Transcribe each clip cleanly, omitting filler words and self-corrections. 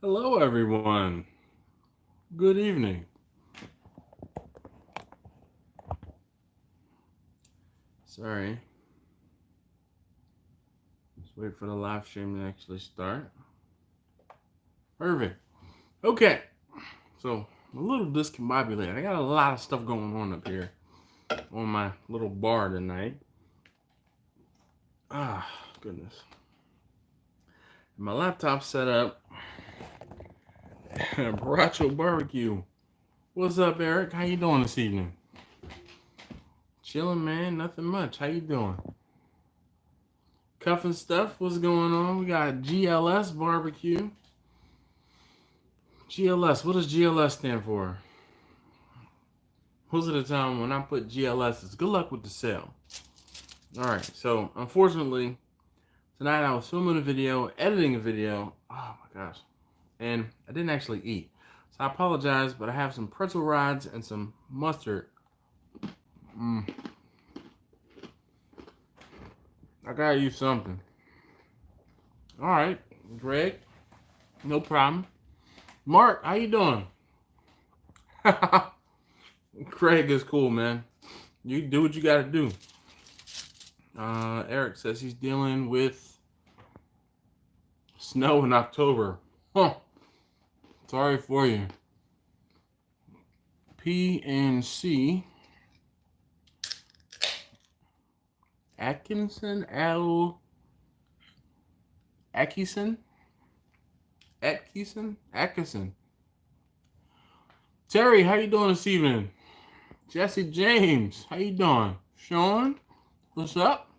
Hello, everyone. Good evening. Sorry. Let's wait for the live stream to actually start. Perfect. Okay. So, a little discombobulated. I got a lot of stuff going on up here on my little bar tonight. Ah, goodness. My laptop set up. Baracho Barbecue. What's up, Eric? How you doing this evening? Chilling, man. Nothing much. How you doing? Cuffing stuff. What's going on? We got GLS Barbecue. GLS. What does GLS stand for? Most of the time when I put GLS, it's good luck with the sale. All right. So, unfortunately, tonight I was filming a video, editing a video. Oh, my gosh. And I didn't actually eat. So, I apologize, but I have some pretzel rods and some mustard. I gotta use something. All right, Greg, no problem. Mark, how you doing? Craig is cool, man. You do what you gotta do. Eric says he's dealing with snow in October. Huh. Sorry for you. PNC Atkinson Atkinson. Terry, how you doing this evening? Jesse James, how you doing? Sean, what's up?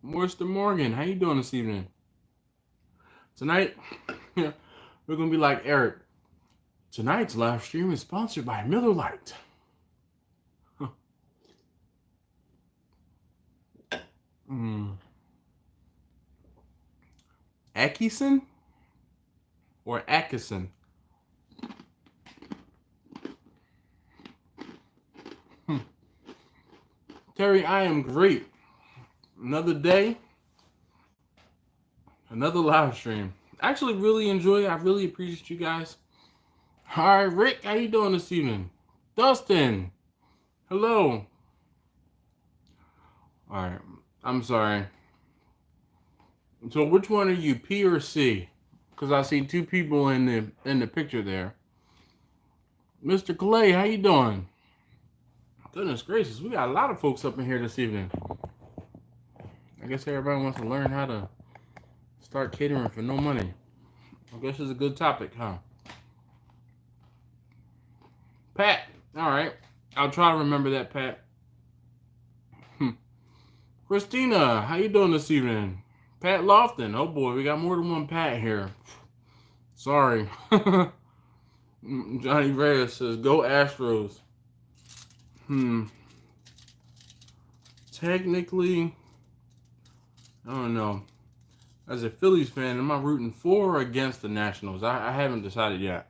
Morster Morgan, how you doing this evening? Tonight, we're gonna be like Eric. Tonight's live stream is sponsored by Miller Lite. Atkinson or Atkinson? Terry, I am great. Another day, another live stream. I actually really enjoy it. I really appreciate you guys. All right, Rick, how you doing this evening? Dustin, hello. All right, I'm sorry. So which one are you, P or C? Because I see two people in the picture there. Mr. Clay, how you doing? Goodness gracious, we got a lot of folks up in here this evening. I guess everybody wants to learn how to start catering for no money. I guess it's a good topic, huh? Pat, all right. I'll try to remember that, Pat. Christina, how you doing this evening? Pat Lofton. Oh boy, we got more than one Pat here. Sorry. Johnny Reyes says, go Astros. Technically, I don't know. As a Phillies fan, am I rooting for or against the Nationals? I haven't decided yet.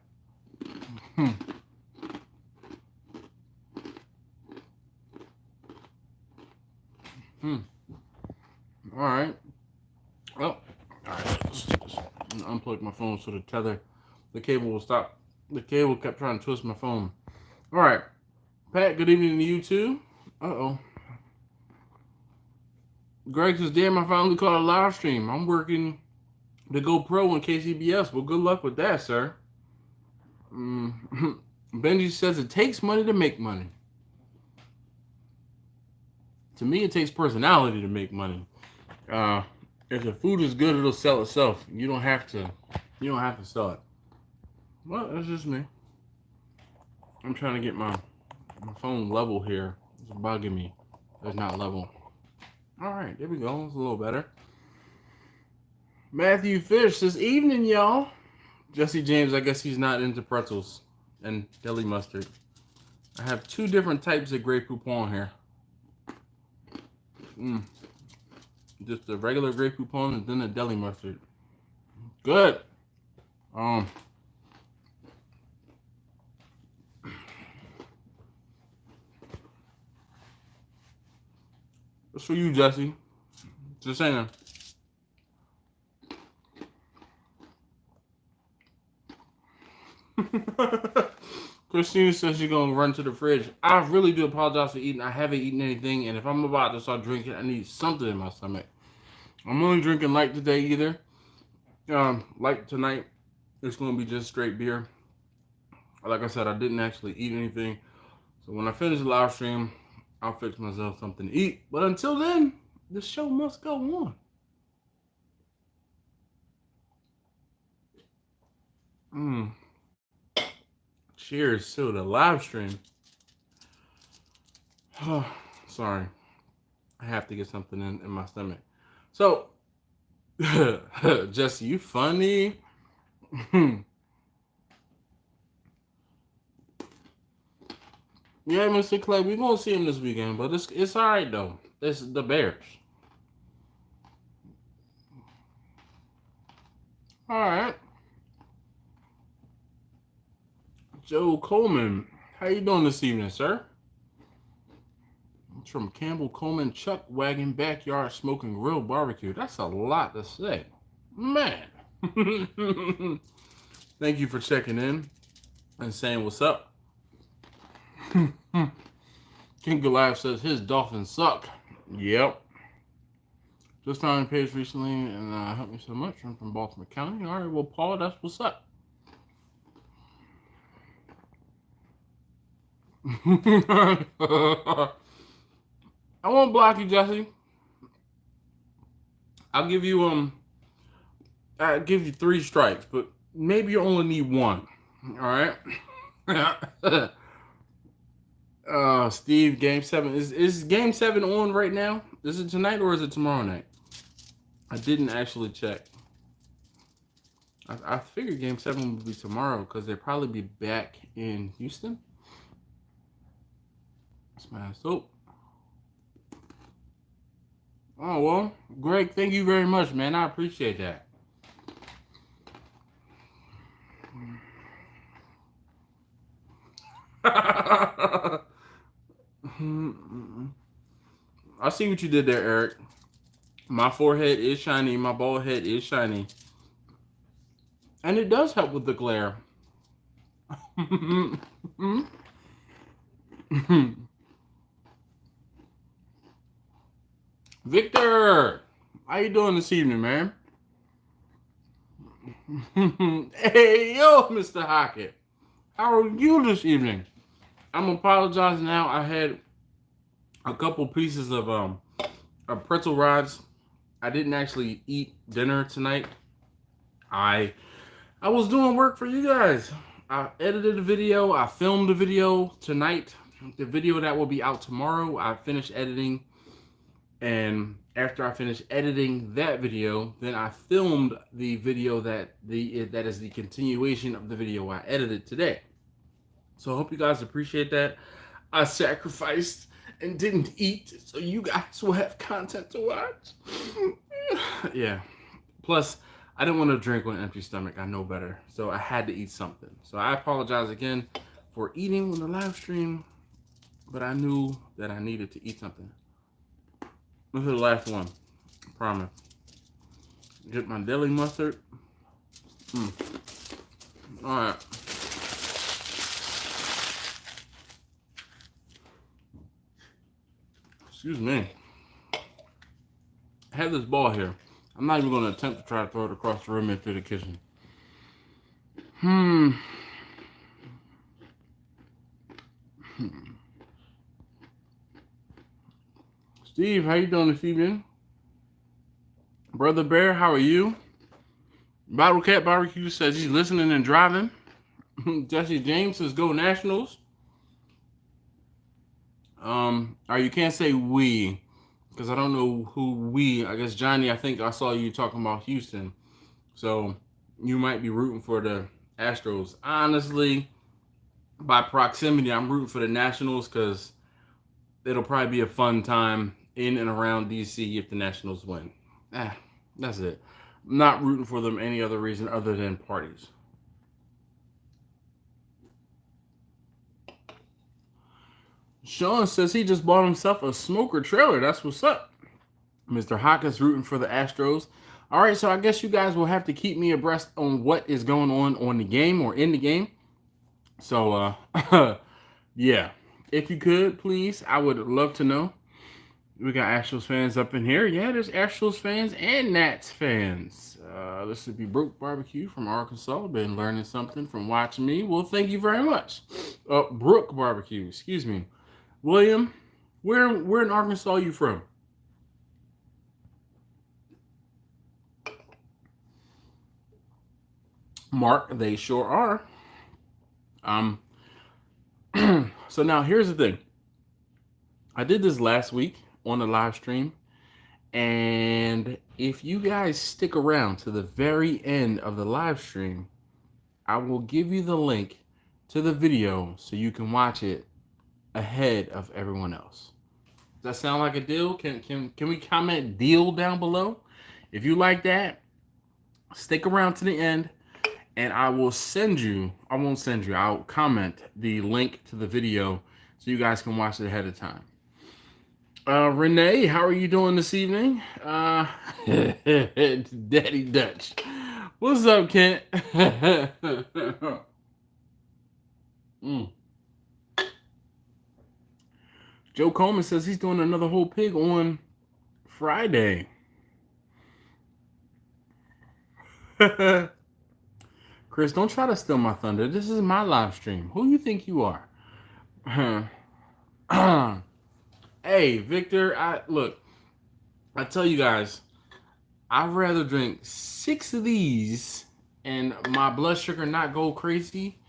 All right. Well, all right. Let's unplug my phone so the cable will stop. The cable kept trying to twist my phone. All right. Pat, good evening to you too. Uh-oh. Greg says, damn, I finally caught a live stream. I'm working to go pro on KCBS. Well, good luck with that, sir. Benji says it takes money to make money. To me, it takes personality to make money. If the food is good, it'll sell itself. You don't have to sell it. Well, that's just me. I'm trying to get my phone level here. It's bugging me. It's not level. All right, there we go. It's a little better. Matthew Fish says, evening, y'all. Jesse James, I guess he's not into pretzels and deli mustard. I have two different types of Grey Poupon here. Just the regular Grey Poupon and then the deli mustard. Good. It's for you, Jesse. Just saying. Christina says she's gonna run to the fridge. I really do apologize for eating. I haven't eaten anything, and if I'm about to start drinking, I need something in my stomach. I'm only drinking light today either. Light tonight, it's gonna be just straight beer. Like I said, I didn't actually eat anything. So when I finish the live stream, I'll fix myself something to eat. But until then, the show must go on. Cheers to the live stream. Sorry. I have to get something in my stomach. So, Jesse, you funny. Yeah, Mr. Clay, we're going to see him this weekend, but it's all right, though. It's the Bears. All right. Joe Coleman, how you doing this evening, sir? It's from Campbell Coleman Chuck Wagon Backyard Smoking Grill Barbecue. That's a lot to say. Man. Thank you for checking in and saying what's up. King Goliath says his dolphins suck. Yep. Just found a page recently and helped me so much. I'm from Baltimore County. All right, well, Paul, that's what's up. I won't block you, Jesse. I'll give you 3 strikes, but maybe you only need 1. All right. Steve, Game 7 is Game 7 on right now? Is it tonight or is it tomorrow night? I didn't actually check. I figured Game 7 would be tomorrow because they'll probably be back in Houston. Smash soap. Oh, well, Greg, thank you very much, man. I appreciate that. I see what you did there, Eric. My forehead is shiny. My bald head is shiny. And it does help with the glare. Victor, how you doing this evening, man? Hey, yo, Mr. Hockett. How are you this evening? I'm apologizing now. I had a couple pieces of pretzel rods. I didn't actually eat dinner tonight. I was doing work for you guys. I edited a video. I filmed a video tonight. The video that will be out tomorrow, I finished editing. And after I finished editing that video, then I filmed the video that is the continuation of the video I edited today. So I hope you guys appreciate that. I sacrificed and didn't eat, so you guys will have content to watch. Yeah. Plus, I didn't want to drink on an empty stomach. I know better. So I had to eat something. So I apologize again for eating on the live stream, but I knew that I needed to eat something. This is the last one. I promise. Get my deli mustard. Alright. Excuse me. I have this ball here. I'm not even going to attempt to try to throw it across the room into the kitchen. Steve, how you doing this evening? Brother Bear, how are you? Bottle Cat Barbecue says he's listening and driving. Jesse James says go Nationals. Or you can't say we, because I don't know who we. I guess Johnny, I think I saw you talking about Houston. So you might be rooting for the Astros. Honestly, by proximity, I'm rooting for the Nationals because it'll probably be a fun time in and around DC if the Nationals win. That's it. I'm not rooting for them any other reason other than parties. Sean says he just bought himself a smoker trailer. That's what's up. Mr. Hawkins rooting for the Astros. All right, so I guess you guys will have to keep me abreast on what is going on the game or in the game. So, yeah. If you could, please, I would love to know. We got Astros fans up in here. Yeah, there's Astros fans and Nats fans. This would be Brooke Barbecue from Arkansas. Been learning something from watching me. Well, thank you very much. Brooke Barbecue, excuse me. William, where in Arkansas are you from? Mark, they sure are. Um, so now here's the thing. I did this last week on the live stream, and if you guys stick around to the very end of the live stream, I will give you the link to the video so you can watch it ahead of everyone else. Does that sound like a deal? Can we comment deal down below? If you like that, stick around to the end and I will send you, I'll comment the link to the video so you guys can watch it ahead of time. Renee, how are you doing this evening? Daddy Dutch. What's up, Kent? Joe Coleman says he's doing another whole pig on Friday. Chris, don't try to steal my thunder. This is my live stream. Who you think you are? Hey, Victor, I tell you guys, I'd rather drink 6 of these and my blood sugar not go crazy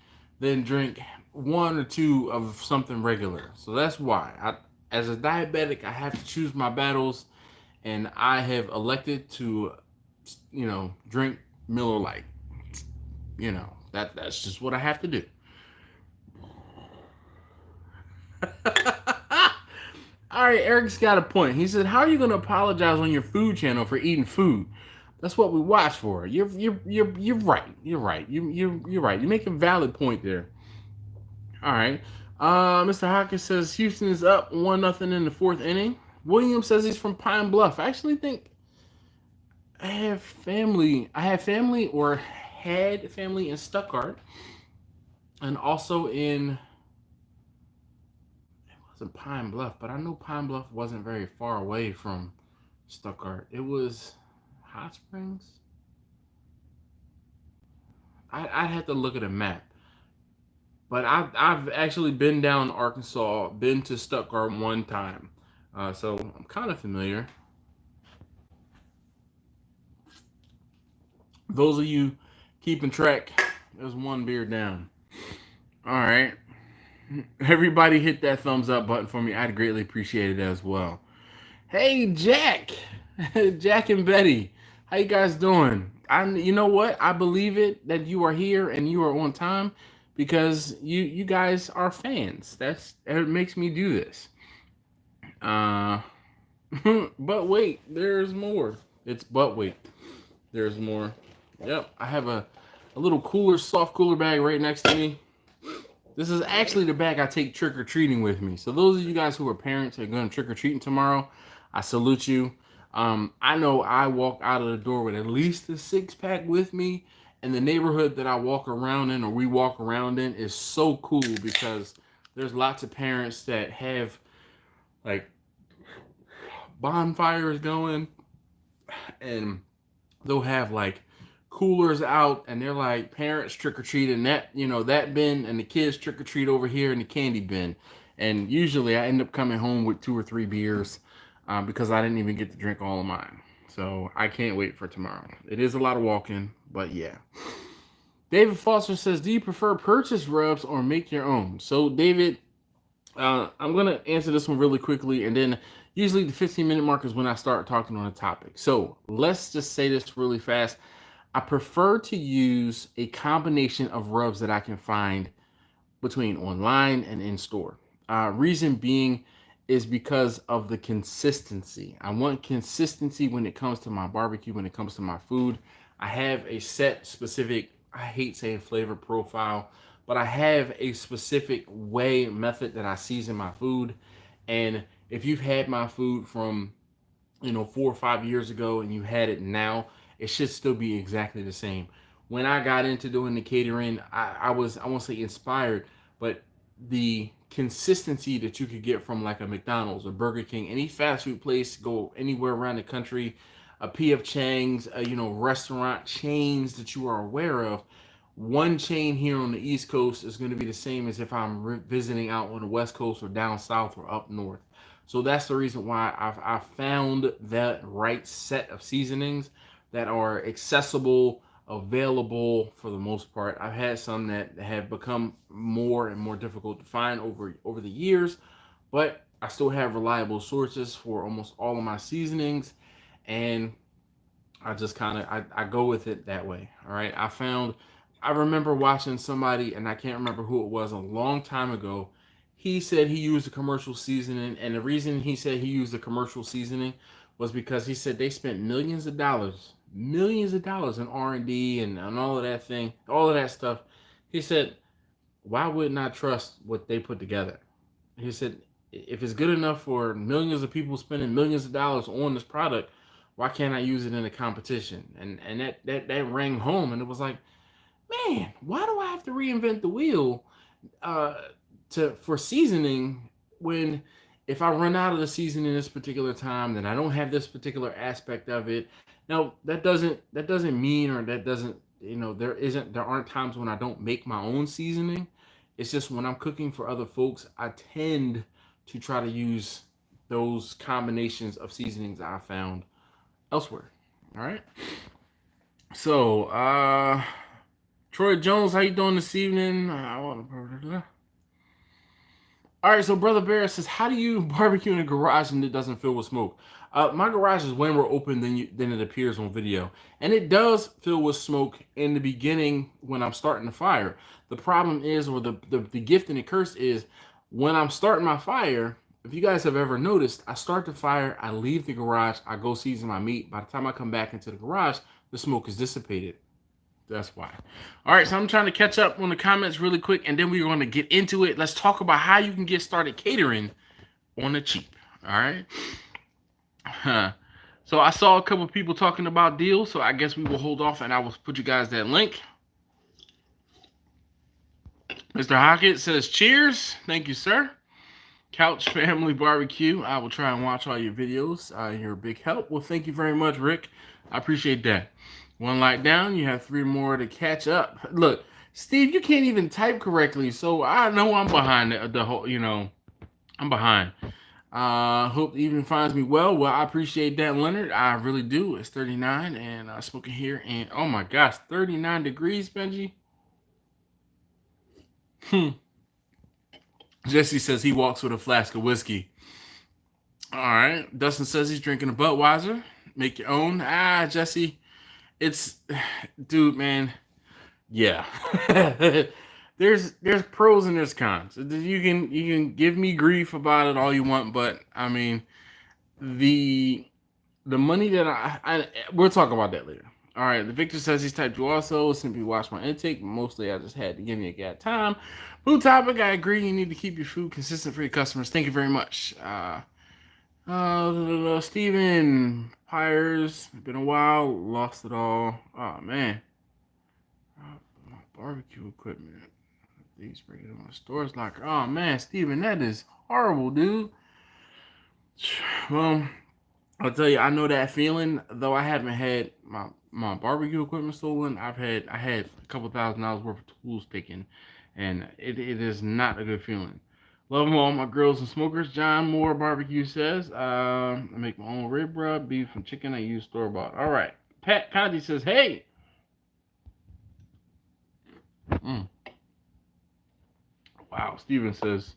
than drink 1 or 2 of something regular. So that's why, as a diabetic, I have to choose my battles, and I have elected to, drink Miller Lite. That's just what I have to do. All right, Eric's got a point. He said, "How are you going to apologize on your food channel for eating food? That's what we watch for." You're right. You're right. You're right. You make a valid point there. All right. Mr. Hawkins says Houston is up 1-0 in the 4th inning. William says he's from Pine Bluff. I actually think I have family or had family in Stuttgart, and also in Pine Bluff, but I know Pine Bluff wasn't very far away from Stuttgart. It was Hot Springs. I'd have to look at a map. But I've actually been down Arkansas, been to Stuttgart one time. So I'm kind of familiar. Those of you keeping track, there's 1 beer down. All right. Everybody hit that thumbs up button for me. I'd greatly appreciate it as well. Hey, Jack. Jack and Betty. How you guys doing? You know what? I believe it that you are here and you are on time because you guys are fans. It makes me do this. But wait, there's more. But wait, there's more. Yep, I have a little cooler, soft cooler bag right next to me. This is actually the bag I take trick-or-treating with me. So those of you guys who are parents and are going trick-or-treating tomorrow, I salute you. I know I walk out of the door with at least a 6-pack with me. And the neighborhood that I walk around in or we walk around in is so cool because there's lots of parents that have like bonfires going and they'll have like coolers out and they're like parents trick-or-treat in that bin and the kids trick-or-treat over here in the candy bin. And usually I end up coming home with 2 or 3 beers because I didn't even get to drink all of mine. So I can't wait for tomorrow. It is a lot of walking, but yeah. David Foster says, do you prefer purchase rubs or make your own? So David, I'm going to answer this one really quickly, and then usually the 15-minute mark is when I start talking on a topic. So let's just say this really fast. I prefer to use a combination of rubs that I can find between online and in-store. Reason being is because of the consistency. I want consistency when it comes to my barbecue, when it comes to my food. I have a set specific, I hate saying flavor profile, but I have a specific method that I season my food. And if you've had my food from 4 or 5 years ago and you had it now, it should still be exactly the same. when I got into doing the catering, I was, I won't say inspired, but the consistency that you could get from like a McDonald's or Burger King, any fast food place, go anywhere around the country, a P.F. Chang's, restaurant chains that you are aware of. One chain here on the East Coast is going to be the same as if I'm visiting out on the West Coast or down south or up north. So that's the reason why I've found that right set of seasonings that are accessible, available for the most part. I've had some that have become more and more difficult to find over the years, but I still have reliable sources for almost all of my seasonings, and I just kind of I go with it that way. All right. I remember watching somebody, and I can't remember who it was, a long time ago. He said he used a commercial seasoning, and the reason he said he used a commercial seasoning was because he said they spent millions of dollars in R&D and all of that thing, all of that stuff. He said, why wouldn't I trust what they put together? He said, if it's good enough for millions of people spending millions of dollars on this product, why can't I use it in a competition? And that rang home, and it was like, man, why do I have to reinvent the wheel uh, for seasoning when if I run out of the seasoning this particular time, then I don't have this particular aspect of it. Now that doesn't mean, or that doesn't, there aren't times when I don't make my own seasoning. It's just when I'm cooking for other folks, I tend to try to use those combinations of seasonings I found elsewhere. All right. So, Troy Jones, how you doing this evening? All right, so Brother Bear says, how do you barbecue in a garage and it doesn't fill with smoke? My garage is way more open than it appears on video. And it does fill with smoke in the beginning when I'm starting the fire. The problem is, or the gift and the curse is, when I'm starting my fire, if you guys have ever noticed, I start the fire, I leave the garage, I go season my meat. By the time I come back into the garage, the smoke is dissipated. That's why. All right, so I'm trying to catch up on the comments really quick, and then we're going to get into it. Let's talk about how you can get started catering on the cheap. All right. So I saw a couple people talking about deals, so I guess we will hold off, and I will put you guys that link. Mr. Hockett says, cheers. Thank you, sir. Couch Family Barbecue. I will try and watch all your videos. You're a big help. Well, thank you very much, Rick. I appreciate that. One like down, you have 3 more to catch up. Look, Steve, you can't even type correctly, so I know I'm behind the whole, I'm behind. Hope the evening finds me well. Well, I appreciate that, Leonard. I really do. It's 39, and smoking here, and oh my gosh, 39 degrees, Benji. Jesse says he walks with a flask of whiskey. All right. Dustin says he's drinking a Budweiser. Make your own. Jesse. It's, dude, man. Yeah. there's pros and there's cons. You can give me grief about it all you want, but I mean, the money that we'll talk about that later. All right. The Victor says he's type 2 also. Simply watch my intake. Mostly I just had to give me a gap time. Blue topic. I agree. You need to keep your food consistent for your customers. Thank you very much. Steven Pyres, been a while, lost it all. Oh man, my barbecue equipment. These bring it in my storage locker. Oh man, Steven, that is horrible, dude. Well, I'll tell you, I know that feeling. Though I haven't had my barbecue equipment stolen, I had a couple $1,000s worth of tools taken, and it is not a good feeling. Love them all, my grills and smokers. John Moore Barbecue says, I make my own rib rub, beef and chicken. I use store-bought. All right. Pat Conti says, hey. Wow. Steven says,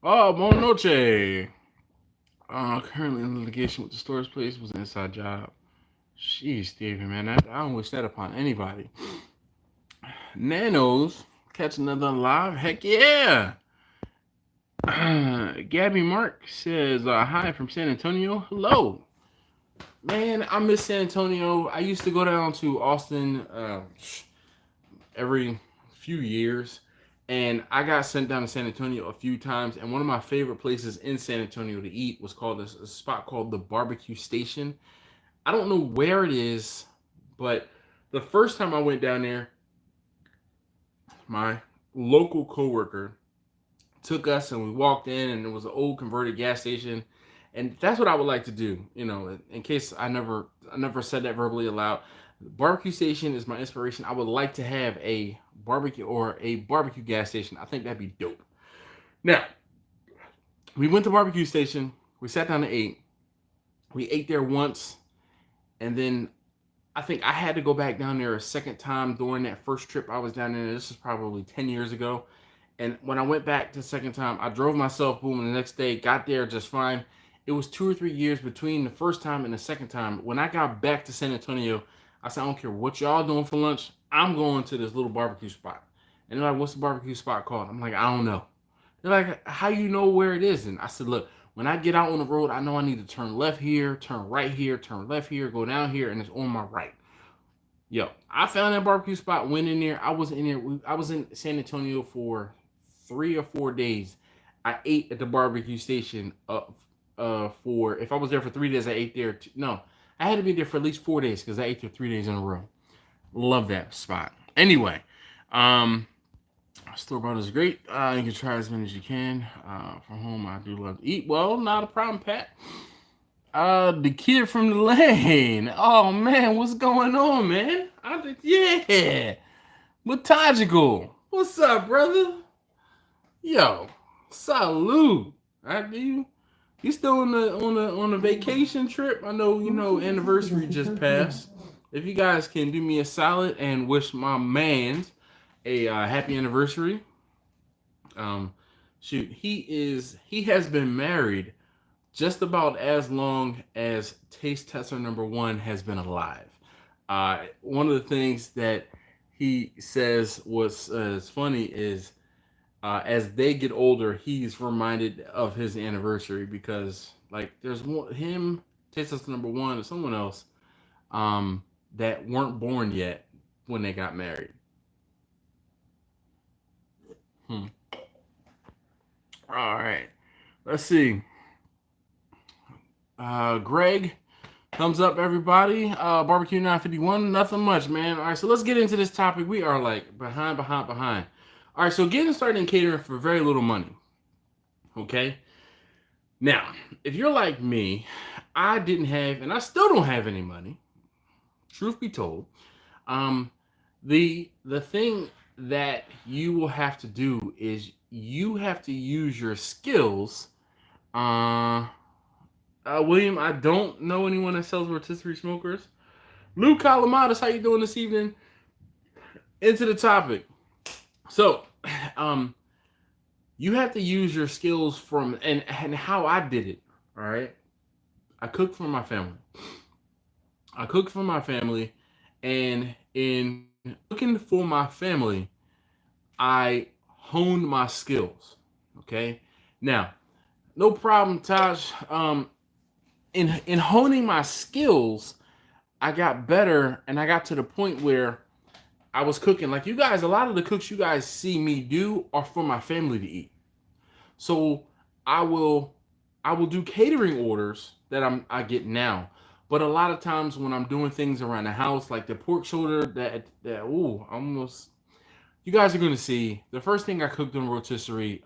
oh, buona noche. Currently in litigation with the storage place. Was an inside job. Jeez, Steven, man. I don't wish that upon anybody. Nanos, catch another live. Heck yeah. Gabby Mark says, hi from San Antonio. Hello. Man, I miss San Antonio. I used to go down to Austin every few years, and I got sent down to San Antonio a few times, and one of my favorite places in San Antonio to eat was called a spot called the Barbecue Station. I don't know where it is, but The first time I went down there, my local coworker took us and we walked in, and it was an old converted gas station. And that's what I would like to do, in case I never said that verbally aloud. Barbecue station is my inspiration. I would like to have a barbecue gas station. I think that'd be dope. Now, we went to barbecue station. We sat down and ate. We ate there once, and then I think I had to go back down there a second time during that first trip I was down there. This is probably 10 years ago. And when I went back the second time, I drove myself, boom, and the next day, got there just fine. It was 2 or 3 years between the first time and the second time. When I got back to San Antonio, I said, I don't care what y'all doing for lunch. I'm going to this little barbecue spot. And they're like, what's the barbecue spot called? I'm like, I don't know. They're like, how you know where it is? And I said, look, when I get out on the road, I know I need to turn left here, turn right here, turn left here, go down here, and it's on my right. Yo, I found that barbecue spot, went in there. I was in San Antonio for 3 or 4 days. I ate at the barbecue station for, if I was there for 3 days, I ate there. No, I had to be there for at least 4 days because I ate there 3 days in a row. Love that spot. Anyway, store bought is great. You can try as many as you can. From home, I do love to eat. Well, not a problem, Pat. The kid from the lane. Oh man, what's going on, man? Yeah, Matagical. What's up, brother? Yo, salute. You still on the vacation trip? I know anniversary just passed. If you guys can do me a solid and wish my man a happy anniversary. He has been married just about as long as Taste Tester #1 has been alive. One of the things that he says was funny is as they get older, he's reminded of his anniversary because there's him, Taste Tester #1, and someone else that weren't born yet when they got married. All right, let's see. Greg, thumbs up, everybody. Barbecue 951, nothing much, man. All right, so let's get into this topic. We are behind. All right, so getting started in catering for very little money. Okay. Now, if you're like me, I didn't have, and I still don't have any money. Truth be told, the thing that you will have to do is you have to use your skills. William, I don't know anyone that sells rotisserie smokers. Lou Calamadas, how you doing this evening? Into the topic. So, you have to use your skills and how I did it. All right, I cooked for my family. And in cooking for my family, I honed my skills. Okay, now, no problem, Taj. In honing my skills, I got better, and I got to the point where I was cooking. Like you guys, a lot of the cooks you guys see me do are for my family to eat. So I will do catering orders that I get now. But a lot of times when I'm doing things around the house, like the pork shoulder, you guys are gonna see the first thing I cooked on rotisserie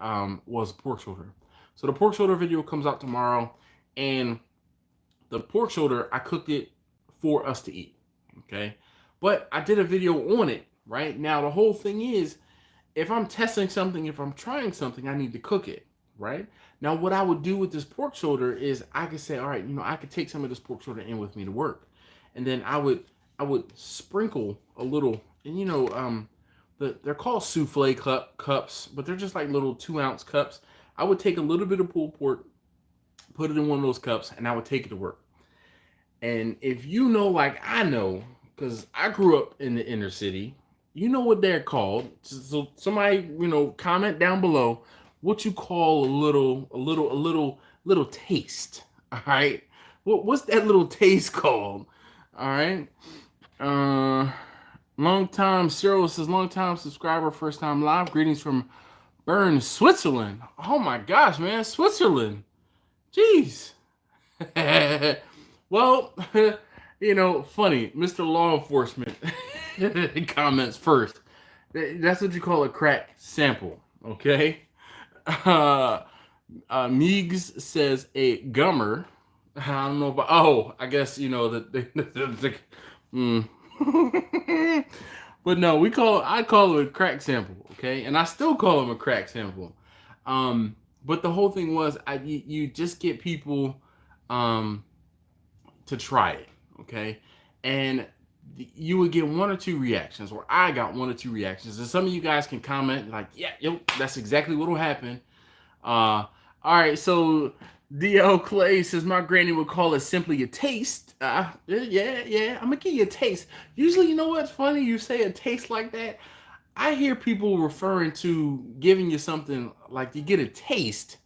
was pork shoulder. So the pork shoulder video comes out tomorrow, and the pork shoulder, I cooked it for us to eat, okay? But I did a video on it, right? Now, the whole thing is, if I'm testing something, if I'm trying something, I need to cook it, right? Now, what I would do with this pork shoulder is I could say, all right, I could take some of this pork shoulder in with me to work. And then I would sprinkle a little, and they're called souffle cups, but they're just like little 2-ounce cups. I would take a little bit of pulled pork, put it in one of those cups, and I would take it to work. And if you know, like I know, because I grew up in the inner city, you know what they're called. So somebody, comment down below what you call a little taste. All right, what's that little taste called? All right. Long time Cyril says, long time subscriber, first time live. Greetings from Bern, Switzerland. Oh my gosh, man, Switzerland. Jeez. Well, funny, Mr. Law Enforcement. comments first. That's what you call a crack sample, okay? Uh, Meegs says a gummer. I don't know about. Oh, I guess you know that. But no, I call it a crack sample, okay, and I still call them a crack sample. But the whole thing was, you just get people, um, to try it, okay, and you would get one or two reactions, or I got one or two reactions, and some of you guys can comment like, yeah, yo, that's exactly what will happen. All right, so DL Clay says my granny would call it simply a taste. Yeah, I'm gonna give you a taste. Usually, you know what's funny? You say a taste like that. I hear people referring to giving you something like you get a taste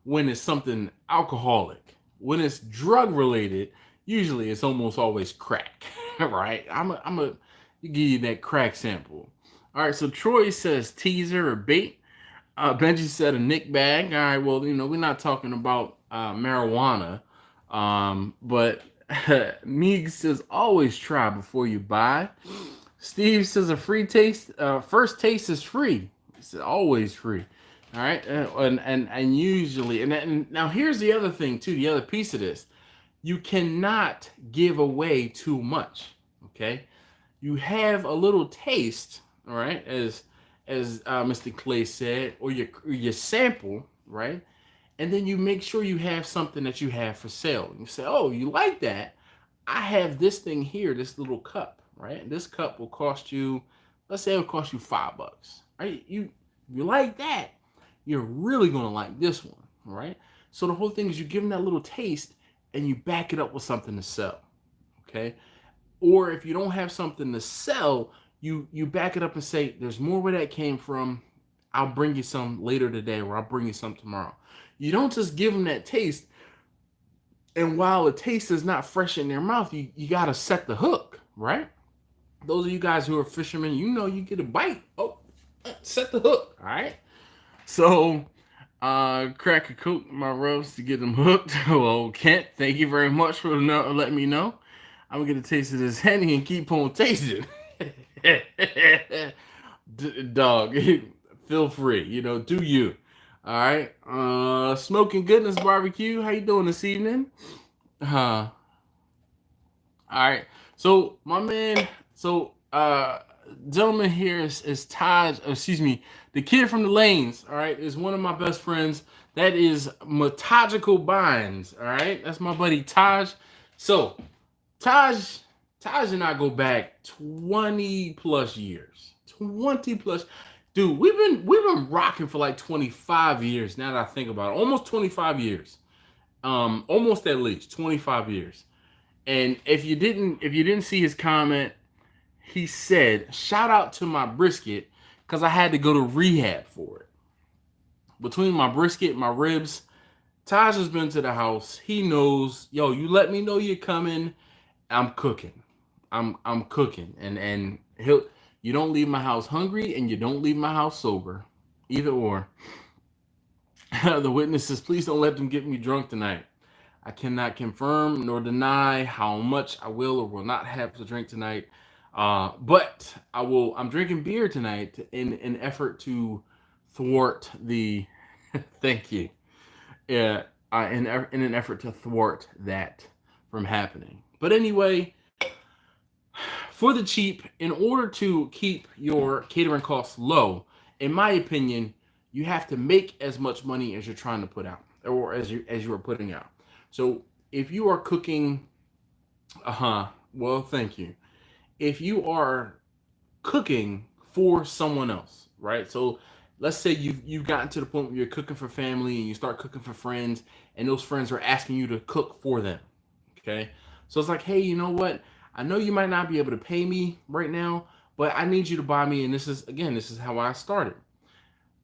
when it's something alcoholic. When it's drug related, usually it's almost always crack, right? I'm a give you that crack sample. All right, so Troy says teaser or bait. Benji said a Nick bag. All right, well, you know, we're not talking about marijuana. But Meeg says always try before you buy. Steve says a free taste, first taste is free. It's always free. All right, and usually, and now here's the other thing too. The other piece of this, you cannot give away too much. Okay, you have a little taste. All right, as Mr. Clay said, or your sample, right? And then you make sure you have something that you have for sale. You say, oh, you like that? I have this thing here, this little cup, right? And this cup will cost you, let's say it'll cost you $5, right? You like that? You're really gonna like this one, right? So the whole thing is you give them that little taste and you back it up with something to sell, okay? Or if you don't have something to sell, you back it up and say, there's more where that came from. I'll bring you some later today, or I'll bring you some tomorrow. You don't just give them that taste, and while the taste is not fresh in their mouth, you got to set the hook, right? Those of you guys who are fishermen, you know you get a bite. Oh, set the hook, all right? So, crack a coat my rubs to get them hooked. Well, Kent, thank you very much for letting me know. I'm going to get a taste of this Henny and keep on tasting. Dog, feel free, you know, do you. All right. Smoking Goodness Barbecue, how you doing this evening? All right. So my man, gentleman here is Taj, excuse me, the kid from the lanes, all right, is one of my best friends. That is Metagical Binds, all right? That's my buddy Taj. So Taj and I go back 20 plus years. 20 plus. Dude, we've been rocking for like 25 years now that I think about it. Almost 25 years. Almost at least 25 years. And if you didn't see his comment, he said, shout out to my brisket because I had to go to rehab for it. Between my brisket, my ribs, Taj has been to the house. He knows, yo, you let me know you're coming. I'm cooking. I'm cooking. And you don't leave my house hungry and you don't leave my house sober. Either or. The witness says, please don't let them get me drunk tonight. I cannot confirm nor deny how much I will or will not have to drink tonight. But I will. I'm drinking beer tonight in an effort to thwart the. Thank you. Yeah, in an effort to thwart that from happening. But anyway, for the cheap, in order to keep your catering costs low, in my opinion, you have to make as much money as you're trying to put out, or as you are putting out. So if you are cooking, well, thank you. If you are cooking for someone else, right? So let's say you've gotten to the point where you're cooking for family and you start cooking for friends, and those friends are asking you to cook for them. Okay, so it's like, hey, you know what? I know you might not be able to pay me right now, but I need you to buy me. And this is how I started.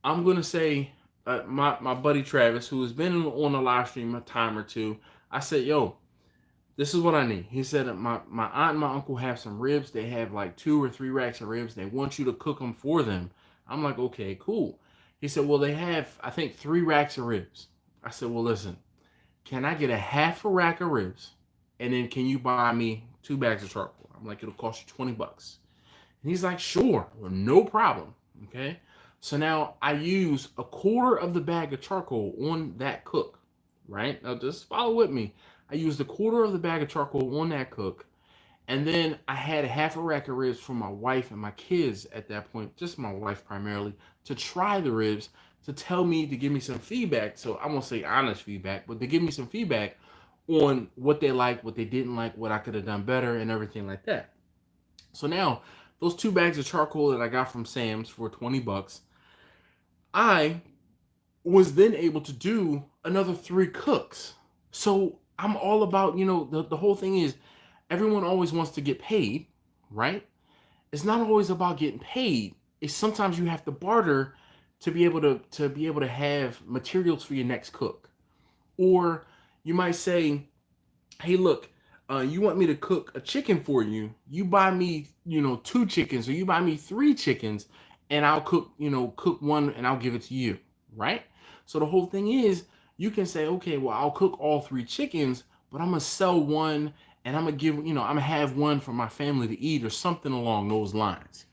I'm gonna say, my buddy Travis, who has been on a live stream a time or two, I said, yo, this is what I need. He said, my aunt and my uncle have some ribs. They have like 2 or 3 racks of ribs. They want you to cook them for them. I'm like, okay, cool. He said, well, they have, I think, 3 racks of ribs. I said, well, listen, can I get a half a rack of ribs? And then can you buy me 2 bags of charcoal? I'm like, it'll cost you $20. And he's like, sure, well, no problem. Okay. So now I use a quarter of the bag of charcoal on that cook, right? Now just follow with me. I used a quarter of the bag of charcoal on that cook. And then I had a half a rack of ribs for my wife and my kids at that point, just my wife primarily, to try the ribs, to tell me, to give me some feedback. So I won't say honest feedback, but to give me some feedback on what they liked, what they didn't like, what I could have done better, and everything like that. So now, those 2 bags of charcoal that I got from Sam's for $20, I was then able to do another 3 cooks. So I'm all about, the whole thing is everyone always wants to get paid, right? It's not always about getting paid. It's sometimes you have to barter to be able to have materials for your next cook. Or you might say, hey, look, you want me to cook a chicken for you? You buy me, 2 chickens, or you buy me 3 chickens, and I'll cook one and I'll give it to you, right? So the whole thing is, you can say, okay, well, I'll cook all 3 chickens, but I'm gonna sell one, and I'm gonna I'm gonna have one for my family to eat, or something along those lines,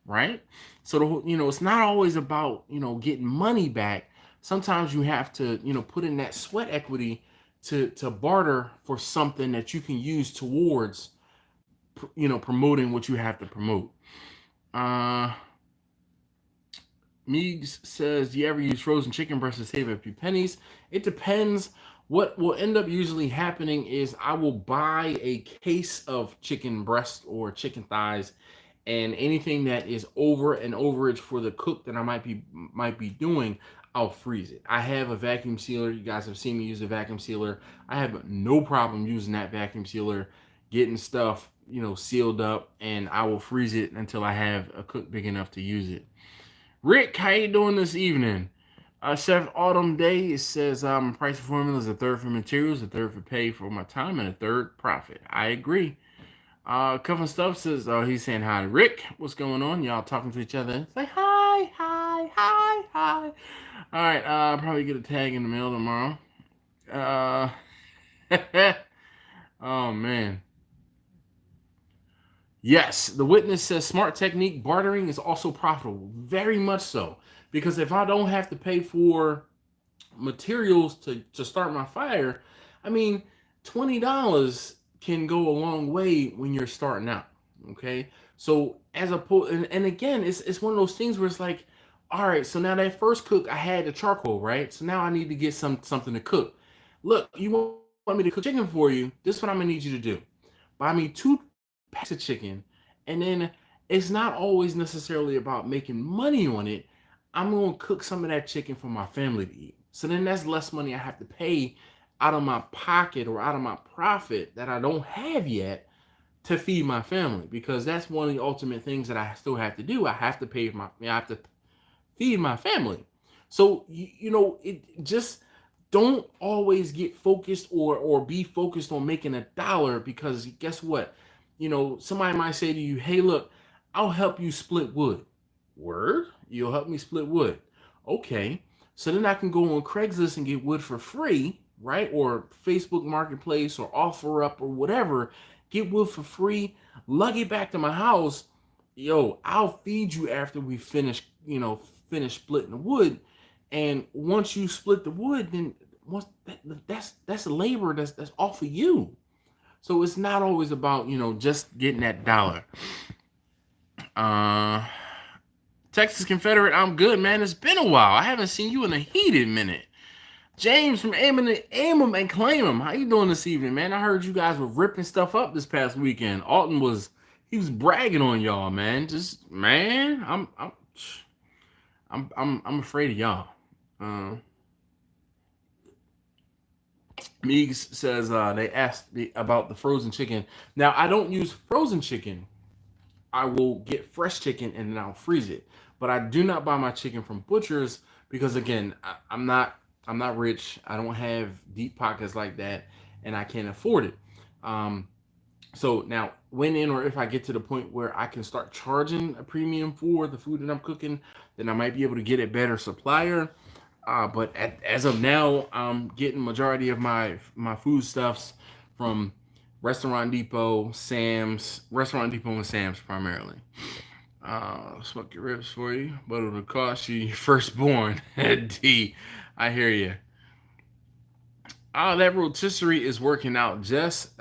right? So the whole, it's not always about getting money back. Sometimes you have to put in that sweat equity to barter for something that you can use towards promoting what you have to promote. Meegs says, do you ever use frozen chicken breast to save a few pennies? It depends. What will end up usually happening is I will buy a case of chicken breast or chicken thighs, and anything that is over an overage for the cook that I might be doing, I'll freeze it. I have a vacuum sealer. You guys have seen me use a vacuum sealer. I have no problem using that vacuum sealer, getting stuff sealed up, and I will freeze it until I have a cook big enough to use it. Rick, how you doing this evening? Chef Autumn Day, it says price for formula is a third for materials, a third for pay for my time, and a third profit. I agree. Cuffin Stuff says, he's saying hi. Rick, what's going on? Y'all talking to each other? Say hi, hi, hi, hi. All right, I'll probably get a tag in the mail tomorrow. Oh, man. Yes, the witness says smart technique bartering is also profitable. Very much so. Because if I don't have to pay for materials to start my fire, I mean, $20 can go a long way when you're starting out. Okay. So as opposed, and again, it's one of those things where it's like, all right, so now that first cook, I had the charcoal, right? So now I need to get something to cook. Look, you want me to cook chicken for you? This is what I'm gonna need you to do. Buy me 2 packs of chicken, and then it's not always necessarily about making money on it. I'm gonna cook some of that chicken for my family to eat. So then that's less money I have to pay out of my pocket or out of my profit that I don't have yet to feed my family, because that's one of the ultimate things that I still have to do. I have to feed my family. So it just, don't always get focused or be focused on making a dollar, because guess what? Somebody might say to you, hey, look, I'll help you split wood. Word? You'll help me split wood. Okay. So then I can go on Craigslist and get wood for free, right? Or Facebook Marketplace or OfferUp or whatever. Get wood for free, lug it back to my house. Yo, I'll feed you after we finish splitting the wood. And once you split the wood, then that's labor that's off of you. So it's not always about just getting that dollar. Texas Confederate, I'm good, man. It's been a while. I haven't seen you in a heated minute. James from Aim 'em and Claim 'em. How you doing this evening, man? I heard you guys were ripping stuff up this past weekend. Alton was bragging on y'all, man. Just, man, I'm afraid of y'all. Meegs says they asked me about the frozen chicken. Now, I don't use frozen chicken. I will get fresh chicken and then I'll freeze it. But I do not buy my chicken from butchers because, again, I'm not rich. I don't have deep pockets like that, and I can't afford it. So now, when or if I get to the point where I can start charging a premium for the food that I'm cooking, then I might be able to get a better supplier. But as of now, I'm getting majority of my foodstuffs from Restaurant Depot and Sam's primarily. Smoke your ribs for you, but it'll cost you your firstborn. D, I hear you. That rotisserie is working out just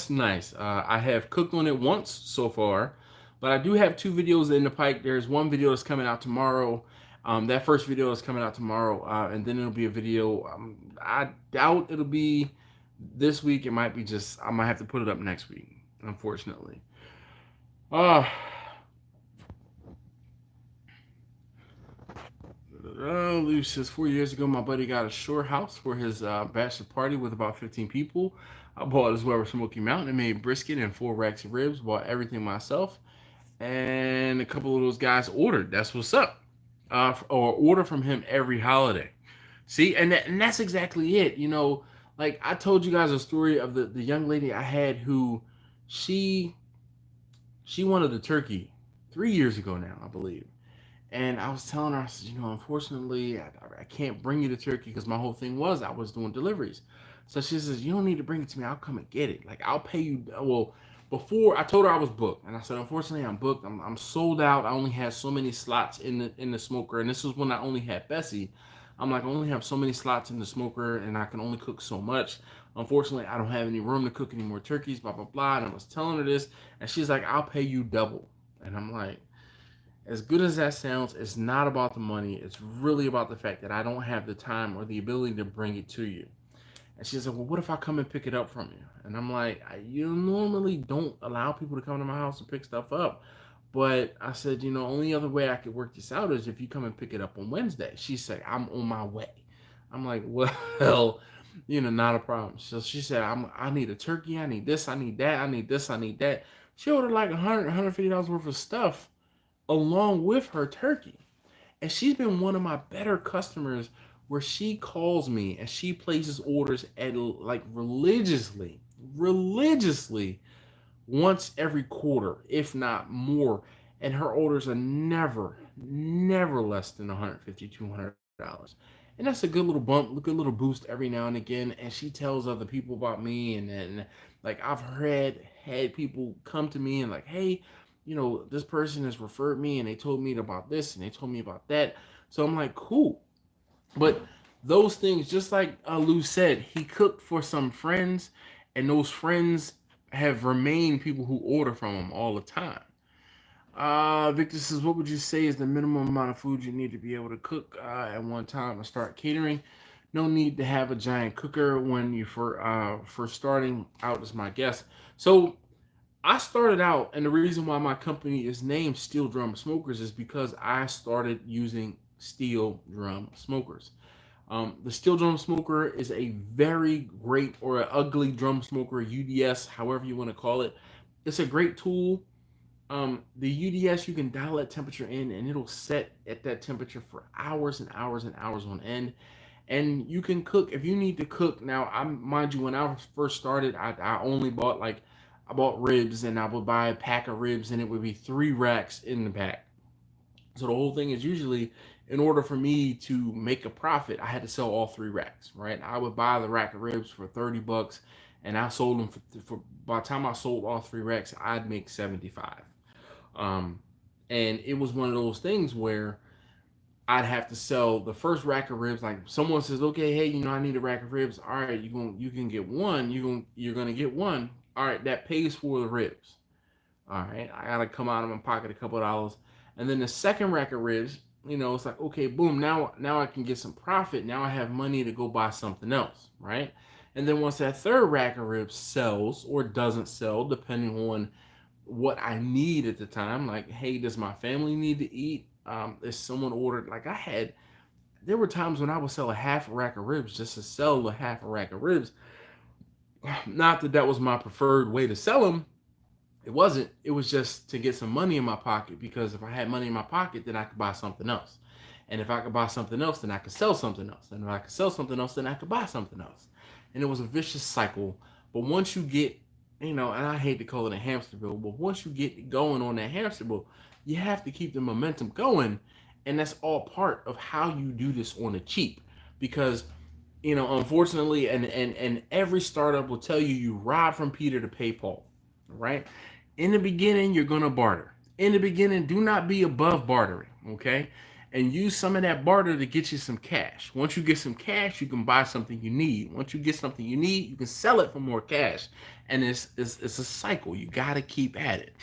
nice. I have cooked on it once so far, but I do have two videos in the pipe. There's one video that's coming out tomorrow. That first video is coming out tomorrow, and then it'll be a video. I doubt it'll be this week. It might be just I might have to put it up next week, unfortunately. Uh Lou says 4 years ago, my buddy got a shore house for his bachelor party with about 15 people. I bought his Weber Smoky Mountain and made brisket and 4 racks of ribs. Bought everything myself, and a couple of those guys ordered. That's what's up. Or order from him every holiday. See, and that's exactly it. You know, like I told you guys a story of the young lady I had who she wanted a turkey 3 years ago now, I believe. And I was telling her, I said, unfortunately, I can't bring you the turkey because my whole thing was I was doing deliveries. So she says, you don't need to bring it to me. I'll come and get it. Like, I'll pay you. Well, before I told her I was booked. And I said, unfortunately, I'm booked. I'm sold out. I only had so many slots in the smoker. And this was when I only had Bessie. I'm like, I only have so many slots in the smoker and I can only cook so much. Unfortunately, I don't have any room to cook any more turkeys, blah, blah, blah. And I was telling her this. And she's like, I'll pay you double. And I'm like, as good as that sounds, it's not about the money. It's really about the fact that I don't have the time or the ability to bring it to you. And she said, well, what if I come and pick it up from you? And I'm like, you normally don't allow people to come to my house and pick stuff up. But I said, only other way I could work this out is if you come and pick it up on Wednesday. She said, I'm on my way. I'm like, well, not a problem. So she said, I need a turkey. I need this. I need that. I need this. I need that. She ordered like $100, $150 worth of stuff along with her turkey. And she's been one of my better customers where she calls me and she places orders at like religiously once every quarter, if not more. And her orders are never less than $150, $200. And that's a good little bump, a good little boost every now and again. And she tells other people about me. And like I've had people come to me and like, hey, this person has referred me and they told me about this and they told me about that. So I'm like, cool. But those things, just like Lou said, he cooked for some friends and those friends have remained people who order from him all the time. Victor says, what would you say is the minimum amount of food you need to be able to cook at one time to start catering? No need to have a giant cooker when you first starting out as my guest. So I started out, and the reason why my company is named Steel Drum Smokers is because I started using steel drum smokers. The steel drum smoker is a very great or an ugly drum smoker, UDS, however you want to call it. It's a great tool. The UDS, you can dial that temperature in and it'll set at that temperature for hours and hours and hours on end. And you can cook if you need to cook. Now, mind you, when I first started, I only bought I bought ribs and I would buy a pack of ribs and it would be 3 racks in the pack. So the whole thing is usually in order for me to make a profit, I had to sell all 3 racks, right? I would buy the rack of ribs for $30 and I sold them for by the time I sold all 3 racks, I'd make 75. And it was one of those things where I'd have to sell the first rack of ribs. Like someone says, okay, hey, I need a rack of ribs. All right, you can get one. You're gonna get one. All right, that pays for the ribs. All right, I gotta come out of my pocket a couple of dollars, and then the second rack of ribs, it's like okay, boom. Now I can get some profit. Now I have money to go buy something else, right? And then once that third rack of ribs sells or doesn't sell, depending on what I need at the time, like hey, does my family need to eat? If someone ordered, like there were times when I would sell a half a rack of ribs just to sell a half a rack of ribs. Not that was my preferred way to sell them. It wasn't. It was just to get some money in my pocket because if I had money in my pocket, then I could buy something else. And if I could buy something else, then I could sell something else. And if I could sell something else, then I could buy something else. And it was a vicious cycle. But once you get, and I hate to call it a hamster wheel, but once you get going on that hamster wheel, you have to keep the momentum going. And that's all part of how you do this on the cheap. Because, unfortunately, and every startup will tell you rob from Peter to pay Paul, right? In the beginning, you're going to barter. in the beginning, do not be above bartering, okay? And use some of that barter to get you some cash. Once you get some cash, you can buy something you need. Once you get something you need, you can sell it for more cash. And it's a cycle. You got to keep at it.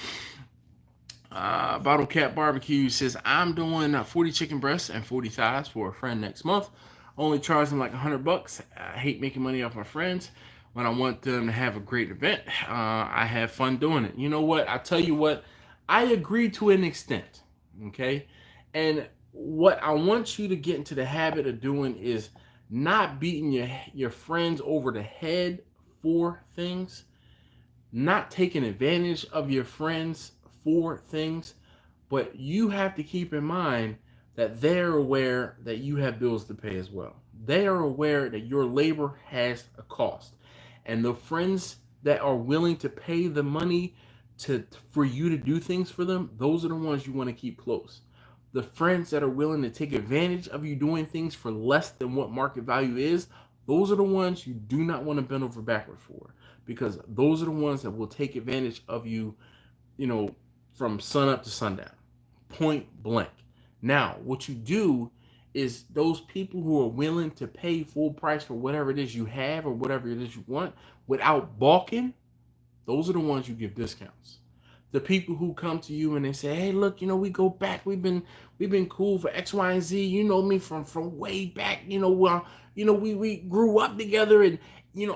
Bottle Cap Barbecue says, I'm doing 40 chicken breasts and 40 thighs for a friend next month. Only charge them like $100. I hate making money off my friends. When I want them to have a great event, I have fun doing it. You know what? I tell you what, I agree to an extent, okay? And what I want you to get into the habit of doing is not beating your friends over the head for things, not taking advantage of your friends for things, but you have to keep in mind that they're aware that you have bills to pay as well. They are aware that your labor has a cost. And the friends that are willing to pay the money for you to do things for them, those are the ones you want to keep close. The friends that are willing to take advantage of you doing things for less than what market value is, those are the ones you do not want to bend over backwards for, because those are the ones that will take advantage of you, from sun up to sundown, point blank. Now, what you do is those people who are willing to pay full price for whatever it is you have or whatever it is you want without balking, those are the ones you give discounts. The people who come to you and they say, "Hey, look, we go back. We've been cool for X, Y, and Z. You know me from way back. We grew up together, and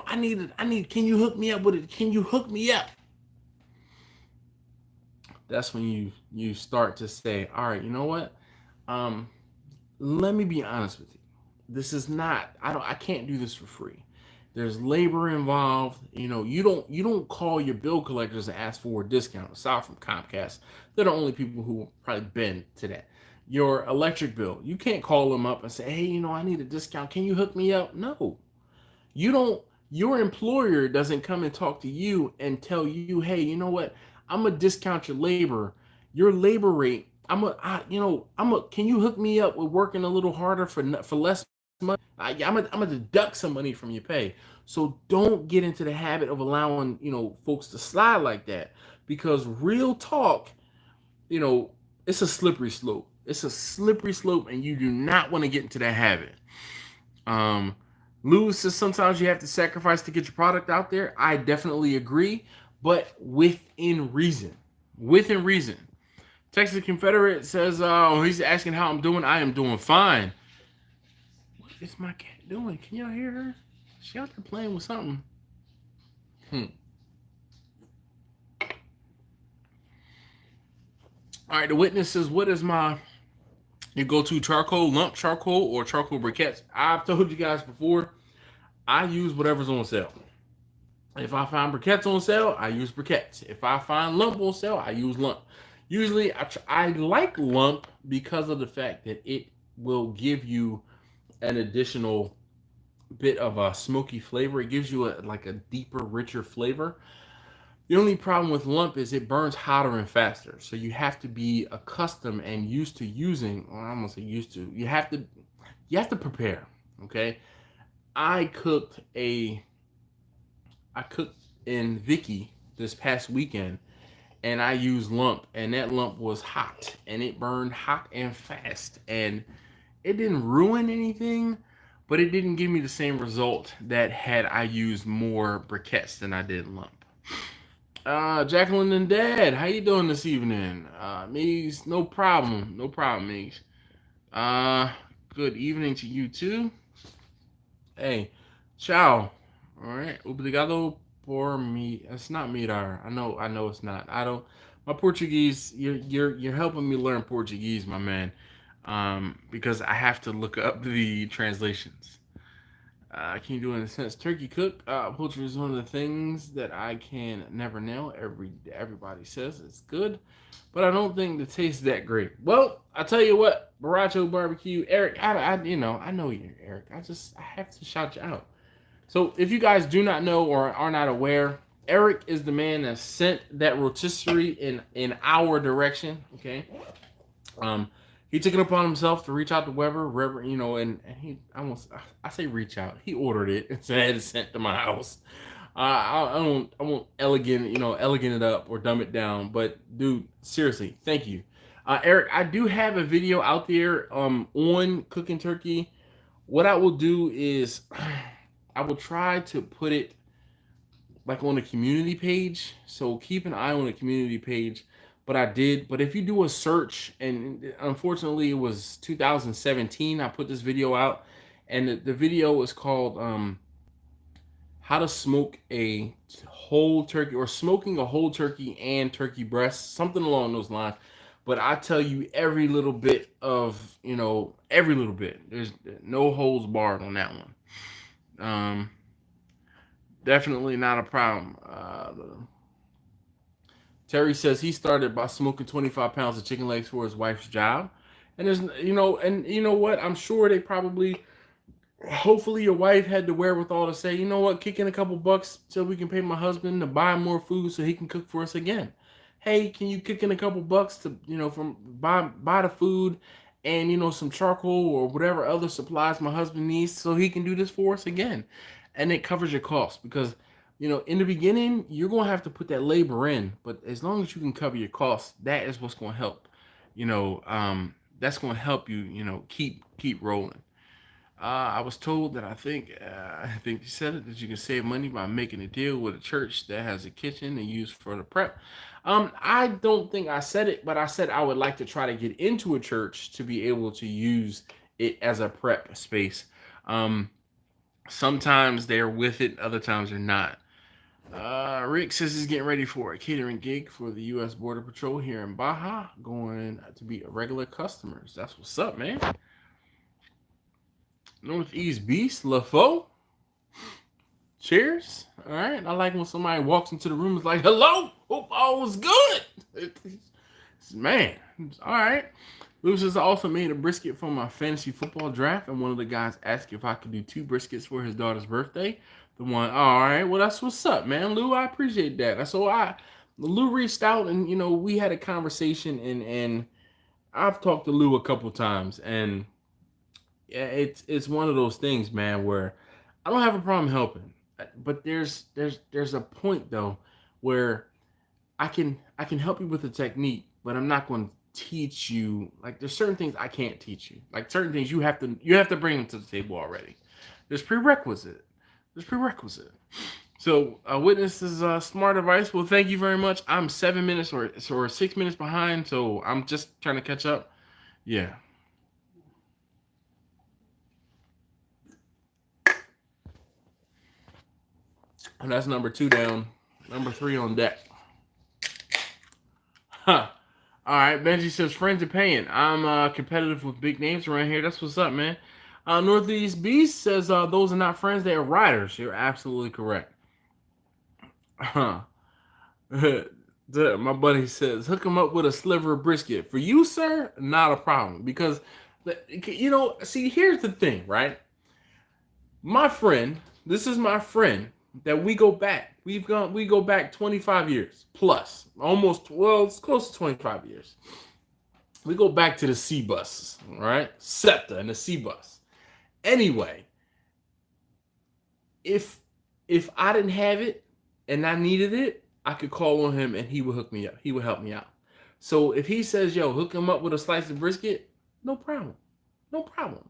I need. Can you hook me up with it? Can you hook me up?" That's when you start to say, all right, you know what? Let me be honest with you. This is not, I can't do this for free. There's labor involved. You don't call your bill collectors and ask for a discount, aside from Comcast. They're the only people who will probably bend to that. Your electric bill, you can't call them up and say, "Hey, I need a discount. Can you hook me up?" No. You don't. Your employer doesn't come and talk to you and tell you, "Hey, you know what? I'm gonna discount your labor rate. Can you hook me up with working a little harder for less money? I'm gonna deduct some money from your pay." So don't get into the habit of allowing folks to slide like that, because real talk, it's a slippery slope. It's a slippery slope, and you do not want to get into that habit. Lewis says sometimes you have to sacrifice to get your product out there. I definitely agree, but within reason. Within reason. Texas Confederate says, he's asking how I'm doing. I am doing fine. What is my cat doing? Can y'all hear her? She out there playing with something. All right, the witness says, what is your go-to charcoal, lump charcoal, or charcoal briquettes? I've told you guys before, I use whatever's on sale. If I find briquettes on sale, I use briquettes. If I find lump on sale, I use lump. Usually, I like lump because of the fact that it will give you an additional bit of a smoky flavor. It gives you a deeper, richer flavor. The only problem with lump is it burns hotter and faster. So you have to be accustomed and used to using, or I'm gonna say used to. You have to prepare. Okay, I cooked in Vicky this past weekend, and I used lump, and that lump was hot, and it burned hot and fast, and it didn't ruin anything, but it didn't give me the same result that had I used more briquettes than I did lump. Jacqueline and Dad, how you doing this evening? Mees, no problem, Mees. Good evening to you too. Hey, ciao. All right, obrigado por me. It's not mirar. I know it's not. I don't. My Portuguese. You're helping me learn Portuguese, my man. Because I have to look up the translations. Can you do it in a sense? Turkey cook. Poultry is one of the things that I can never nail. Everybody says it's good, but I don't think the taste is that great. Well, I tell you what, Baracho Barbecue, Eric. I know you're Eric. I have to shout you out. So if you guys do not know or are not aware, Eric is the man that sent that rotisserie in our direction. Okay. He took it upon himself to reach out to Weber, and he I say reach out. He ordered it and had it sent to my house. I won't elegant it up or dumb it down. But dude, seriously, thank you, Eric. I do have a video out there on cooking turkey. What I will do is I will try to put it like on a community page. So keep an eye on the community page. But if you do a search, and unfortunately it was 2017, I put this video out, and the video is called how to smoke a whole turkey, or smoking a whole turkey and turkey breast, something along those lines. But I tell you every little bit every little bit. There's no holds barred on that one. Definitely not a problem. Terry says he started by smoking 25 pounds of chicken legs for his wife's job. And there's, and you know what? I'm sure they probably, hopefully your wife had the wherewithal to say, you know what, kick in a couple bucks so we can pay my husband to buy more food so he can cook for us again. Hey, can you kick in a couple bucks to, from buy the food and, some charcoal or whatever other supplies my husband needs so he can do this for us again. And it covers your costs because, in the beginning, you're going to have to put that labor in, but as long as you can cover your costs, that is what's going to help, that's going to help you, keep rolling. I was told that I think you said it, that you can save money by making a deal with a church that has a kitchen and use for the prep. I don't think I said it, but I said I would like to try to get into a church to be able to use it as a prep space. Sometimes they're with it, other times they're not. Rick says he's getting ready for a catering gig for the U.S. Border Patrol here in Baja, going to be a regular customers. That's what's up, man. Northeast Beast, LaFo. Cheers. All right. I like when somebody walks into the room and is like, hello, hope all was good. Man. All right. Lewis has also made a brisket for my fantasy football draft, and one of the guys asked if I could do 2 briskets for his daughter's birthday. The one, all right, well, that's what's up, man. Lou, I appreciate that. So Lou reached out, and, we had a conversation, and I've talked to Lou a couple times, and yeah, it's one of those things, man, where I don't have a problem helping, but there's a point though where I can help you with the technique, but I'm not going to teach you. Like, there's certain things I can't teach you. Like, certain things you have to bring them to the table already. There's prerequisite. So witness is smart advice. Well, thank you very much. I'm 7 minutes or 6 minutes behind, so I'm just trying to catch up. Yeah. And that's number 2 down. Number 3 on deck. Huh. All right. Benji says, friends are paying. I'm competitive with big names around here. That's what's up, man. Northeast Beast says, those are not friends. They are riders. You're absolutely correct. Huh. My buddy says, hook him up with a sliver of brisket. For you, sir, not a problem. Because, see, here's the thing, right? My friend, this is my friend that we go back. We go back 25 years plus, almost, well, it's close to 25 years. We go back to the C buses, right? SEPTA and the C bus. Anyway, if I didn't have it and I needed it, I could call on him and he would hook me up. He would help me out. So if he says, yo, hook him up with a slice of brisket, no problem. No problem.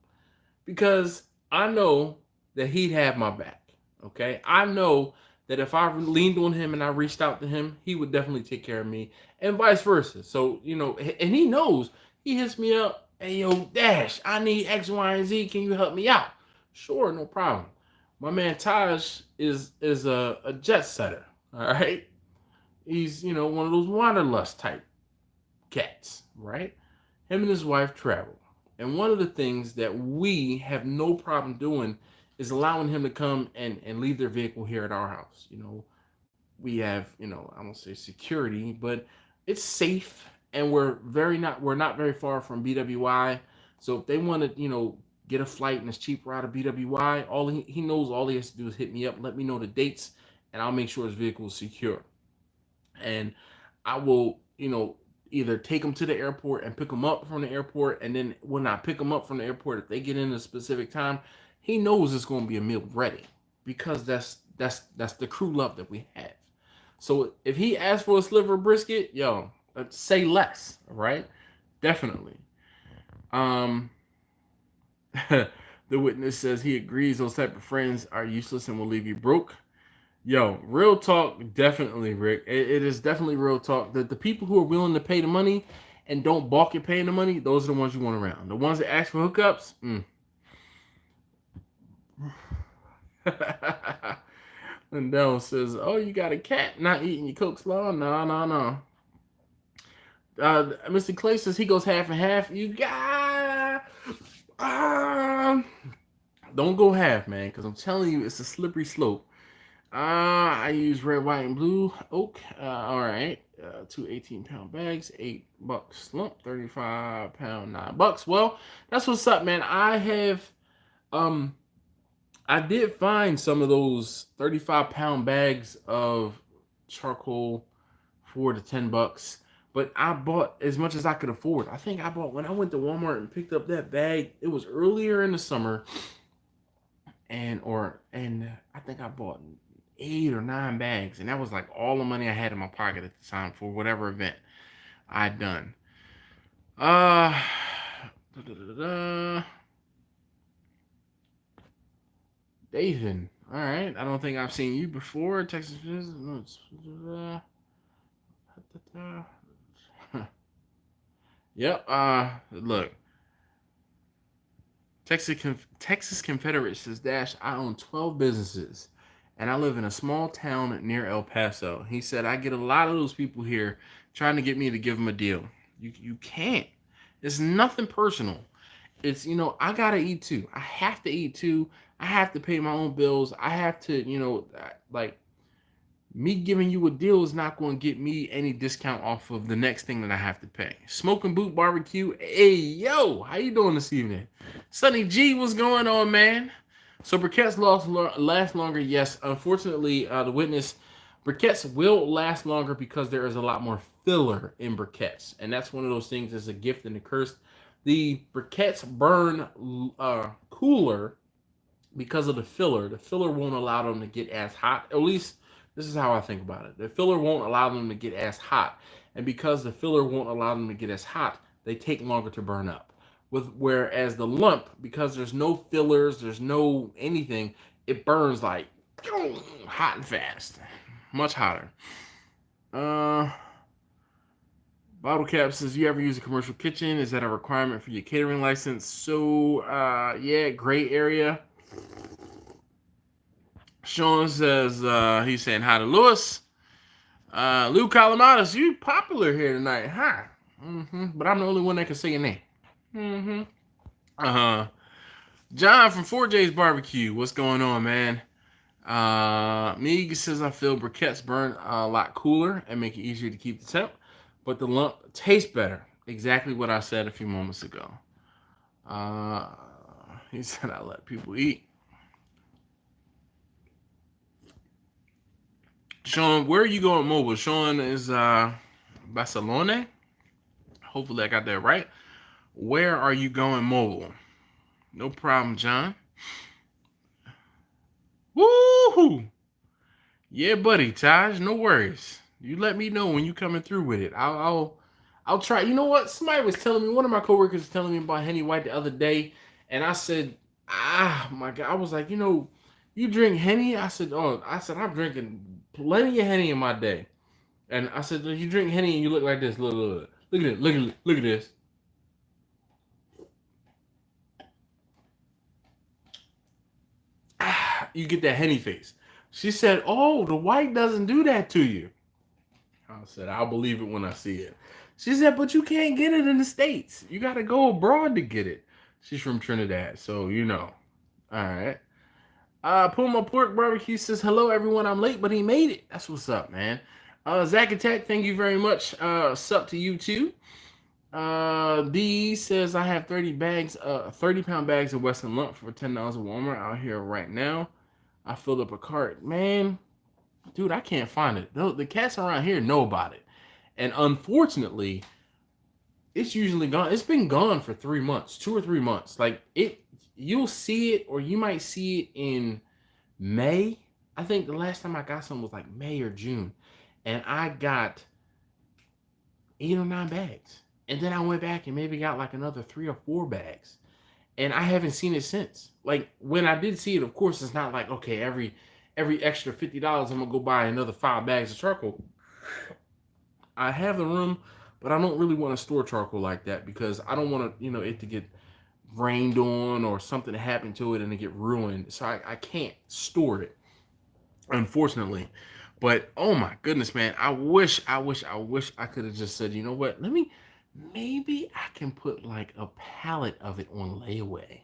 Because I know that he'd have my back. Okay? I know that if I leaned on him and I reached out to him, he would definitely take care of me, and vice versa. So, and he knows. He hits me up, hey, yo, Dash, I need X, Y, and Z. Can you help me out? Sure, no problem. My man Taj is a jet setter, all right? He's, one of those wanderlust type cats, right? Him and his wife travel. And one of the things that we have no problem doing is allowing him to come and leave their vehicle here at our house. We have, I won't say security, but it's safe, and we're not very far from BWI. So if they want to, get a flight and it's cheaper out of BWI, he knows all he has to do is hit me up, let me know the dates, and I'll make sure his vehicle is secure. And I will, either take them to the airport and pick them up from the airport, and then when I pick them up from the airport, if they get in a specific time, he knows it's going to be a meal ready, because that's That's the crew love that we have. So if he asks for a sliver of brisket, yo, say less, right? Definitely. Um, the witness says he agrees those type of friends are useless and will leave you broke. Yo, real talk, definitely, Rick. It is definitely real talk. The people who are willing to pay the money and don't balk at paying the money, those are the ones you want around. The ones that ask for hookups, Lindell says, "Oh, you got a cat not eating your Coke Slaw? No, no, no." Mr. Clay says he goes half and half. You got, don't go half, man, because I'm telling you, it's a slippery slope. I use red, white, and blue oak. All right. 2 18-pound bags, $8 lump, 35-pound, $9. Well, that's what's up, man. I did find some of those 35-pound bags of charcoal for the $10, but I bought as much as I could afford. I think I bought when I went to Walmart and picked up that bag. It was earlier in the summer, and I think I bought 8 or 9 bags, and that was like all the money I had in my pocket at the time for whatever event I'd done. Dathan, all right. I don't think I've seen you before. Texas. Yep. Look. Texas Confederate says, Dash, I own 12 businesses and I live in a small town near El Paso. He said, I get a lot of those people here trying to get me to give them a deal. You can't. It's nothing personal. It's, I got to eat too. I have to eat too. I have to pay my own bills. I have to, like, me giving you a deal is not going to get me any discount off of the next thing that I have to pay. Smoking Boot Barbecue. Hey, yo, how you doing this evening? Sonny G, what's going on, man? So briquettes last longer. Yes, unfortunately, the witness, briquettes will last longer because there is a lot more filler in briquettes. And that's one of those things that's a gift and a curse. The briquettes burn cooler because of the filler. The filler won't allow them to get as hot. At least this is how I think about it. The filler won't allow them to get as hot. And because the filler won't allow them to get as hot, they take longer to burn up. Whereas the lump, because there's no fillers, there's no anything, it burns like hot and fast. Much hotter. Bottle Cap says, you ever use a commercial kitchen? Is that a requirement for your catering license? So, yeah, gray area. Sean says, he's saying hi to Lewis. Lou Calamadas, you popular here tonight, huh? But I'm the only one that can say your name. John from 4J's Barbecue, what's going on, man? Meeg says, I feel briquettes burn a lot cooler and make it easier to keep the temp, but the lump tastes better. Exactly what I said a few moments ago. He said, I let people eat. Sean, where are you going mobile? Sean is Barcelona. Hopefully I got that right. Where are you going mobile? No problem, John. Woo-hoo! Yeah, buddy, Taj, no worries. You let me know when you coming through with it. I'll try. You know what? Somebody was telling me, one of my coworkers was telling me about Henny White the other day, and I said, my God. I was like, you drink Henny? I said, I'm drinking plenty of Henny in my day. And I said, you drink Henny and you look like this. Look at it. Look at this. You get that Henny face. She said, oh, the white doesn't do that to you. I said, I'll believe it when I see it. She said, but you can't get it in the States. You got to go abroad to get it. She's from Trinidad, so All right. Puma Pork Barbecue says, hello, everyone. I'm late, but he made it. That's what's up, man. Zach Attack, thank you very much. Sup to you, too. D says, I have 30-pound bags of Western Lump for $10 at Walmart out here right now. I filled up a cart. Man, dude, I can't find it. The cats around here know about it. And unfortunately, it's usually gone. It's been gone for 3 months, 2 or 3 months. Like, you'll see it, or you might see it in May. I think the last time I got some was like May or June, and I got 8 or 9 bags. And then I went back and maybe got like another 3 or 4 bags. And I haven't seen it since. Like when I did see it, of course, it's not like, okay, every extra $50, I'm gonna go buy another 5 bags of charcoal. I have the room, but I don't really want to store charcoal like that because I don't want to, it to get rained on or something to happen to it and it get ruined. So I can't store it, unfortunately. But oh my goodness, man, I wish I could have just said, you know what? Maybe I can put like a pallet of it on layaway.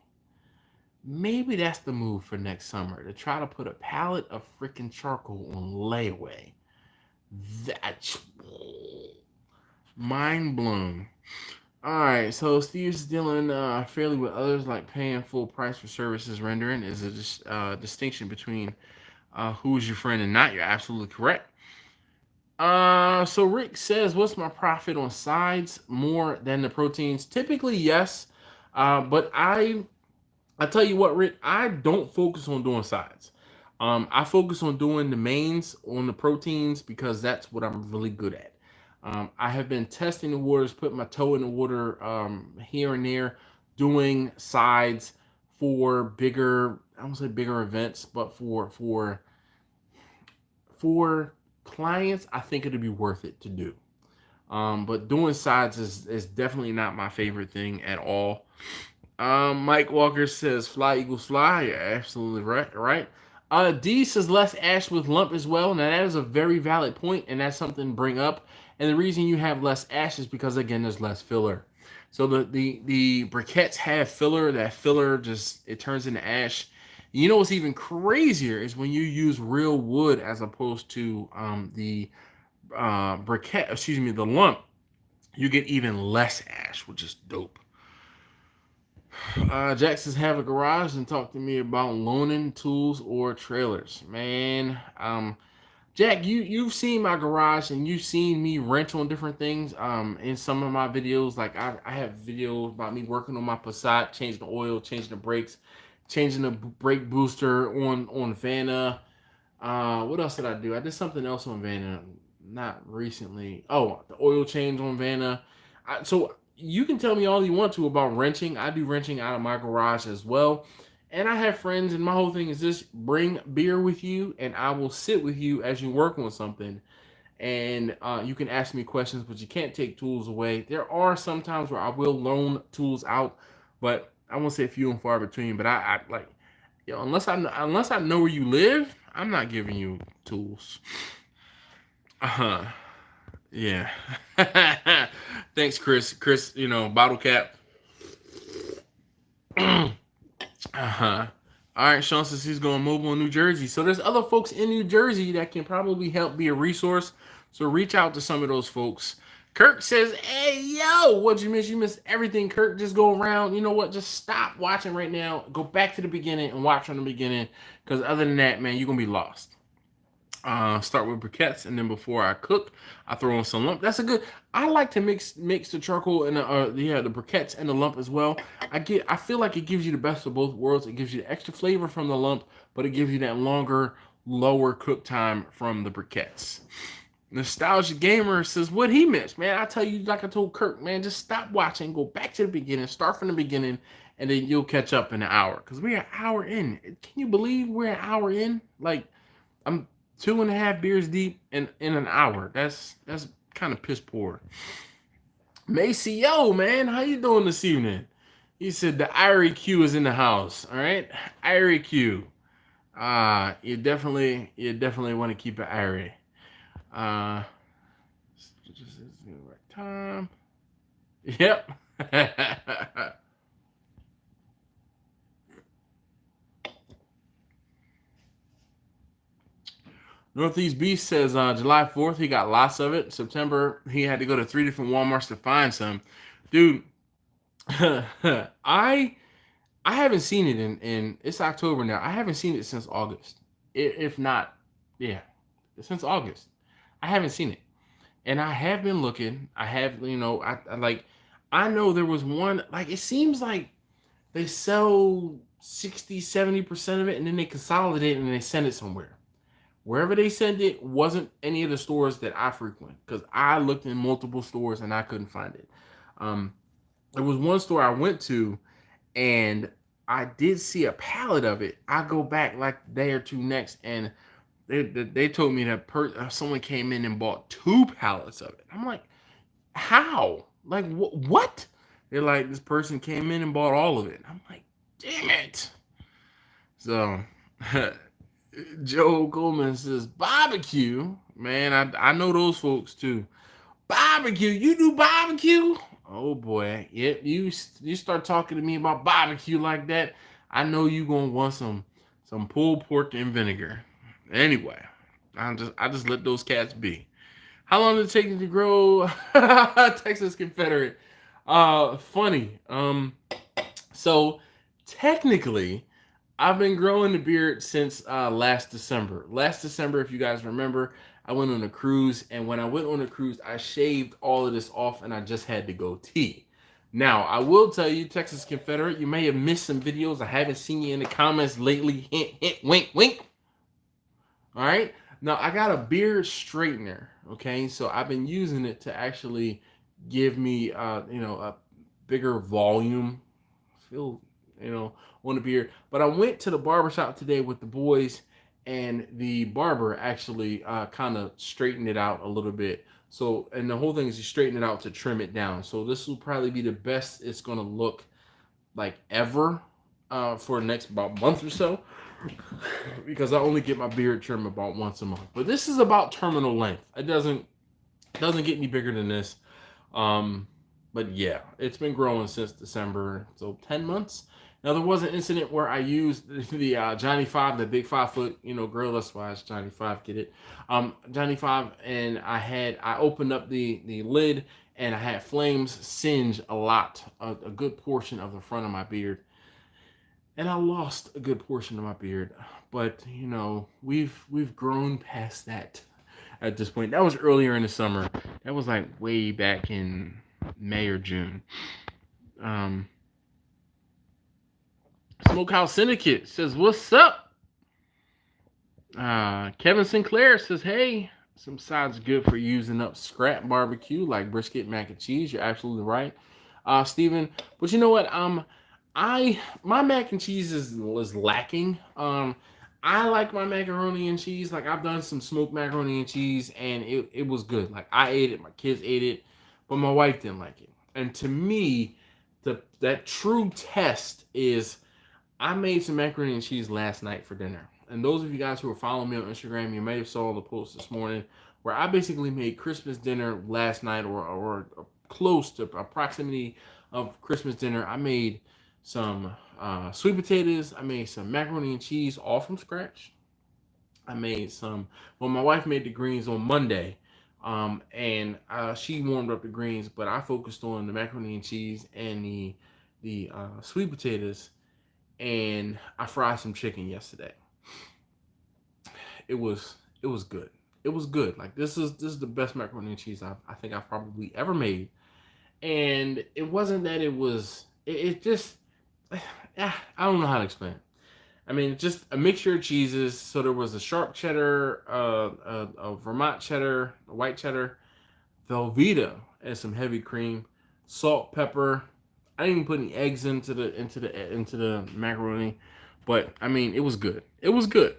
Maybe that's the move for next summer, to try to put a pallet of freaking charcoal on layaway. That's mind blown. All right, so Steve's dealing fairly with others, like paying full price for services rendering is a distinction between who's your friend and not. You're absolutely correct. So Rick says, what's my profit on sides more than the proteins? Typically, yes. But I tell you what, Rick, I don't focus on doing sides. I focus on doing the mains on the proteins because that's what I'm really good at. I have been testing the waters, putting my toe in the water here and there, doing sides for bigger, I won't say bigger events, but for clients, I think it'd be worth it to do. But doing sides is definitely not my favorite thing at all. Mike Walker says fly equals fly. You're absolutely right. D says less ash with lump as well. Now that is a very valid point, and that's something to bring up. And the reason you have less ash is because again there's less filler. So the briquettes have filler. That filler just it turns into ash. You know what's even crazier is when you use real wood as opposed to the briquette. Excuse me, the lump. You get even less ash, which is dope. Jack says have a garage and talk to me about loaning tools or trailers. Man, Jack, you've seen my garage and you've seen me wrench on different things. In some of my videos, like I have videos about me working on my Passat, changing the oil, changing the brakes, changing the brake booster on Vanna. What else did I do? I did something else on Vanna, not recently. Oh, the oil change on Vanna. So you can tell me all you want to about wrenching. I do wrenching out of my garage as well. And I have friends, and my whole thing is this: bring beer with you, and I will sit with you as you work on something. And you can ask me questions, but you can't take tools away. There are some times where I will loan tools out, but I won't say few and far between. But I like, unless I know where you live, I'm not giving you tools. Yeah. Thanks, Chris. Chris, bottle cap. All right, Sean says he's going mobile in New Jersey. So there's other folks in New Jersey that can probably help be a resource. So reach out to some of those folks. Kirk says, hey, yo, what'd you miss? You missed everything, Kirk. Just go around. You know what? Just stop watching right now. Go back to the beginning and watch from the beginning. Because other than that, man, you're going to be lost. Start with briquettes, and then before I cook, I throw in some lump. That's a good. I like to mix the charcoal and the briquettes and the lump as well. I feel like it gives you the best of both worlds. It gives you the extra flavor from the lump, but it gives you that longer, lower cook time from the briquettes. Nostalgia Gamer says what he missed, man. I tell you, like I told Kirk, man, just stop watching, go back to the beginning, start from the beginning, and then you'll catch up in an hour. Because we're an hour in. Can you believe we're an hour in? Like, I'm 2.5 beers deep in an hour. That's kind of piss poor. Macy, yo, man, how you doing this evening? He said the IREQ is in the house. All right, IREQ. You definitely want to keep it IRE. Just the right time. Yep. Northeast Beast says July 4th, he got lots of it. September, he had to go to 3 different Walmarts to find some. Dude, I haven't seen it in it's October now. I haven't seen it since August. If not, yeah, since August. I haven't seen it. And I have been looking. I have, I know there was one, like, it seems like they sell 60, 70% of it and then they consolidate and they send it somewhere. Wherever they sent it wasn't any of the stores that I frequent, because I looked in multiple stores and I couldn't find it. There was one store I went to, and I did see a pallet of it. I go back like a day or two next, and they told me that someone came in and bought 2 pallets of it. I'm like, how? Like, what? They're like, this person came in and bought all of it. I'm like, damn it. So, Joe Coleman says, barbecue. Man, I know those folks too. Barbecue? You do barbecue? Oh boy. Yep, you start talking to me about barbecue like that, I know you gonna want some pulled pork and vinegar. Anyway, I just let those cats be. How long did it take you to grow Texas Confederate? Funny. So technically, I've been growing the beard since last December. Last December, if you guys remember, I went on a cruise, and when I went on a cruise, I shaved all of this off, and I just had the goatee. Now, I will tell you, Texas Confederate, you may have missed some videos. I haven't seen you in the comments lately. Hint, hint, wink, wink. All right. Now, I got a beard straightener. Okay, so I've been using it to actually give me, a bigger volume. Feel, on the beard. But I went to the barbershop today with the boys, and the barber actually kind of straightened it out a little bit. So, and the whole thing is you straighten it out to trim it down. So this will probably be the best it's going to look like ever for the next about month or so, because I only get my beard trimmed about once a month. But this is about terminal length. It doesn't get any bigger than this. But yeah, it's been growing since December, so 10 months. Now, there was an incident where I used the Johnny 5, the big 5-foot, grill. That's why it's Johnny 5, get it? Johnny 5, and I opened up the lid, and I had flames singe a good portion of the front of my beard. And I lost a good portion of my beard. But, we've grown past that at this point. That was earlier in the summer. That was like way back in May or June. Smokehouse Syndicate says, what's up? Kevin Sinclair says, hey, some sides good for using up scrap barbecue like brisket, mac and cheese. You're absolutely right, Steven. But you know what? My mac and cheese is lacking. I like my macaroni and cheese. Like, I've done some smoked macaroni and cheese, and it was good. Like, I ate it, my kids ate it, but my wife didn't like it. And to me, that true test is, I made some macaroni and cheese last night for dinner. And those of you guys who are following me on Instagram, you may have saw the post this morning where I basically made Christmas dinner last night, or close to a proximity of Christmas dinner. I made some sweet potatoes. I made some macaroni and cheese, all from scratch. I made my wife made the greens on Monday, and she warmed up the greens, but I focused on the macaroni and cheese and the sweet potatoes, and I fried some chicken yesterday. It was good. It was good. Like, this is the best macaroni and cheese I think I've probably ever made. And it wasn't that it just, I don't know how to explain it. I mean, it's just a mixture of cheeses. So there was a sharp cheddar, a Vermont cheddar, a white cheddar, Velveeta, and some heavy cream, salt, pepper. I didn't even put any eggs into the macaroni, but I mean, it was good. It was good.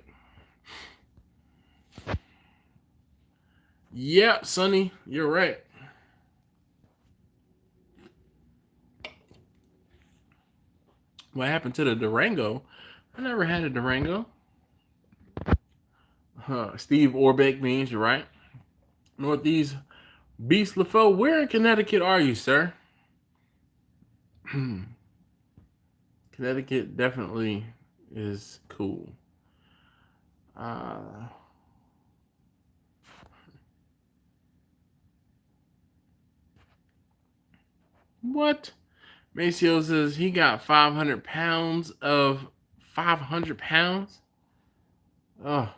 Yep, Sonny, you're right. What happened to the Durango? I never had a Durango. Steve Orbeck means you're right. Northeast Beast LaFell, where in Connecticut are you, sir? Connecticut definitely is cool. What? Maceo says he got 500 pounds of 500 pounds. Oh.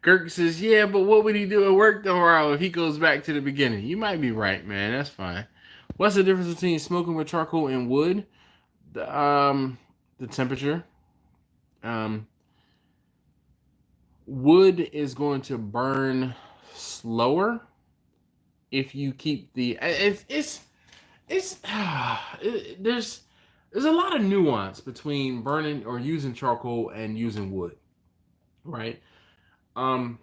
Kirk says, yeah, but what would he do at work tomorrow if he goes back to the beginning? You might be right, man. That's fine. What's the difference between smoking with charcoal and wood? The temperature. Wood is going to burn slower if you keep the it's there's a lot of nuance between burning or using charcoal and using wood, right? Um,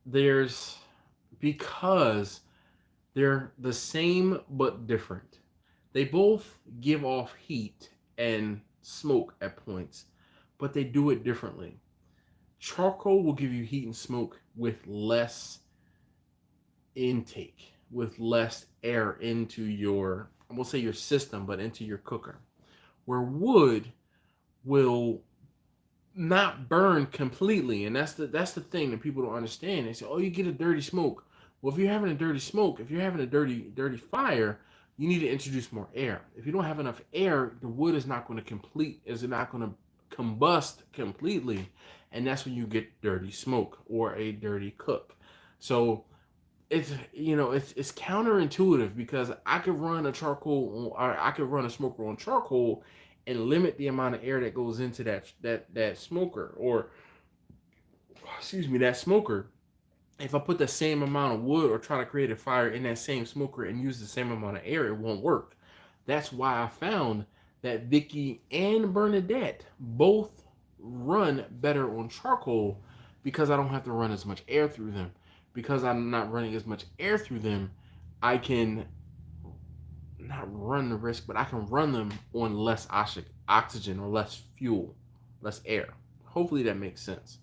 there's because they're the same but different. They both give off heat and smoke at points, but they do it differently. Charcoal will give you heat and smoke with less intake, with less air into your, I won't say your system, but into your cooker. Where wood will not burn completely, and that's the thing that people don't understand. They say, "Oh, you get a dirty smoke." Well, if you're having a dirty smoke, if you're having a dirty fire, you need to introduce more air. If you don't have enough air, the wood is not going to combust completely, and that's when you get dirty smoke or a dirty cook. So it's counterintuitive because I could run a charcoal or I could run a smoker on charcoal and limit the amount of air that goes into that smoker, or excuse me, that smoker. If I put the same amount of wood or try to create a fire in that same smoker and use the same amount of air, it won't work. That's why I found that Vicky and Bernadette both run better on charcoal, because I don't have to run as much air through them. Because I'm not running as much air through them, I can not run the risk, but I can run them on less oxygen or less fuel, less air. Hopefully that makes sense.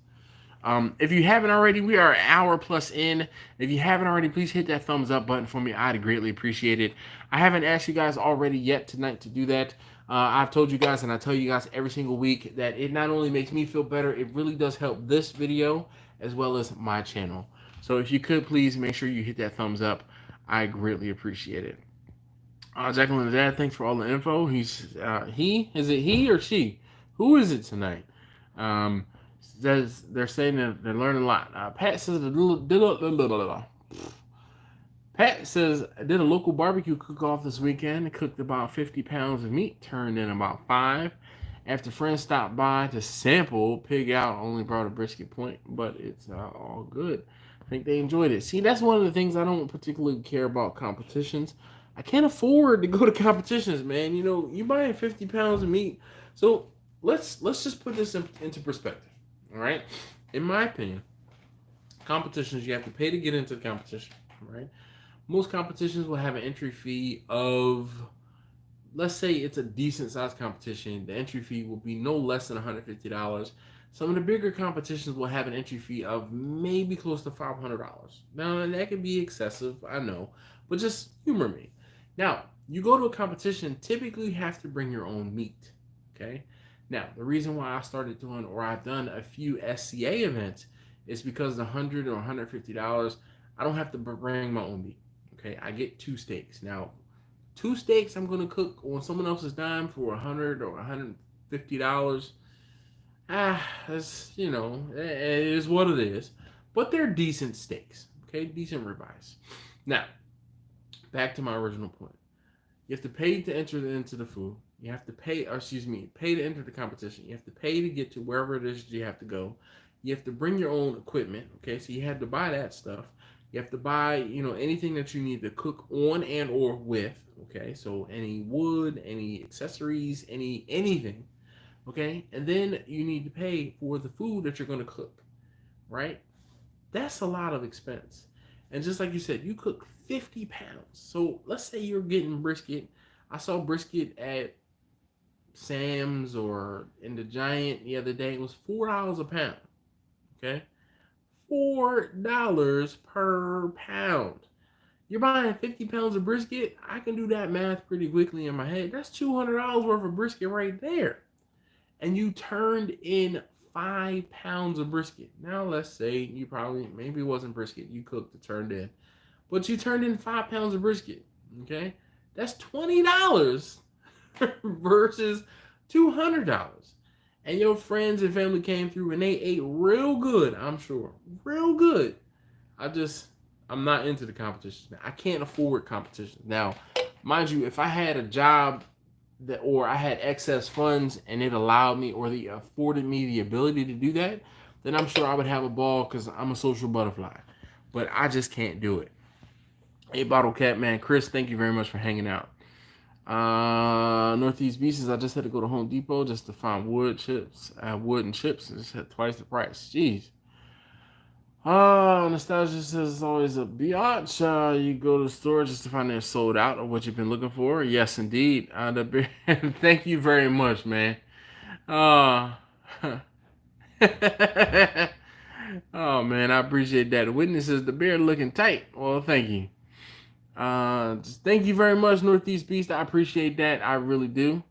If you haven't already, we are an hour plus in. If you haven't already, please hit that thumbs up button for me. I'd greatly appreciate it. I haven't asked you guys already yet tonight to do that. I've told you guys, and I tell you guys every single week, that it not only makes me feel better, it really does help this video as well as my channel. So if you could please make sure you hit that thumbs up, I greatly appreciate it. Jacqueline Dad, thanks for all the info. Is it he or she? Who is it tonight? Um, Says they're saying that they're learning a lot. Pat says I did a local barbecue cook-off this weekend. Cooked about 50 pounds of meat, turned in about 5. After friends stopped by to sample, pig out, only brought a brisket point, but it's all good. I think they enjoyed it. See, that's one of the things I don't particularly care about competitions. I can't afford to go to competitions, man. You know, you buying 50 pounds of meat. So let's just put this into perspective. All right. In my opinion, competitions, you have to pay to get into the competition. Right. Most competitions will have an entry fee of, let's say it's a decent sized competition. The entry fee will be no less than $150. Some of the bigger competitions will have an entry fee of maybe close to $500. Now, that could be excessive, I know, but just humor me. Now, you go to a competition, typically you have to bring your own meat. Okay. Now, the reason why I started doing, or I've done a few SCA events, is because the $100 or $150, I don't have to bring my own meat. Okay, I get 2 steaks. Now, 2 steaks I'm gonna cook on someone else's dime for $100 or $150. That's, it is what it is. But they're decent steaks. Okay, decent ribeyes. Now, back to my original point. You have to pay to enter into the food. You have to pay to enter the competition. You have to pay to get to wherever it is you have to go. You have to bring your own equipment. Okay, so you had to buy that stuff. You have to buy, anything that you need to cook on and or with. Okay, so any wood, any accessories, anything. Okay, and then you need to pay for the food that you're going to cook. Right? That's a lot of expense. And just like you said, you cook 50 pounds. So let's say you're getting brisket. I saw brisket at Sam's or in the Giant the other day. It was $4 a pound. Okay? $4 per pound. You're buying 50 pounds of brisket. I can do that math pretty quickly in my head. That's $200 worth of brisket right there. And you turned in 5 pounds of brisket. Now, let's say maybe it wasn't brisket you cooked and turned in, but you turned in 5 pounds of brisket. Okay, that's $20 versus $200. And your friends and family came through and they ate real good. I'm sure, real good. I'm not into the competitions. I can't afford competitions. Now, mind you, if I had a job or I had excess funds and it allowed me or afforded me the ability to do that, then I'm sure I would have a ball because I'm a social butterfly. But I just can't do it. Hey, Bottle Cat Man, Chris, thank you very much for hanging out. Northeast Beaches, I just had to go to Home Depot just to find wood chips. I have wood and chips and just had twice the price. Jeez. Nostalgia says it's always a biatch. You go to the store just to find they're sold out of what you've been looking for. Yes, indeed. Thank you very much, man. Uh, oh man, I appreciate that. The witnesses, the beard looking tight. Well, thank you. Just thank you very much, Northeast Beast. I appreciate that. I really do.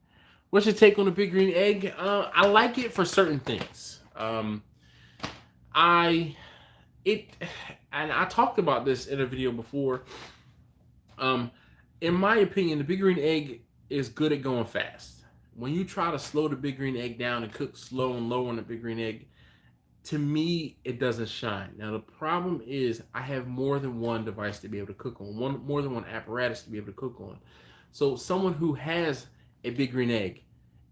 What's your take on the Big Green Egg? I like it for certain things. I talked about this in a video before. In my opinion, the Big Green Egg is good at going fast. When you try to slow the Big Green Egg down and cook slow and low on the Big Green Egg, to me, it doesn't shine. Now, the problem is I have more than one device to be able to cook on, more than one apparatus to be able to cook on. So someone who has a Big Green Egg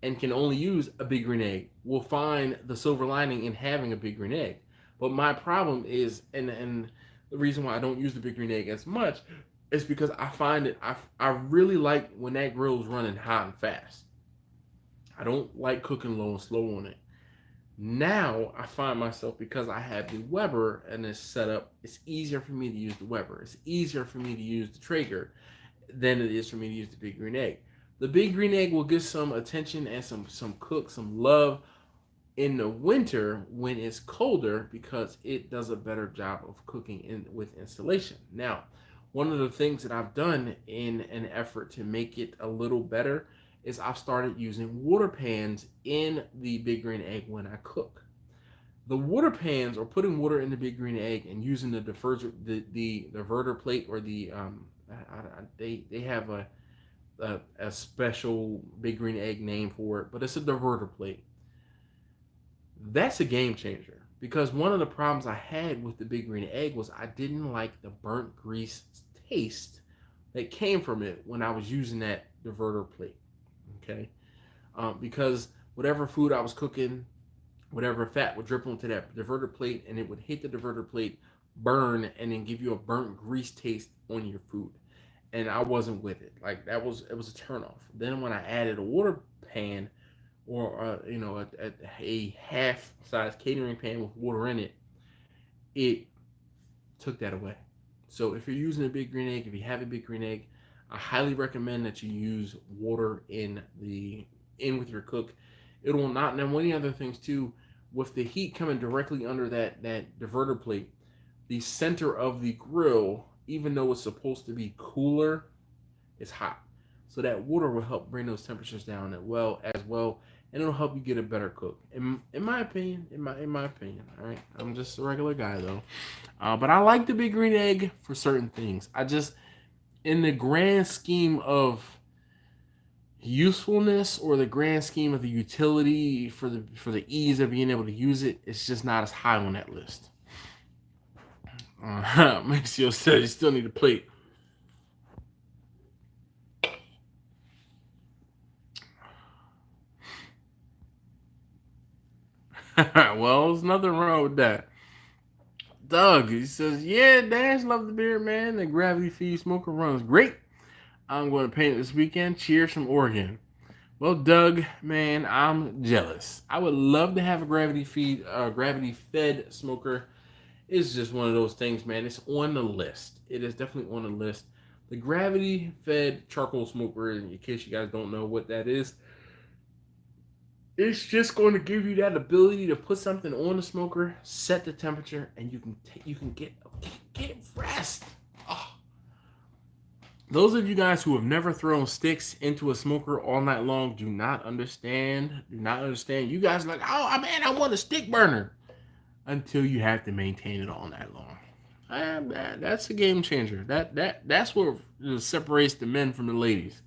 and can only use a Big Green Egg will find the silver lining in having a Big Green Egg. But my problem is, and the reason why I don't use the Big Green Egg as much is because I find it, I really like when that grill is running hot and fast. I don't like cooking low and slow on it. Now I find myself, because I have the Weber and it's set up, it's easier for me to use the Weber. It's easier for me to use the Traeger than it is for me to use the Big Green Egg. The Big Green Egg will get some attention and some love in the winter when it's colder because it does a better job of cooking with installation. Now, one of the things that I've done in an effort to make it a little better is I've started using water pans in the Big Green Egg when I cook. The water pans, or putting water in the Big Green Egg and using the diverter plate, or they have a special Big Green Egg name for it, but it's a diverter plate. That's a game changer, because one of the problems I had with the Big Green Egg was I didn't like the burnt grease taste that came from it when I was using that diverter plate. Okay, because whatever food I was cooking, whatever fat would drip onto that diverter plate, and it would hit the diverter plate, burn, and then give you a burnt grease taste on your food. And I wasn't with it. Like, it was a turnoff. Then when I added a water pan, or a half size catering pan with water in it, it took that away. So if you're using a Big Green Egg, if you have a Big Green Egg, I highly recommend that you use water in with your cook. It will not. And one of the other things too, with the heat coming directly under that diverter plate, the center of the grill, even though it's supposed to be cooler, is hot. So that water will help bring those temperatures down as well, and it'll help you get a better cook. In my opinion, all right. I'm just a regular guy though, but I like the Big Green Egg for certain things. In the grand scheme of usefulness, or the grand scheme of the utility for the ease of being able to use it, it's just not as high on that list. Maxio said you still need a plate. Well, there's nothing wrong with that. Doug, he says, yeah, Dash, love the beer, man. The gravity feed smoker runs great. I'm going to paint it this weekend. Cheers from Oregon. Well, Doug, man, I'm jealous. I would love to have a gravity fed smoker. It's just one of those things, man. It's on the list. It is definitely on the list. The gravity fed charcoal smoker, in case you guys don't know what that is, it's just going to give you that ability to put something on the smoker, set the temperature, and you can get rest. Oh. Those of you guys who have never thrown sticks into a smoker all night long do not understand. You guys are like, oh man, I want a stick burner, until you have to maintain it all night long. That's a game changer. That's what separates the men from the ladies.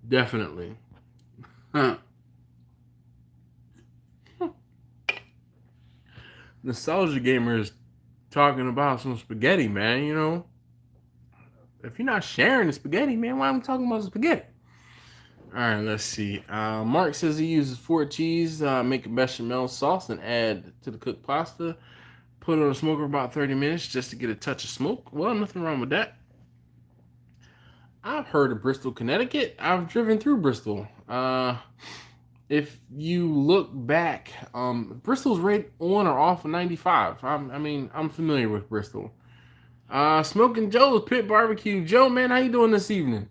Definitely. Huh. Nostalgia Gamer is talking about some spaghetti, man. You know, if you're not sharing the spaghetti, man, why am I talking about spaghetti? All right, let's see. Mark says he uses 4 cheese, make a bechamel sauce, and add to the cooked pasta. Put it on the smoker for about 30 minutes just to get a touch of smoke. Well, nothing wrong with that. I've heard of Bristol, Connecticut. I've driven through Bristol. If you look back, Bristol's right on or off of 95. I'm familiar with Bristol. Smoking Joe's Pit Barbecue. Joe, man, how you doing this evening?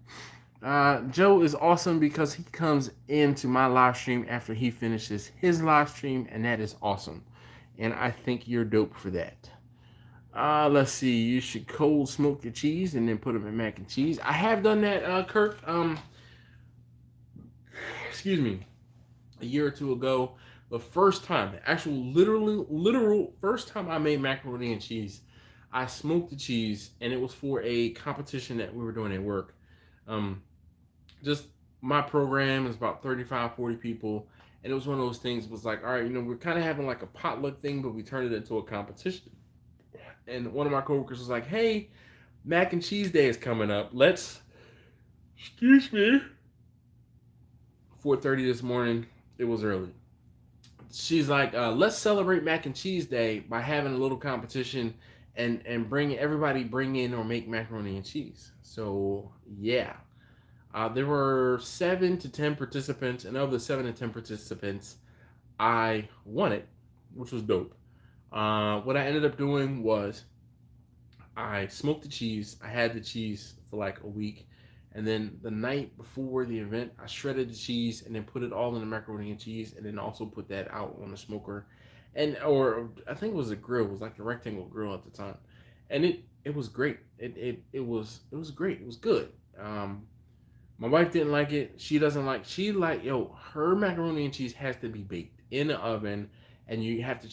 Joe is awesome because he comes into my live stream after he finishes his live stream, and that is awesome. And I think you're dope for that. Let's see. You should cold smoke your cheese and then put them in mac and cheese. I have done that, Kirk. Excuse me. A year or two ago, the first time, the actual literal first time I made macaroni and cheese, I smoked the cheese, and it was for a competition that we were doing at work. Just my program is about 35, 40 people, and it was one of those things. It was like, all right, we're kind of having like a potluck thing, but we turned it into a competition. And one of my coworkers was like, hey, mac and cheese day is coming up. Excuse me, 4:30 this morning. It was early. She's like, let's celebrate mac and cheese day by having a little competition and bring in or make macaroni and cheese. So yeah, there were 7 to 10 participants, and of the 7 to 10 participants, I won it, which was dope. What I ended up doing was I smoked the cheese. I had the cheese for like a week. And then the night before the event, I shredded the cheese and then put it all in the macaroni and cheese, and then also put that out on the smoker, or I think it was a grill. It was like a rectangle grill at the time, and it was great. It was great. It was good. My wife didn't like it. She doesn't like. Her macaroni and cheese has to be baked in the oven, and you have to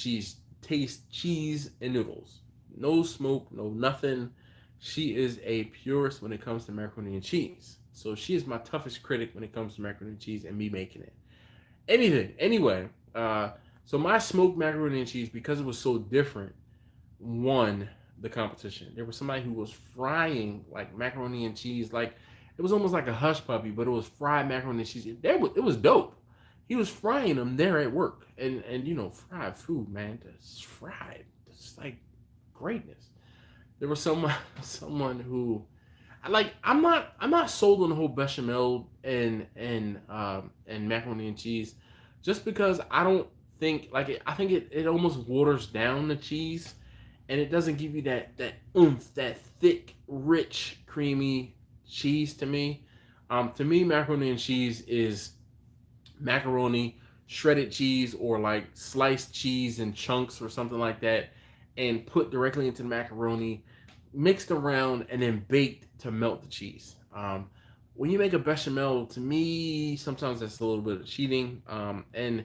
taste cheese and noodles. No smoke, no nothing. She is a purist when it comes to macaroni and cheese. So she is my toughest critic when it comes to macaroni and cheese and me making it. Anyway, so my smoked macaroni and cheese, because it was so different, won the competition. There was somebody who was frying like macaroni and cheese, like it was almost like a hush puppy, but it was fried macaroni and cheese. It was dope. He was frying them there at work, and fried food, man, that's fried. It's like greatness. There was someone who, I'm not sold on the whole bechamel and macaroni and cheese, just because I don't think I think it almost waters down the cheese, and it doesn't give you that oomph, that thick, rich, creamy cheese to me. To me, macaroni and cheese is macaroni, shredded cheese, or like sliced cheese in chunks or something like that, and put directly into the macaroni, mixed around, and then baked to melt the cheese. When you make a bechamel, to me, sometimes that's a little bit of cheating. And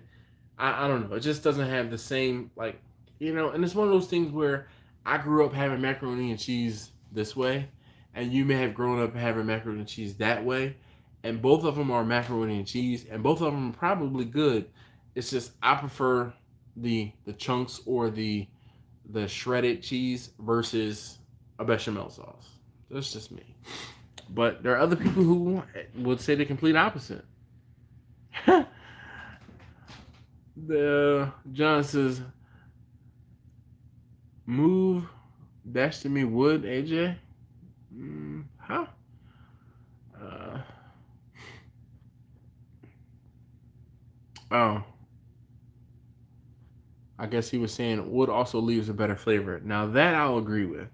I don't know. It just doesn't have the same, and it's one of those things where I grew up having macaroni and cheese this way, and you may have grown up having macaroni and cheese that way. And both of them are macaroni and cheese, and both of them are probably good. It's just I prefer the chunks or the shredded cheese versus a bechamel sauce. That's just me. But there are other people who would say the complete opposite. The John says, "Move, dash to me wood, AJ." Huh? Oh. I guess he was saying wood also leaves a better flavor. Now that I'll agree with.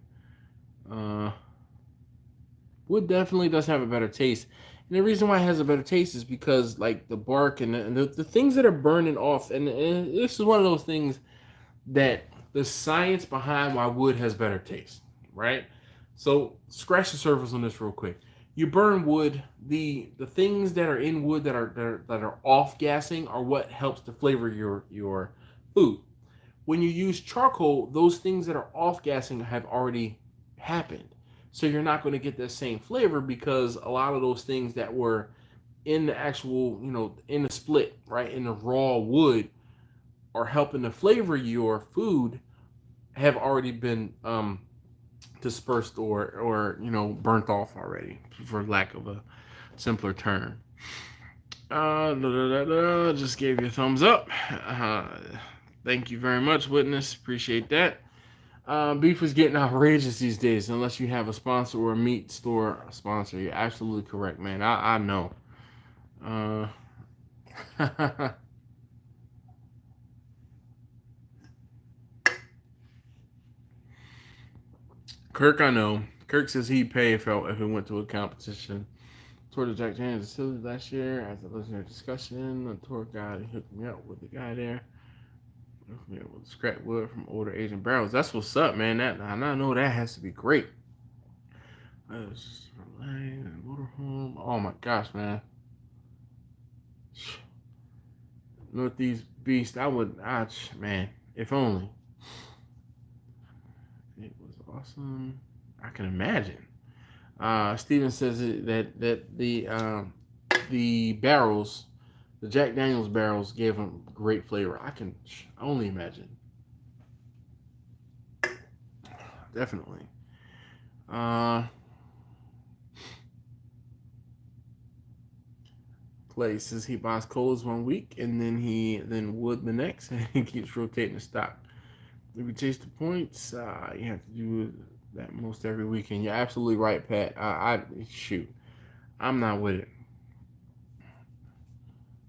Wood definitely does have a better taste. And the reason why it has a better taste is because like the bark and the things that are burning off. And this is one of those things that the science behind why wood has better taste, right? So scratch the surface on this real quick. You burn wood, the things that are in wood that are off gassing are what helps to flavor your food. When you use charcoal, those things that are off gassing have already happened. So you're not going to get that same flavor because a lot of those things that were in the actual, in the split, right, in the raw wood are helping to flavor your food have already been dispersed or burnt off already, for lack of a simpler term. Just gave you a thumbs up. Thank you very much, Witness. Appreciate that. Beef is getting outrageous these days unless you have a sponsor or a meat store sponsor. You're absolutely correct, man. I know. Kirk, I know. Kirk says he'd pay if it went to a competition. Toured the Jack Daniels facility last year after listening to discussion. The tour guide hooked me up with the guy there. With scrap wood from older Asian barrels. That's what's up, man. That I know that has to be great. Motorhome. Oh my gosh, man. Northeast Beast. Man, if only. It was awesome. I can imagine. Steven says that the barrels, the Jack Daniels barrels, gave them great flavor. I can only imagine. Definitely. Clay says he buys colas 1 week and then wood the next, and he keeps rotating the stock. If you chase the points, you have to do that most every weekend. You're absolutely right, Pat. I'm not with it.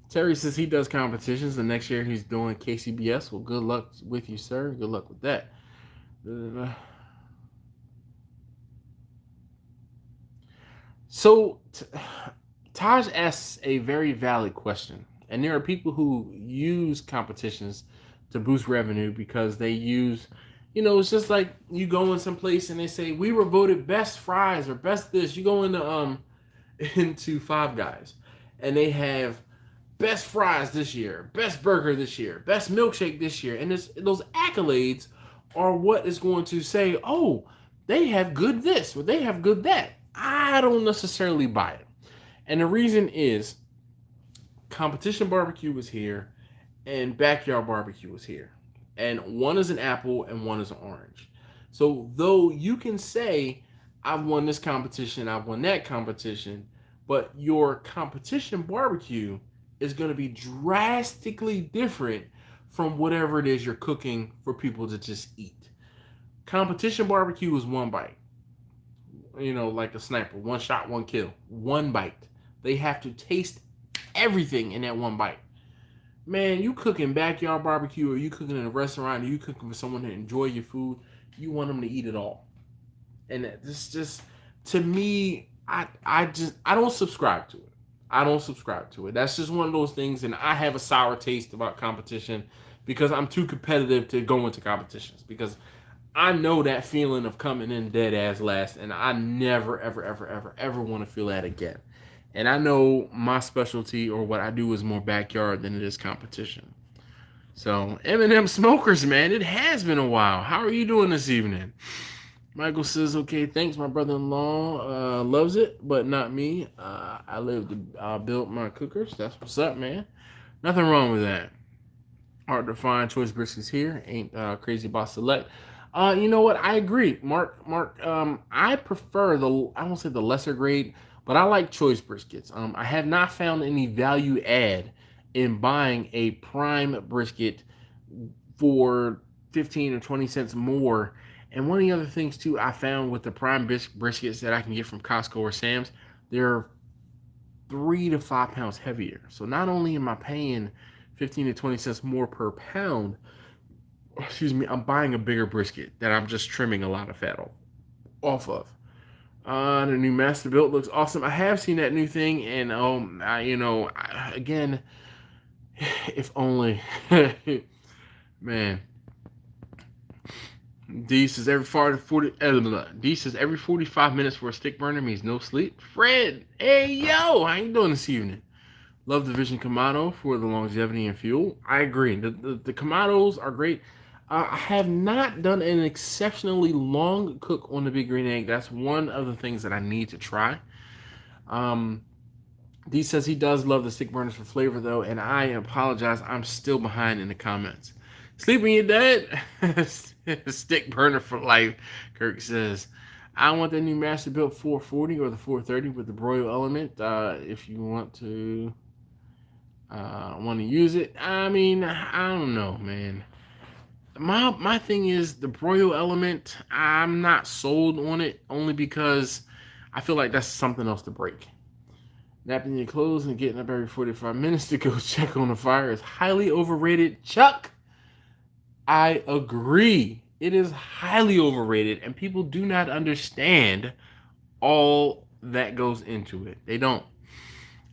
Terry says he does competitions, and next year he's doing KCBS. Well, good luck with you, sir. Good luck with that. So, Taj asks a very valid question, and there are people who use competitions to boost revenue because they use, it's just like you go in some place and they say we were voted best fries or best this. You go into Five Guys, and they have best fries this year, best burger this year, best milkshake this year, and those accolades are what is going to say, oh, they have good this or they have good that. I don't necessarily buy it. And the reason is competition barbecue was here and backyard barbecue was here. And one is an apple and one is an orange. So though you can say, I've won this competition, I've won that competition, but your competition barbecue is going to be drastically different from whatever it is you're cooking for people to just eat. Competition barbecue is one bite. Like a sniper, one shot, one kill, one bite. They have to taste everything in that one bite. Man, you cooking backyard barbecue or you cooking in a restaurant or you cooking for someone to enjoy your food, you want them to eat it all. And this just, to me, I don't subscribe to it. I don't subscribe to it. That's just one of those things, and I have a sour taste about competition because I'm too competitive to go into competitions because I know that feeling of coming in dead ass last, and I never, ever, ever, ever, ever want to feel that again. And I know my specialty or what I do is more backyard than it is competition. So, M&M Smokers, man, it has been a while. How are you doing this evening? Michael says, okay, thanks. My brother-in-law loves it, but not me. I live to build my cookers. That's what's up, man. Nothing wrong with that. Hard to find choice briskets here. Ain't crazy about select. You know what? I agree, Mark. I prefer I won't say the lesser grade, but I like choice briskets. I have not found any value add in buying a prime brisket for 15 or 20 cents more. And one of the other things too, I found with the prime briskets that I can get from Costco or Sam's, they're 3 to 5 pounds heavier. So not only am I paying 15 to 20 cents more per pound, I'm buying a bigger brisket that I'm just trimming a lot of fat off of. The new Master Built looks awesome. I have seen that new thing, and again, if only, man. D says every 45 minutes for a stick burner means no sleep. Fred, hey yo, how you doing this evening? Love the Vision Kamado for the longevity and fuel. I agree. The Kamados are great. I have not done an exceptionally long cook on the Big Green Egg. That's one of the things that I need to try. D says he does love the stick burners for flavor, though, and I apologize. I'm still behind in the comments. Sleeping your dad? Stick burner for life, Kirk says. I want the new Master Built 440 or the 430 with the broil element. If you want to Want to use it. I mean, I don't know, man. My thing is the broil element. I'm not sold on it only because I feel like that's something else to break. Napping your clothes and getting up every 45 minutes to go check on the fire is highly overrated. Chuck, I agree. It is highly overrated, and people do not understand all that goes into it. They don't.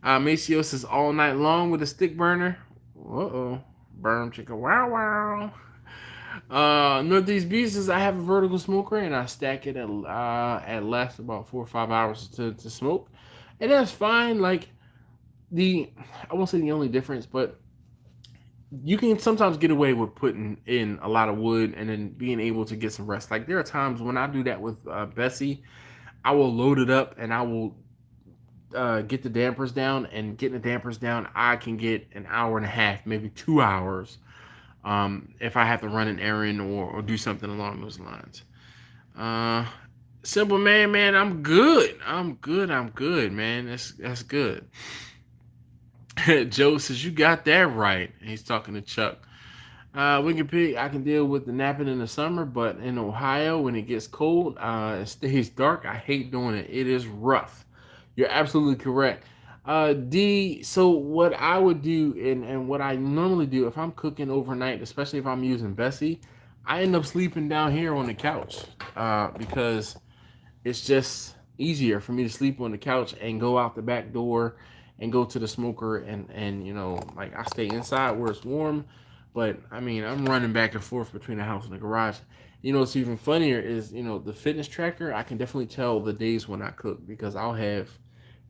Maceo says all night long with a stick burner. Uh-oh. Burn chicken. Wow, wow. Northeast Beast says I have a vertical smoker and I stack it at last about 4 or 5 hours to smoke. And that's fine. Like, I won't say the only difference, but you can sometimes get away with putting in a lot of wood and then being able to get some rest. Like, there are times when I do that with Bessie, I will load it up and I will get the dampers down, and getting the dampers down, I can get an hour and a half, maybe 2 hours, if I have to run an errand or do something along those lines. Simple man, I'm good. I'm good, man. That's good. Joe says you got that right. He's talking to Chuck. Wicked Pig, I can deal with the napping in the summer, but in Ohio, when it gets cold, it stays dark. I hate doing it. It is rough. You're absolutely correct. So what I would do and what I normally do if I'm cooking overnight, especially if I'm using Bessie, I end up sleeping down here on the couch because it's just easier for me to sleep on the couch and go out the back door and go to the smoker and like I stay inside where it's warm, but I mean I'm running back and forth between the house and the garage. What's even funnier is the fitness tracker. I can definitely tell the days when I cook because I'll have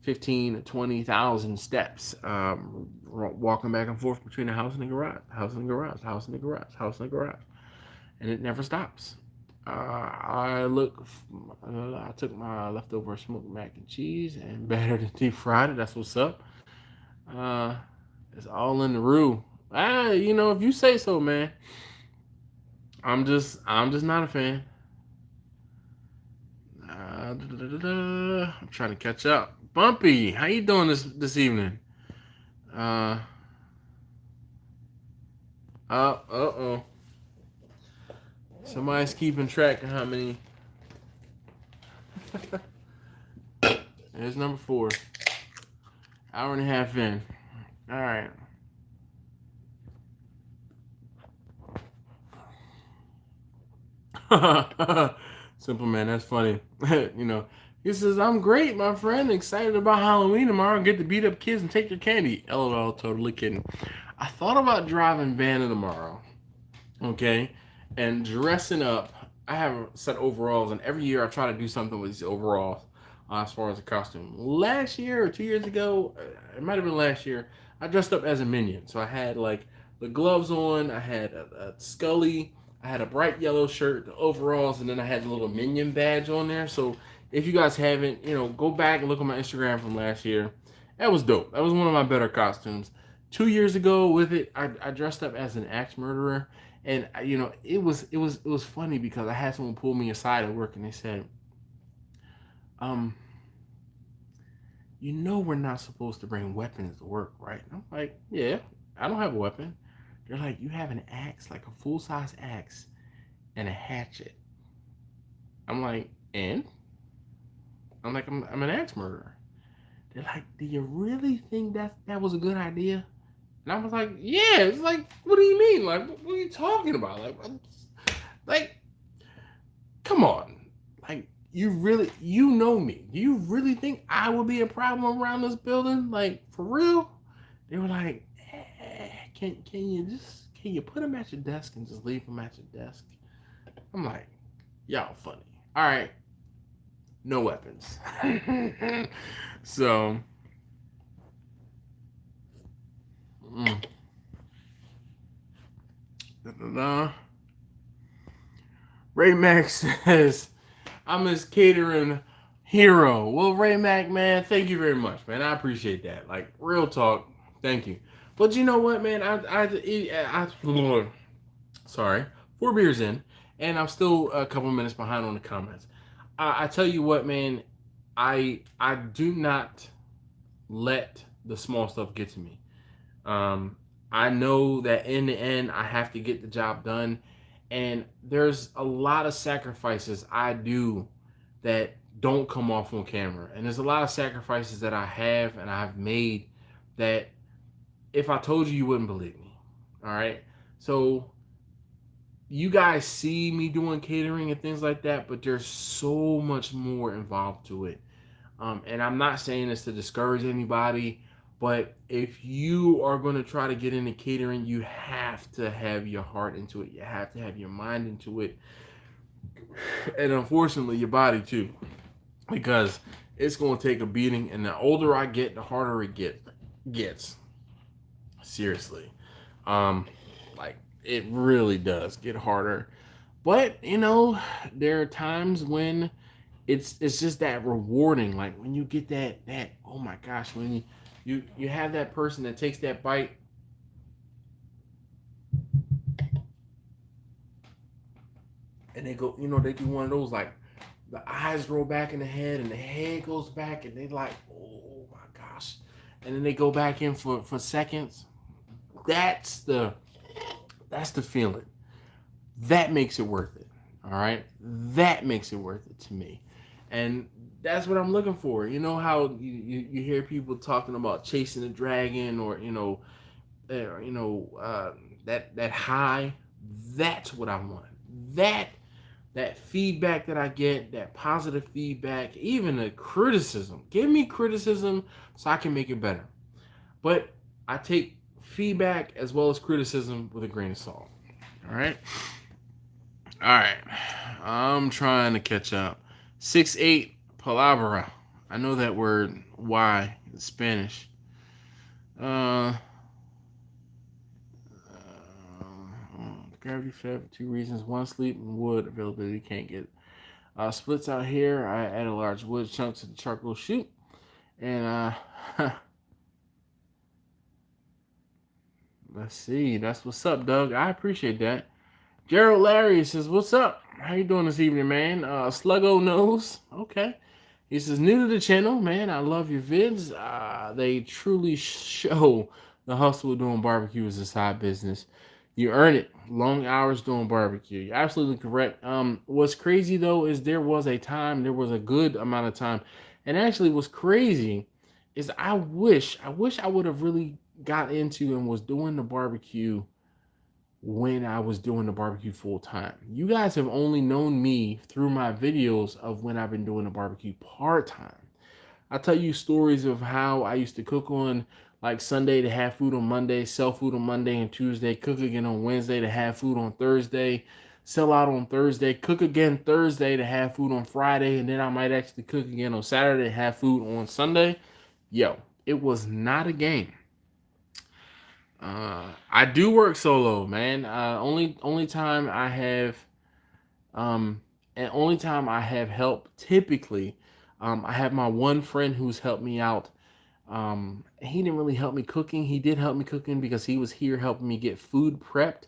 15 to 20,000 steps walking back and forth between the house and the garage, house and the garage, house and the garage, house and the garage, and it never stops. I took my leftover smoked mac and cheese and battered and deep fried it. That's what's up. It's all in the roux. If you say so, man. I'm just not a fan. I'm trying to catch up. Bumpy, how you doing this evening? Uh-oh. Somebody's keeping track of how many. There's number 4. Hour and a half in. All right. Simple man, that's funny. He says, I'm great, my friend. Excited about Halloween tomorrow. Get to beat up kids and take your candy. LOL, totally kidding. I thought about driving Vanna tomorrow. Okay? And dressing up. I have a set of overalls, and every year I try to do something with these overalls as far as a costume. Last year or 2 years ago, it might have been last year, I dressed up as a minion. So I had like the gloves on, I had a Scully, I had a bright yellow shirt, the overalls, and then I had the little minion badge on there. So if you guys haven't, go back and look on my Instagram from last year. That was dope. That was one of my better costumes. 2 years ago with it, I dressed up as an axe murderer. And it was funny because I had someone pull me aside at work and they said, we're not supposed to bring weapons to work, right? And I'm like, yeah, I don't have a weapon. They're like, you have an axe, like a full-size axe and a hatchet. I'm like, and? I'm like, I'm an axe murderer. They're like, do you really think that was a good idea? And I was like, yeah. It's like, what do you mean? Like, what are you talking about? Like, come on. Like, you know me. Do you really think I would be a problem around this building? Like, for real? They were like, can you put them at your desk and just leave them at your desk? I'm like, y'all funny. All right. No weapons. So... Ray Mac says, I'm his catering hero. Well, Ray Mac, man, thank you very much, man. I appreciate that. Like, real talk, thank you. But you know what, man? Sorry, 4 beers in, and I'm still a couple minutes behind on the comments. I tell you what, man, I do not let the small stuff get to me. I know that in the end, I have to get the job done. And there's a lot of sacrifices I do that don't come off on camera. And there's a lot of sacrifices that I have and I've made that if I told you, you wouldn't believe me. All right. So you guys see me doing catering and things like that, but there's so much more involved to it. And I'm not saying this to discourage anybody, but if you are going to try to get into catering, you have to have your heart into it. You have to have your mind into it. And unfortunately, your body too, because it's going to take a beating. And the older I get, the harder it gets. Seriously. Um, like it really does get harder. But, there are times when it's just that rewarding, like when you get that oh my gosh, when you have that person that takes that bite and they go, they do one of those, like the eyes roll back in the head and the head goes back and they like, oh my gosh, and then they go back in for seconds. That's the feeling that makes it worth it. All right, that makes it worth it to me. And that's what I'm looking for. You know how you hear people talking about chasing the dragon, or that high. That's what I want. That that feedback that I get, that positive feedback, even the criticism. Give me criticism so I can make it better. But I take feedback as well as criticism with a grain of salt. All right. All right. I'm trying to catch up. 6'8" palabra. I know that word. Why? In Spanish. Uh, Gravity fed for two reasons. One, sleep, and wood availability. Can't get splits out here. I added large wood chunks to the charcoal chute. And let's see. That's what's up, Doug. I appreciate that. Gerald Larry says, "What's up? How you doing this evening, man?" Sluggo knows. Okay. He says, "New to the channel, man. I love your vids. They truly show the hustle of doing barbecue as a side business. You earn it. Long hours doing barbecue. You're absolutely correct. What's crazy though is there was a good amount of time, and actually, what's crazy is I wish I would have really got into and was doing the barbecue when I was doing the barbecue full time. You guys have only known me through my videos of when I've been doing the barbecue part time. I tell you stories of how I used to cook on like Sunday to have food on Monday, sell food on Monday and Tuesday, cook again on Wednesday to have food on Thursday, sell out on Thursday, cook again Thursday to have food on Friday, and then I might actually cook again on Saturday to have food on Sunday. Yo, it was not a game. I do work solo, man. Only time I have and only time I have help typically, I have my one friend who's helped me out. He didn't really help me cooking. He did help me cooking because he was here helping me get food prepped.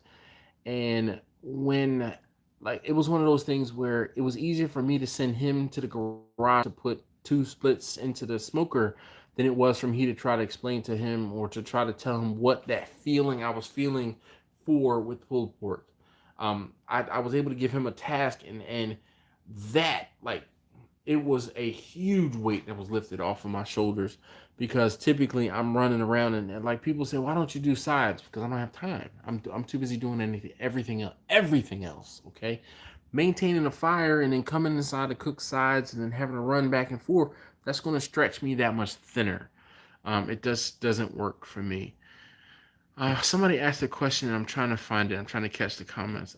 And when like it was one of those things where it was easier for me to send him to the garage to put two splits into the smoker than it was for me to try to explain to him or to try to tell him what that feeling I was feeling for with pulled pork. I was able to give him a task, and that, like, it was a huge weight that was lifted off of my shoulders, because typically I'm running around and like people say, why don't you do sides? Because I don't have time. I'm too busy doing everything else. Okay, maintaining a fire and then coming inside to cook sides and then having to run back and forth. That's going to stretch me that much thinner. It just doesn't work for me. Somebody asked a question and I'm trying to find it. I'm trying to catch the comments.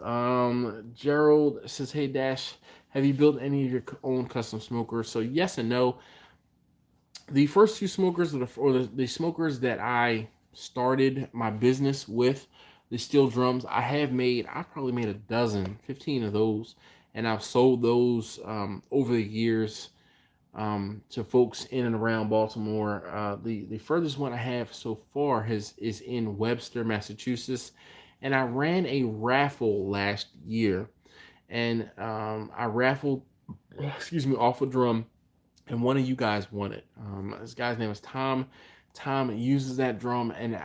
Gerald says, "Hey Dash, have you built any of your own custom smokers?" So yes and no. The first two smokers, the smokers that I started my business with, the steel drums, I've probably made a dozen, 15 of those, and I've sold those over the years to folks in and around Baltimore. The furthest one I have so far is in Webster, Massachusetts, and I ran a raffle last year, and I raffled, excuse me, off a drum, and one of you guys won it. This guy's name is Tom Tom uses that drum, and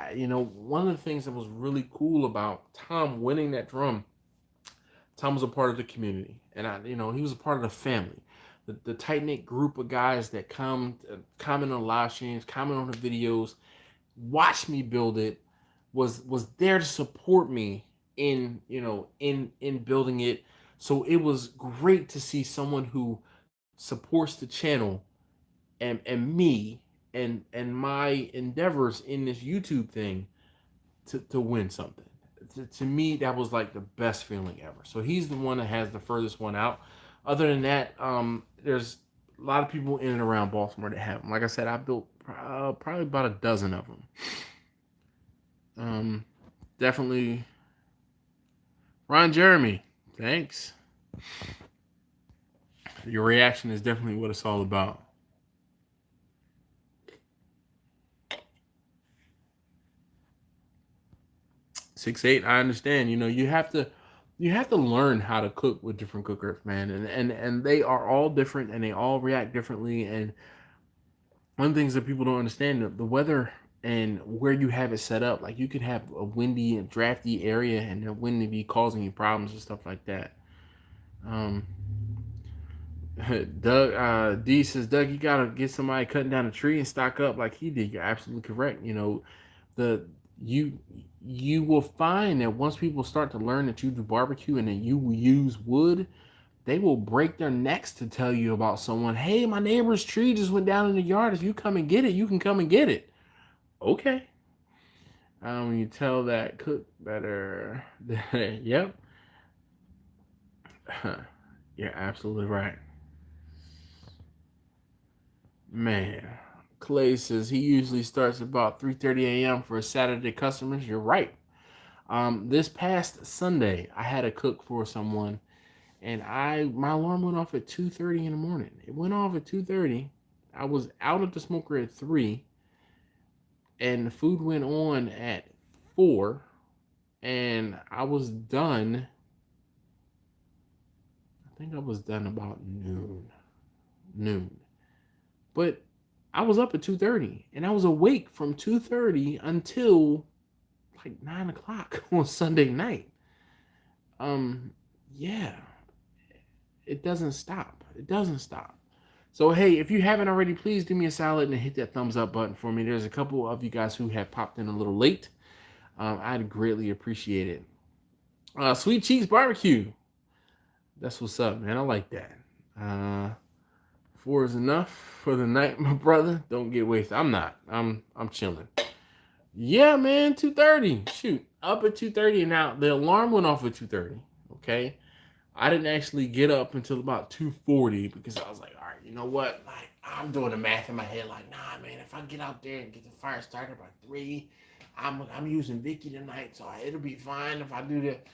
one of the things that was really cool about Tom winning that drum, Tom was a part of the community, and he was a part of the family, the tight knit group of guys that comment on live streams, comment on the videos, watch me build it, was there to support me in building it. So it was great to see someone who supports the channel and me and my endeavors in this YouTube thing to win something. To me, that was like the best feeling ever. So he's the one that has the furthest one out. Other than that, there's a lot of people in and around Baltimore that have them. Like I said, I built probably about a dozen of them. Definitely, Ron Jeremy, thanks. Your reaction is definitely what it's all about. 6'8", I understand. You have to learn how to cook with different cookers, man, and they are all different and they all react differently. And one of the things that people don't understand, the weather and where you have it set up, like you could have a windy and drafty area and the wind be causing you problems and stuff like that. Doug D says, Doug, you gotta get somebody cutting down a tree and stock up like he did. You're absolutely correct. The you will find that once people start to learn that you do barbecue and that you use wood, they will break their necks to tell you about someone. Hey, my neighbor's tree just went down in the yard. If you come and get it, you can come and get it. Okay. You tell that cook better. Yep. You're absolutely right. Man, Clay says he usually starts about 3:30 a.m. for Saturday customers. You're right. This past Sunday, I had to cook for someone, and my alarm went off at 2:30 in the morning. It went off at 2:30. I was out of the smoker at 3, and the food went on at 4, and I was done. I think I was done about noon. But I was up at 2:30, and I was awake from 2:30 until like 9 o'clock on Sunday night. Yeah, it doesn't stop. It doesn't stop. So hey, if you haven't already, please do me a solid and hit that thumbs up button for me. There's a couple of you guys who have popped in a little late. I'd greatly appreciate it. Sweet Cheeks Barbecue. That's what's up, man. I like that. 4 is enough for the night, my brother. Don't get wasted. I'm not. I'm chilling. Yeah, man. 2:30. Shoot, up at 2:30, and now the alarm went off at 2:30. Okay, I didn't actually get up until about 2:40 because I was like, all right, you know what? Like, I'm doing the math in my head. Like, nah, man. If I get out there and get the fire started by 3, I'm using Vicky tonight, so it'll be fine if I do that.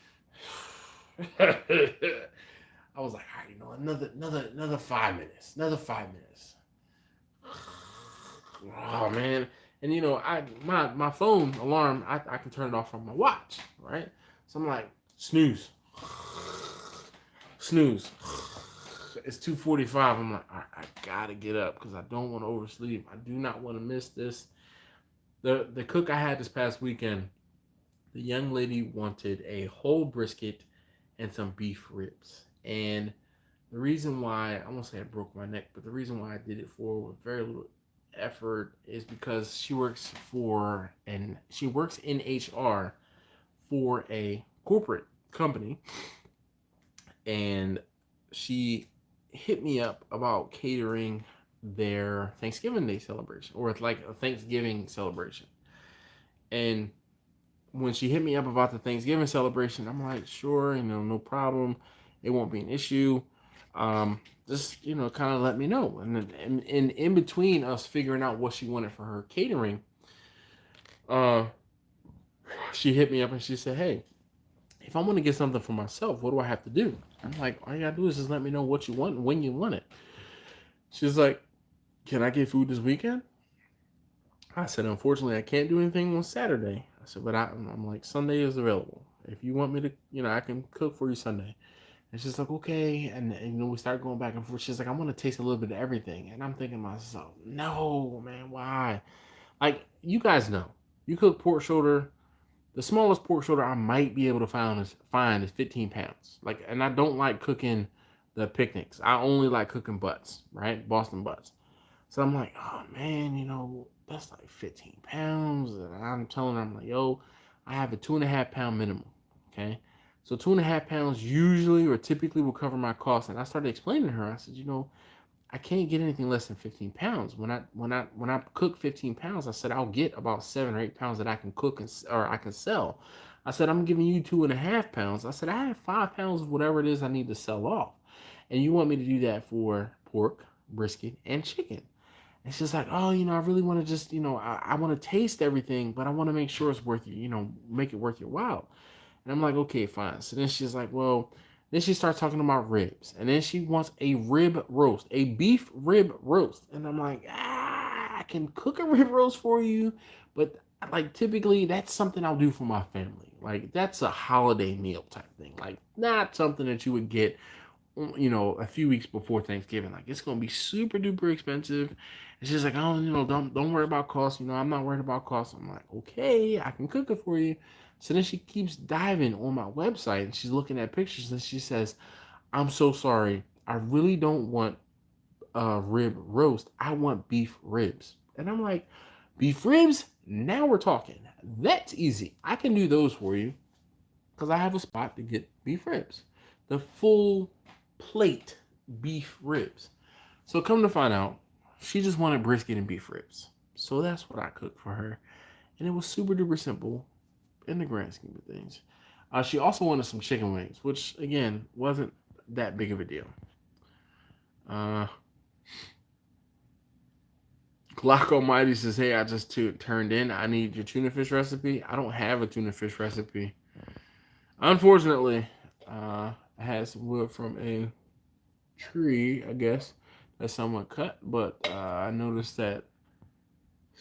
I was like, all right, another 5 minutes, another 5 minutes. Oh man, and my phone alarm, I can turn it off from my watch, right? So I'm like, snooze. It's 2:45. I'm like, all right, I gotta get up because I don't want to oversleep. I do not want to miss this. The cook I had this past weekend, the young lady wanted a whole brisket and some beef ribs. And the reason why, I won't say I broke my neck, but the reason why I did it for with very little effort is because she works in HR for a corporate company, and she hit me up about catering their Thanksgiving Day celebration, or it's like a Thanksgiving celebration. And when she hit me up about the Thanksgiving celebration, I'm like, sure, no problem. It won't be an issue. Just, kind of let me know. And in between us figuring out what she wanted for her catering, she hit me up and she said, hey, if I want to get something for myself, what do I have to do? I'm like, all you gotta do is just let me know what you want and when you want it. She's like, can I get food this weekend? I said, unfortunately, I can't do anything on Saturday. I said, but I'm like, Sunday is available. If you want me to, I can cook for you Sunday. And she's like, okay. And we start going back and forth. She's like, I want to taste a little bit of everything. And I'm thinking to myself, no, man, why? Like, you guys know, you cook pork shoulder. The smallest pork shoulder I might be able to find is 15 pounds. Like, and I don't like cooking the picnics. I only like cooking butts, right? Boston butts. So I'm like, oh man, that's like 15 pounds. And I'm telling her, I'm like, yo, I have a 2.5 pound minimum. Okay. So 2.5 pounds usually or typically will cover my costs. And I started explaining to her, I said, I can't get anything less than 15 pounds. When I cook 15 pounds, I said I'll get about 7 or 8 pounds that I can cook or I can sell. I said I'm giving you 2.5 pounds. I said I have 5 pounds of whatever it is I need to sell off, and you want me to do that for pork, brisket, and chicken. It's just like, oh, I really want to just, I want to taste everything, but I want to make sure it's worth you, make it worth your while. And I'm like, okay, fine. So then she's like, well, then she starts talking about ribs. And then she wants a rib roast, a beef rib roast. And I'm like, I can cook a rib roast for you. But like typically that's something I'll do for my family. Like that's a holiday meal type thing. Like not something that you would get, a few weeks before Thanksgiving. Like it's gonna be super duper expensive. It's just like, oh, don't worry about cost. I'm not worried about cost. I'm like, okay, I can cook it for you. So then she keeps diving on my website and she's looking at pictures and she says, I'm so sorry. I really don't want a rib roast. I want beef ribs. And I'm like, beef ribs? Now we're talking. That's easy. I can do those for you because I have a spot to get beef ribs. The full plate beef ribs. So come to find out, she just wanted brisket and beef ribs. So that's what I cooked for her. And it was super duper simple in the grand scheme of things. She also wanted some chicken wings, which again wasn't that big of a deal. Glock Almighty says, "Hey, I just turned in. I need your tuna fish recipe. I don't have a tuna fish recipe. Unfortunately, I had some wood from a tree, I guess, that someone cut, but I noticed that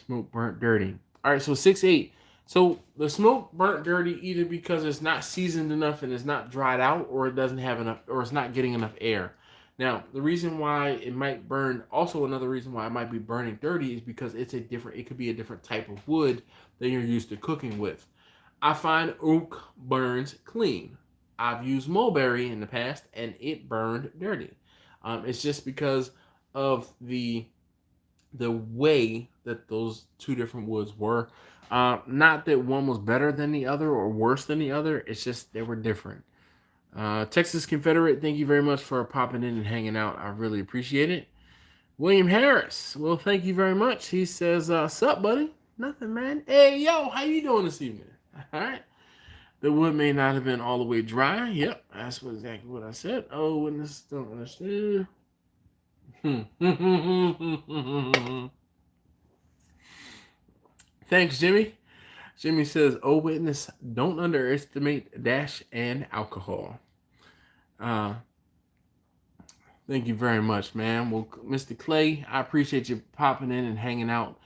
smoke burnt dirty. All right, so 6-8. So the smoke burnt dirty either because it's not seasoned enough and it's not dried out, or it doesn't have enough, or it's not getting enough air. Now, the reason why it might burn, also another reason why it might be burning dirty is because it could be a different type of wood than you're used to cooking with. I find oak burns clean. I've used mulberry in the past and it burned dirty. It's just because of the way that those two different woods were. Not that one was better than the other or worse than the other. It's just they were different. Texas Confederate, thank you very much for popping in and hanging out. I really appreciate it. William Harris, well, thank you very much. He says, sup, buddy? Nothing, man. Hey, yo, how you doing this evening? All right. The wood may not have been all the way dry. Yep, that's exactly what I said. Oh, witness don't understand. Thanks, Jimmy. Jimmy says, "Oh, witness, don't underestimate dash and alcohol." Uh, Thank you very much, man. Well, Mr. Clay, I appreciate you popping in and hanging out.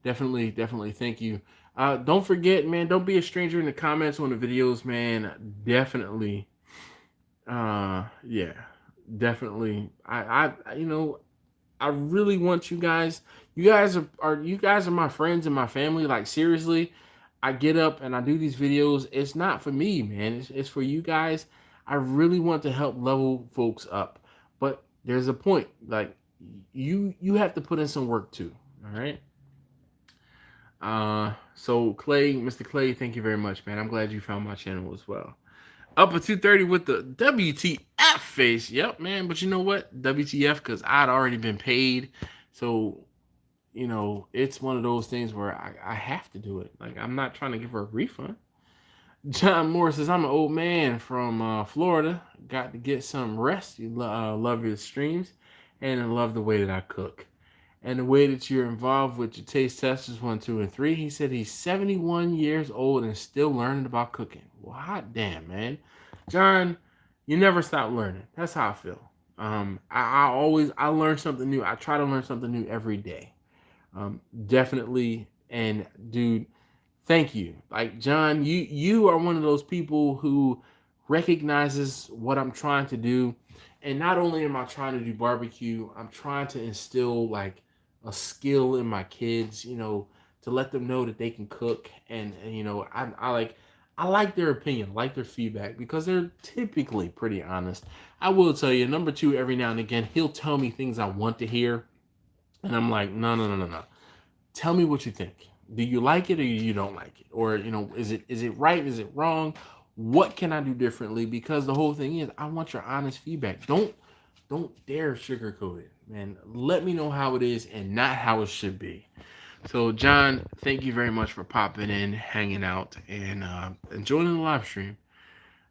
Definitely, definitely thank you. Don't forget, man, don't be a stranger in the comments on the videos, man. Definitely. Yeah, definitely. I really want you guys. You guys are my friends and my family. Like seriously, I get up and I do these videos. It's not for me, man. It's for you guys. I really want to help level folks up, but there's a point. Like you have to put in some work too. All right. So Clay, Mr. Clay, thank you very much, man. I'm glad you found my channel as well. Up at 2:30 with the WTF face. Yep, man. But you know what? WTF, because I'd already been paid. So, it's one of those things where I have to do it. Like, I'm not trying to give her a refund. John Moore says, I'm an old man from Florida. Got to get some rest. You love your streams. And I love the way that I cook. And the way that you're involved with your taste testers 1, 2, and 3. He said he's 71 years old and still learning about cooking. Well, hot damn, man. John, you never stop learning. That's how I feel. I learn something new. I try to learn something new every day. Definitely. And dude, thank you. Like John, you are one of those people who recognizes what I'm trying to do. And not only am I trying to do barbecue, I'm trying to instill like a skill in my kids, to let them know that they can cook. And you know, I like their opinion, like their feedback, because they're typically pretty honest. I will tell you, number two, every now and again, he'll tell me things I want to hear. And I'm like, no, no, no, no, no. Tell me what you think. Do you like it or you don't like it? Or, you know, is it right? Is it wrong? What can I do differently? Because the whole thing is, I want your honest feedback. Don't dare sugarcoat it, man. Let me know how it is and not how it should be. So, John, thank you very much for popping in, hanging out, and enjoying the live stream.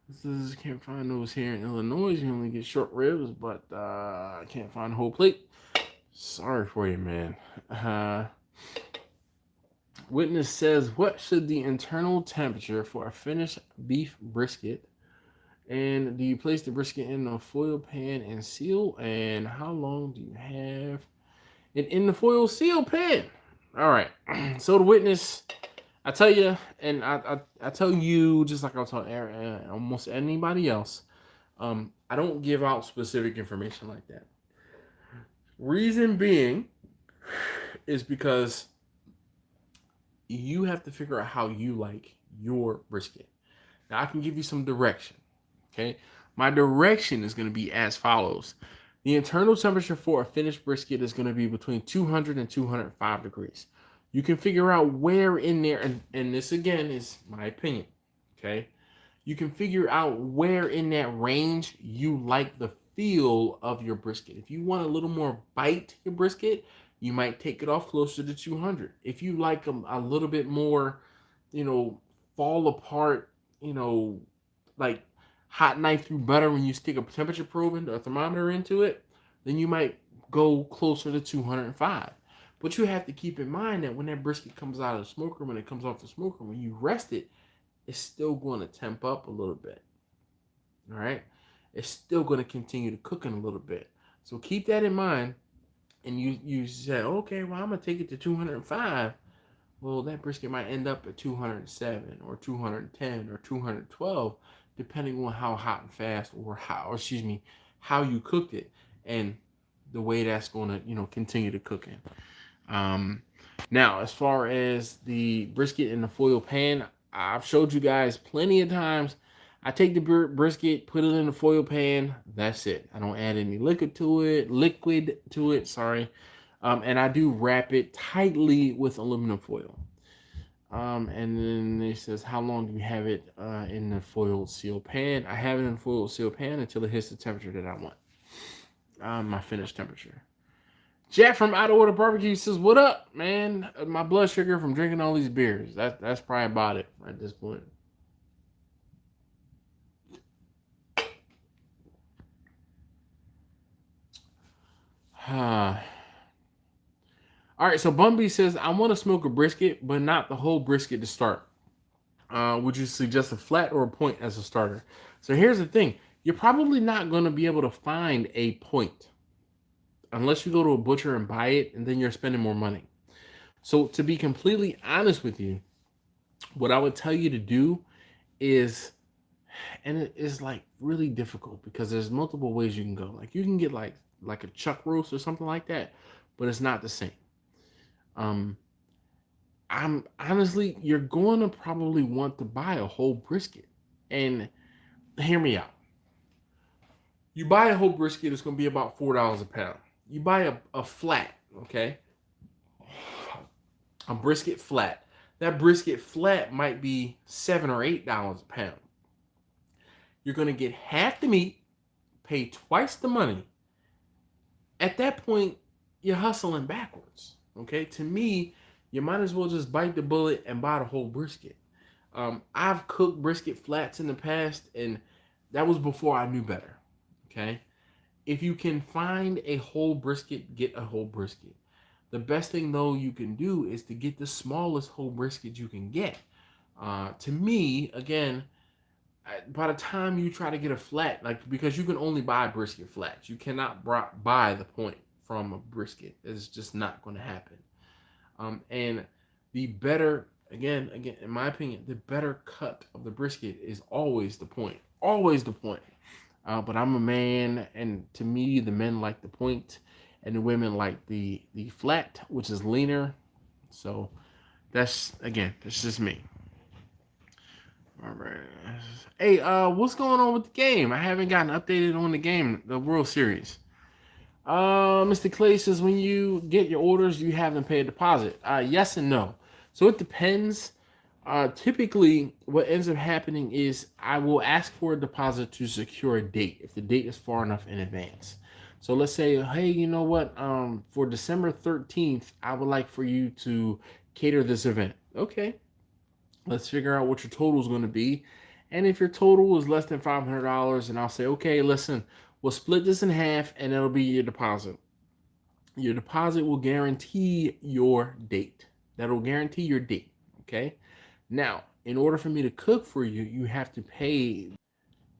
This is can't find those here in Illinois. You only get short ribs, but I can't find a whole plate. Sorry for you, man. Witness says, what should the internal temperature for a finished beef brisket? And do you place the brisket in a foil pan and seal? And how long do you have it in the foil seal pan? All right. So the witness, I tell you, and I tell you, just like I'll tell almost anybody else, I don't give out specific information like that. Reason being is because you have to figure out how you like your brisket. Now, I can give you some direction, okay? My direction is going to be as follows. The internal temperature for a finished brisket is going to be between 200 and 205 degrees. You can figure out where in there, and this again is my opinion, okay? You can figure out where in that range you like the feel of your brisket. If you want a little more bite to your brisket, you might take it off closer to 200. If you like them a little bit more, you know, fall apart, you know, like hot knife through butter when you stick a temperature probe or a thermometer into it, then you might go closer to 205. But you have to keep in mind that when that brisket comes out of the smoker, when it comes off the smoker, when you rest it, it's still going to temp up a little bit. All right? It's still going to continue to cooking a little bit. So keep that in mind. And you said, okay, well, I'm going to take it to 205. Well, that brisket might end up at 207 or 210 or 212, depending on how hot and fast how you cooked it and the way that's going to, you know, continue to cook in. Now, as far as the brisket in the foil pan, I've showed you guys plenty of times. I take the brisket, put it in the foil pan. That's it. I don't add any liquid to it. Sorry. And I do wrap it tightly with aluminum foil. And then it says, how long do you have it in the foil seal pan? I have it in the foil seal pan until it hits the temperature that I want. My finished temperature. Jack from Out of Order Barbecue says, what up, man? My blood sugar from drinking all these beers. That's probably about it at this point. All right, so Bumby says, I want to smoke a brisket, but not the whole brisket to start. Would you suggest a flat or a point as a starter? So here's the thing. You're probably not going to be able to find a point unless you go to a butcher and buy it, and then you're spending more money. So to be completely honest with you, what I would tell you to do is, and it is like really difficult because there's multiple ways you can go. Like you can get like a chuck roast or something like that, but it's not the same. I'm honestly, you're going to probably want to buy a whole brisket. And hear me out. You buy a whole brisket, it's going to be about $4 a pound. You buy a flat, okay? A brisket flat. That brisket flat might be $7 or $8 a pound. You're going to get half the meat, pay twice the money. At that point, you're hustling backwards, okay? To me, you might as well just bite the bullet and buy the whole brisket. I've cooked brisket flats in the past, and that was before I knew better, okay? If you can find a whole brisket, get a whole brisket. The best thing, though, you can do is to get the smallest whole brisket you can get. To me, again, by the time you try to get a flat, like, because you can only buy brisket flats. You cannot buy the point from a brisket. It's just not going to happen. And the better, again, in my opinion, the better cut of the brisket is always the point. Always the point. But I'm a man, and to me, the men like the point, and the women like the flat, which is leaner. So That's just me. All right. Hey, what's going on with the game? I haven't gotten updated on the game, the World Series. Mr. Clay says when you get your orders, you have them pay a deposit. Yes and no. So it depends. Typically, what ends up happening is I will ask for a deposit to secure a date if the date is far enough in advance. So let's say, hey, you know what? For December 13th, I would like for you to cater this event. Okay, let's figure out what your total is going to be. And if your total is less than $500, and I'll say, okay, listen, we'll split this in half and it'll be your deposit. Your deposit will guarantee your date. That'll guarantee your date. Okay. Now, in order for me to cook for you, you have to pay.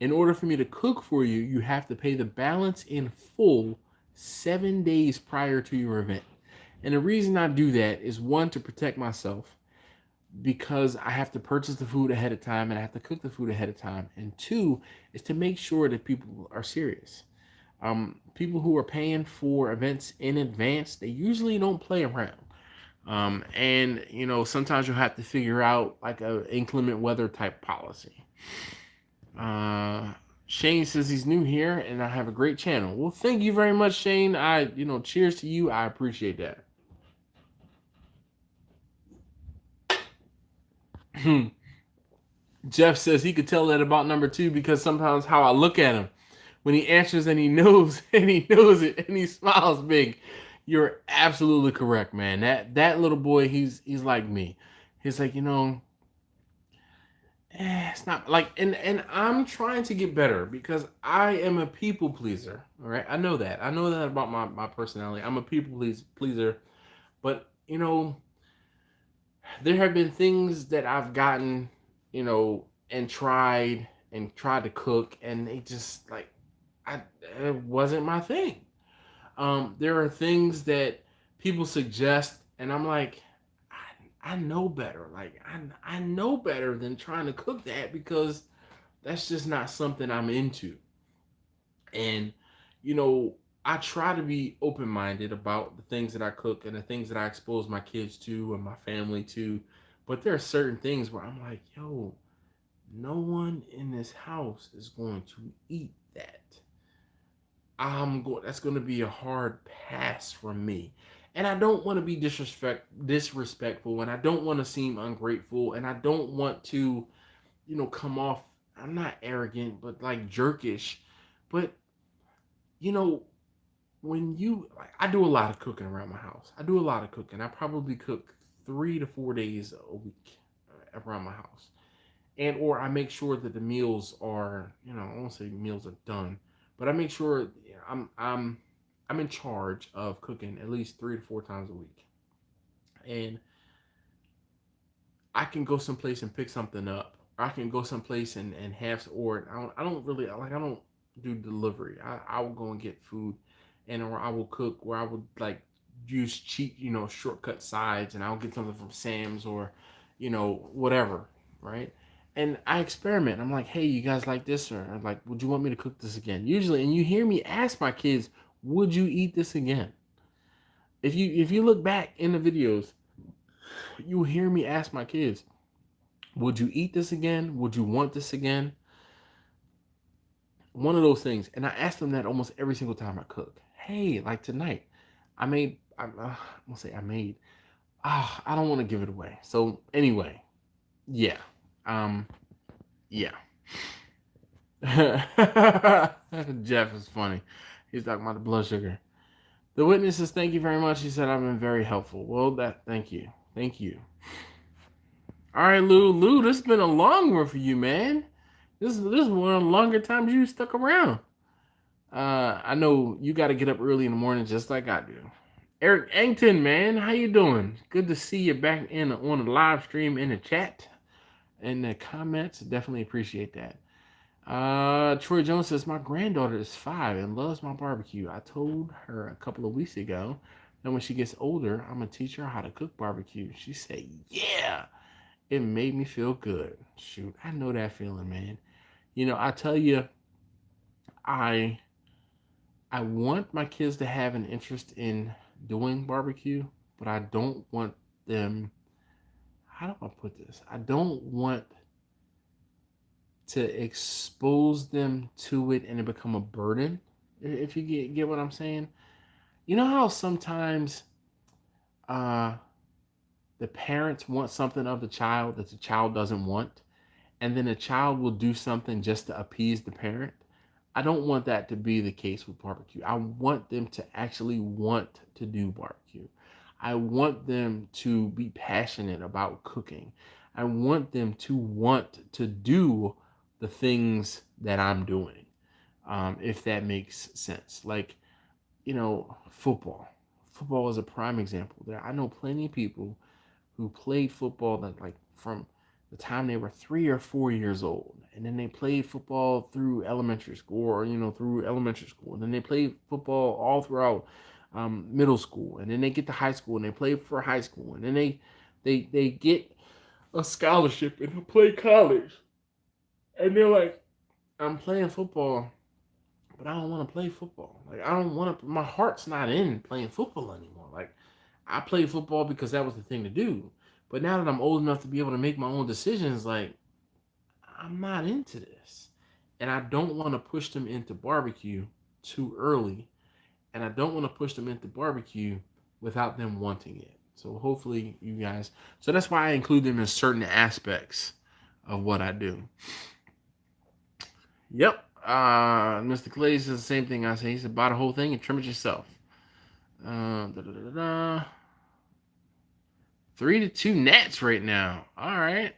In order for me to cook for you, you have to pay the balance in full 7 days prior to your event. And the reason I do that is one, to protect myself, because I have to purchase the food ahead of time and I have to cook the food ahead of time. And two is to make sure that people are serious. People who are paying for events in advance, they usually don't play around. And you know, sometimes you'll have to figure out like a inclement weather type policy. Uh, Shane says he's new here and I have a great channel. Well, thank you very much, Shane. Cheers to you. I appreciate that. Jeff says he could tell that about number two because sometimes how I look at him when he answers and he knows and he knows it and he smiles big. You're absolutely correct, man. That little boy, he's like me. He's like, it's not like, and I'm trying to get better because I am a people pleaser. All right, I know that. I know that about my personality. I'm a people pleaser, but there have been things that I've gotten, and tried to cook, and they just like, it wasn't my thing. There are things that people suggest, and I'm like, I know better. Like I know better than trying to cook that because that's just not something I'm into. And you know, I try to be open minded about the things that I cook and the things that I expose my kids to and my family to. But there are certain things where I'm like, yo, no one in this house is going to eat that. That's going to be a hard pass from me. And I don't want to be disrespectful, and I don't want to seem ungrateful, and I don't want to, come off, I'm not arrogant, but like jerkish. But you know, when you like, I do a lot of cooking around my house. I do a lot of cooking. I probably cook 3 to 4 days a week around my house. And or I make sure that the meals are, I won't say meals are done, but I make sure I'm in charge of cooking at least 3 to 4 times a week. And I can go someplace and pick something up. Or I can go someplace and have, or I don't really like, I don't do delivery. I will go and get food, and or I will cook where I would like use cheap, shortcut sides, and I'll get something from Sam's or, whatever, right? And I experiment. I'm like, hey, you guys like this, or I'm like, would you want me to cook this again? Usually, and you hear me ask my kids, would you eat this again? If you look back in the videos, you will hear me ask my kids, would you eat this again? Would you want this again? One of those things. And I ask them that almost every single time I cook. Hey, like tonight, I'm gonna say I made, I don't want to give it away. So anyway, yeah. Um, yeah. Jeff is funny. He's talking about the blood sugar. The witnesses, thank you very much. He said I've been very helpful. Well, thank you. Thank you. All right, Lou, this has been a long one for you, man. This is one of the longer times you stuck around. I know you got to get up early in the morning just like I do. Eric Angton, man, how you doing? Good to see you back on the live stream in the chat and the comments. Definitely appreciate that. Troy Jones says my granddaughter is 5 and loves my barbecue. I told her a couple of weeks ago that when she gets older, I'm gonna teach her how to cook barbecue. She said, "Yeah." It made me feel good. Shoot, I know that feeling, man. I tell you, I I want my kids to have an interest in doing barbecue, but I don't want them how do I put this? I don't want to expose them to it and it become a burden. If you get what I'm saying. You know how sometimes uh the parents want something of the child that the child doesn't want, and then the child will do something just to appease the parent. I don't want that to be the case with barbecue. I want them to actually want to do barbecue. I want them to be passionate about cooking. I want them to want to do the things that I'm doing, if that makes sense. Like, football. Football is a prime example. There, I know plenty of people who played football that, like, from the time they were 3 or 4 years old, and then they played football through elementary school, or through elementary school, and then they played football all throughout middle school, and then they get to high school and they play for high school, and then they get a scholarship and they play college, and they're like, I'm playing football, but I don't want to play football. Like, I don't want to. My heart's not in playing football anymore. Like, I played football because that was the thing to do. But now that I'm old enough to be able to make my own decisions, like, I'm not into this. And I don't want to push them into barbecue too early. And I don't want to push them into barbecue without them wanting it. So hopefully you guys. So that's why I include them in certain aspects of what I do. Yep. Mr. Clay says the same thing I say. He said, buy the whole thing and trim it yourself. 3-2 Nets right now. All right.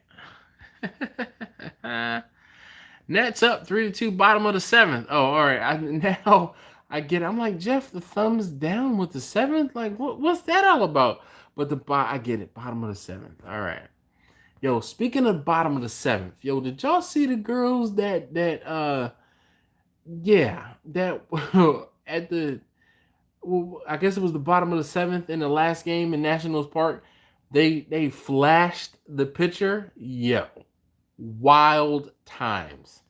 Nets up 3-2, bottom of the seventh. Oh, all right. Now I get it. I'm like, Jeff, the thumbs down with the seventh? Like, what's that all about? But I get it. Bottom of the seventh. All right. Yo, speaking of bottom of the seventh, yo, did y'all see the girls that at the, well, I guess it was the bottom of the seventh in the last game in Nationals Park. They flashed the pitcher. Yo, wild times.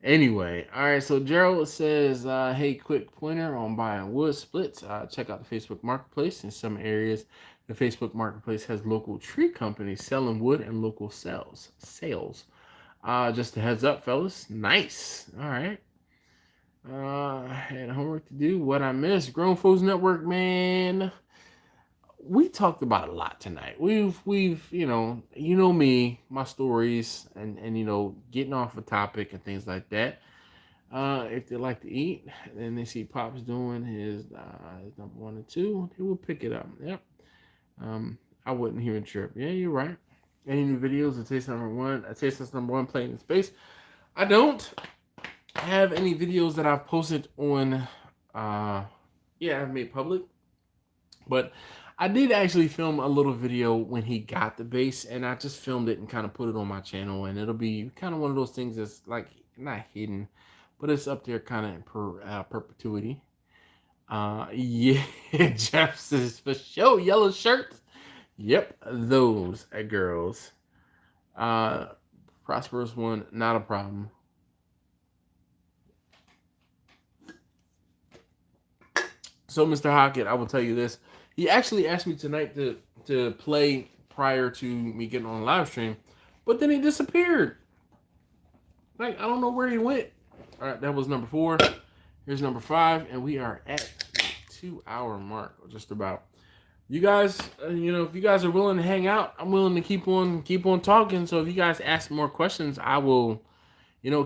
Anyway, all right. So Gerald says, "Hey, quick pointer on buying wood splits. Check out the Facebook Marketplace. In some areas, the Facebook Marketplace has local tree companies selling wood and local sales. Just a heads up, fellas. Nice. All right. I had homework to do. What I missed? Grown Folks Network, man. We talked about a lot tonight. We've me, my stories, and getting off a topic and things like that. If they like to eat and they see Pops doing his number 1 and 2, they will pick it up. Yep. I wouldn't even trip. Yeah, you're right. Any new videos of Taste Number 1? Taste Test Number 1 playing in space. I don't have any videos that I've posted on I've made public, but I did actually film a little video when he got the base, and I just filmed it and kind of put it on my channel, and it'll be kind of one of those things that's like not hidden, but it's up there kind of in perpetuity. Yeah. Jeff says for sure yellow shirts. Yep, those girls. Prosperous one, not a problem. So, Mr. Hockett, I will tell you this. He actually asked me tonight to play prior to me getting on a live stream, but then he disappeared. Like, I don't know where he went. All right, that was number 4. Here's number 5, and we are at the 2-hour mark, or just about. You guys, if you guys are willing to hang out, I'm willing to keep on talking. So if you guys ask more questions, I will,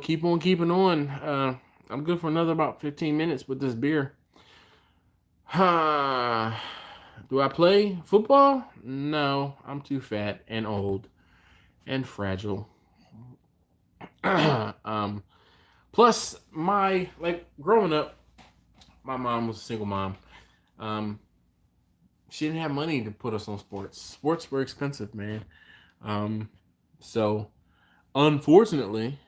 keep on keeping on. I'm good for another about 15 minutes with this beer. Do I play football? No, I'm too fat and old and fragile. Plus, growing up, my mom was a single mom. She didn't have money to put us on sports. Sports were expensive, man. So, unfortunately,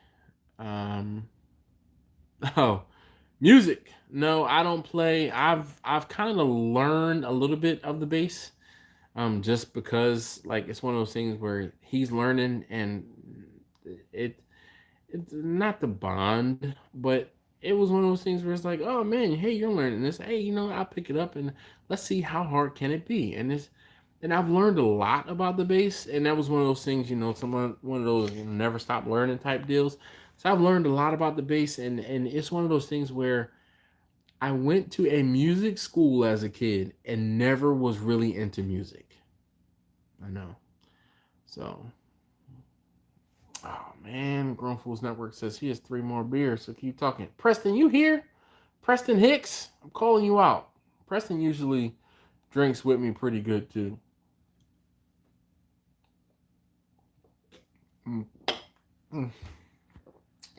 music. No, I don't play. I've kind of learned a little bit of the bass, just because it's one of those things where he's learning, and it's not the bond, but it was one of those things where it's like, oh man, hey, you're learning this. Hey, I'll pick it up and let's see how hard can it be. And And I've learned a lot about the bass, and that was one of those things, one of those never stop learning type deals. So I've learned a lot about the bass, and it's one of those things where I went to a music school as a kid and never was really into music. I know. So, oh man, Grown Fools Network says he has 3 more beers, so keep talking. Preston, you here? Preston Hicks, I'm calling you out. Preston usually drinks with me pretty good too. Mm. Mm.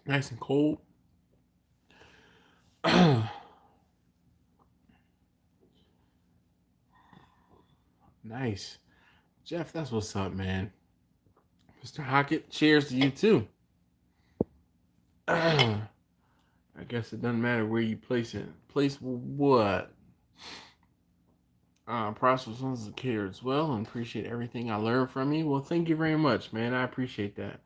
Nice and cold. Nice. Jeff, that's what's up, man. Mr. Hockett, cheers to you too. I guess it doesn't matter where you place it. Place what? Prosperous ones as a kid as well, and appreciate everything I learned from you. Well, thank you very much, man. I appreciate that.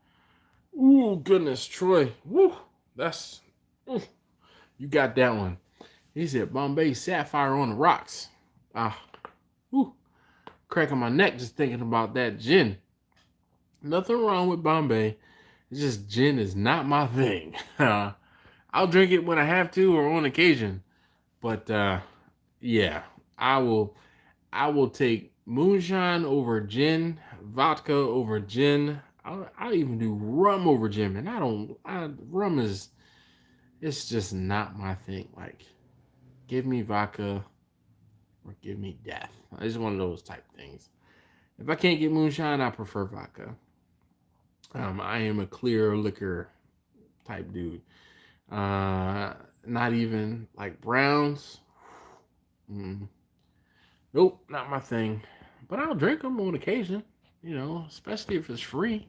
Ooh, goodness, Troy. Woo, that's you got that one. He said Bombay Sapphire on the rocks. Woo, cracking my neck just thinking about that gin. Nothing wrong with Bombay. It's just gin is not my thing. I'll drink it when I have to or on occasion, but yeah, I will take moonshine over gin, vodka over gin. I'll even do rum over gin, and rum is, it's just not my thing. Like, give me vodka or give me death. It's one of those type things. If I can't get moonshine, I prefer vodka. I am a clear liquor type dude. Not even like browns. Nope, not my thing. But I'll drink them on occasion, especially if it's free.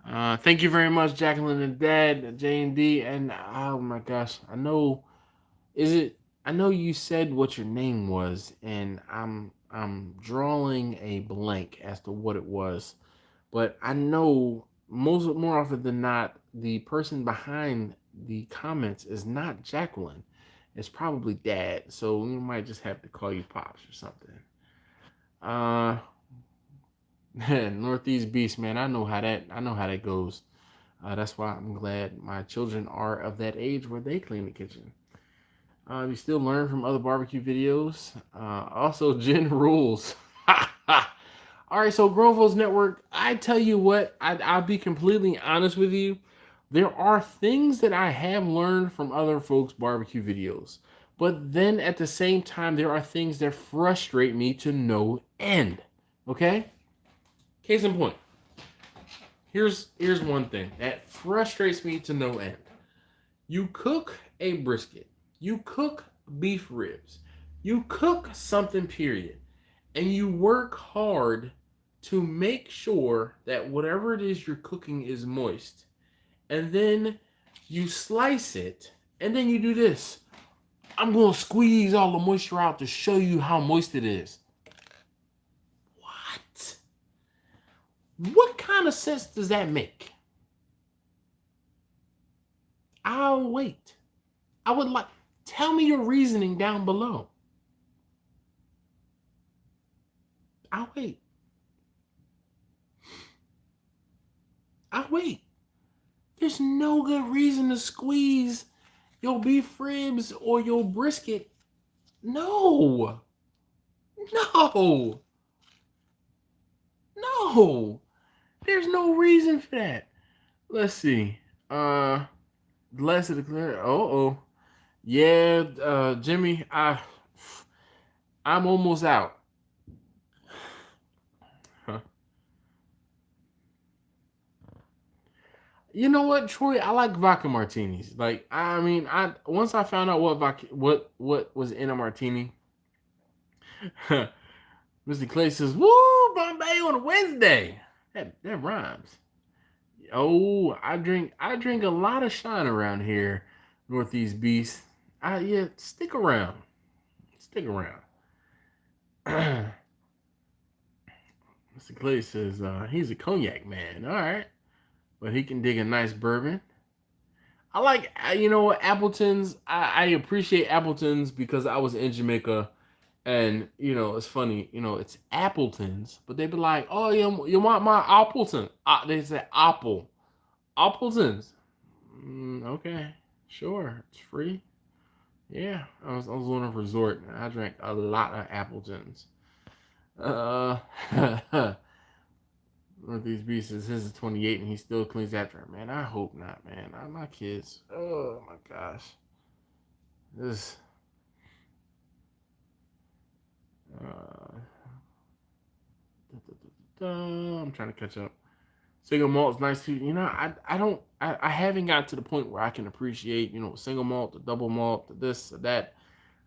Thank you very much, Jacqueline and Dad, J&D, and oh my gosh, I know you said what your name was, and I'm drawing a blank as to what it was, but I know more often than not, the person behind the comments is not Jacqueline. It's probably Dad, so we might just have to call you Pops or something. Northeast Beast, man, I know how that goes. That's why I'm glad my children are of that age where they clean the kitchen. You still learn from other barbecue videos. Also, gin rules. All right, so Grown Folks Network, I tell you what, I'll be completely honest with you. There are things that I have learned from other folks' barbecue videos. But then at the same time, there are things that frustrate me to no end. Okay? Case in point. Here's one thing that frustrates me to no end. You cook a brisket. You cook beef ribs. You cook something, period. And you work hard to make sure that whatever it is you're cooking is moist. And then you slice it, and then you do this. I'm going to squeeze all the moisture out to show you how moist it is. What? What kind of sense does that make? I'll wait. Tell me your reasoning down below. I'll wait. There's no good reason to squeeze your beef ribs or your brisket. No. There's no reason for that. Let's see. Blessed declare. Yeah, Jimmy, I'm almost out. You know what, Troy? I like vodka martinis. Like, once I found out what was in a martini, Mr. Clay says, "Woo, Bombay on a Wednesday." That rhymes. Oh, I drink a lot of shine around here, Northeast Beast. Yeah, stick around. Mr. Clay says he's a cognac man. All right. But he can dig a nice bourbon. I like, Appletons. I appreciate Appletons because I was in Jamaica And it's funny, it's Appletons, but they be like, "Oh, you want my Appleton?" They say Appletons. Okay, sure, it's free. Yeah, I was on a resort and I drank a lot of Appletons. Uh, one of these beasts his is 28 and he still cleans after him. Man, I hope not, man. My kids. Oh my gosh, this. Uh, I'm trying to catch up. Single malt is nice too. I haven't got to the point where I can appreciate, single malt, the double malt, the this, the that.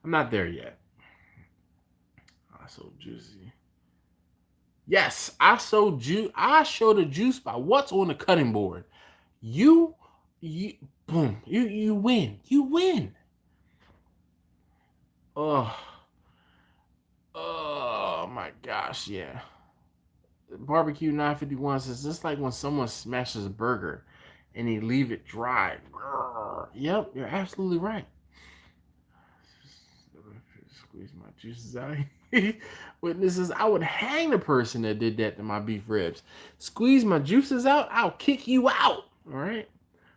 I'm not there yet. Ah, so juicy. Yes, I showed juice. I show the juice by what's on the cutting board. You, you, boom. You win. You win. Oh, oh my gosh, yeah. Barbecue 951 says this like when someone smashes a burger and they leave it dry. Yep, you're absolutely right. Squeeze my juices out. Witnesses, I would hang the person that did that to my beef ribs. Squeeze my juices out, I'll kick you out. All right.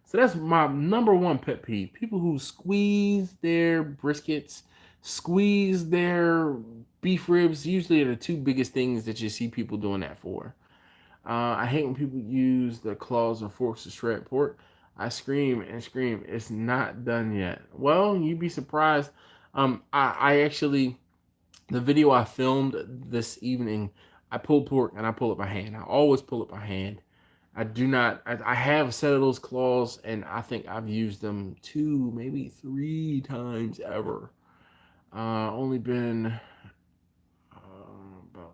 So that's my number one pet peeve. People who squeeze their briskets, squeeze their beef ribs. Usually are the two biggest things that you see people doing that for. I hate when people use the claws and forks to shred pork. I scream and scream. It's not done yet. Well, you'd be surprised. I actually, the video I filmed this evening, I pulled pork and I pull it by hand. I always pull it by hand. I do not. I have a set of those claws, and I think I've used them 2, maybe 3 times ever. Only been about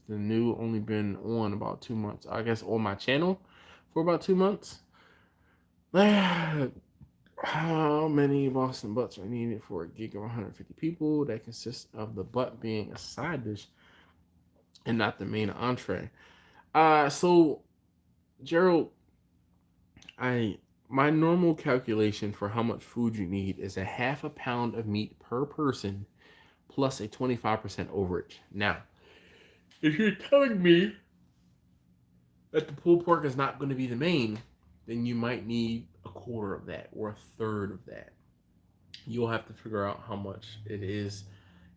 the new only been on about 2 months. I guess on my channel for about 2 months. How many Boston butts are needed for a gig of 150 people? That consists of the butt being a side dish and not the main entree. So Gerald, my normal calculation for how much food you need is a half a pound of meat per person plus a 25% overage. Now, if you're telling me that the pulled pork is not going to be the main, then you might need a quarter of that or a third of that. You'll have to figure out how much it is.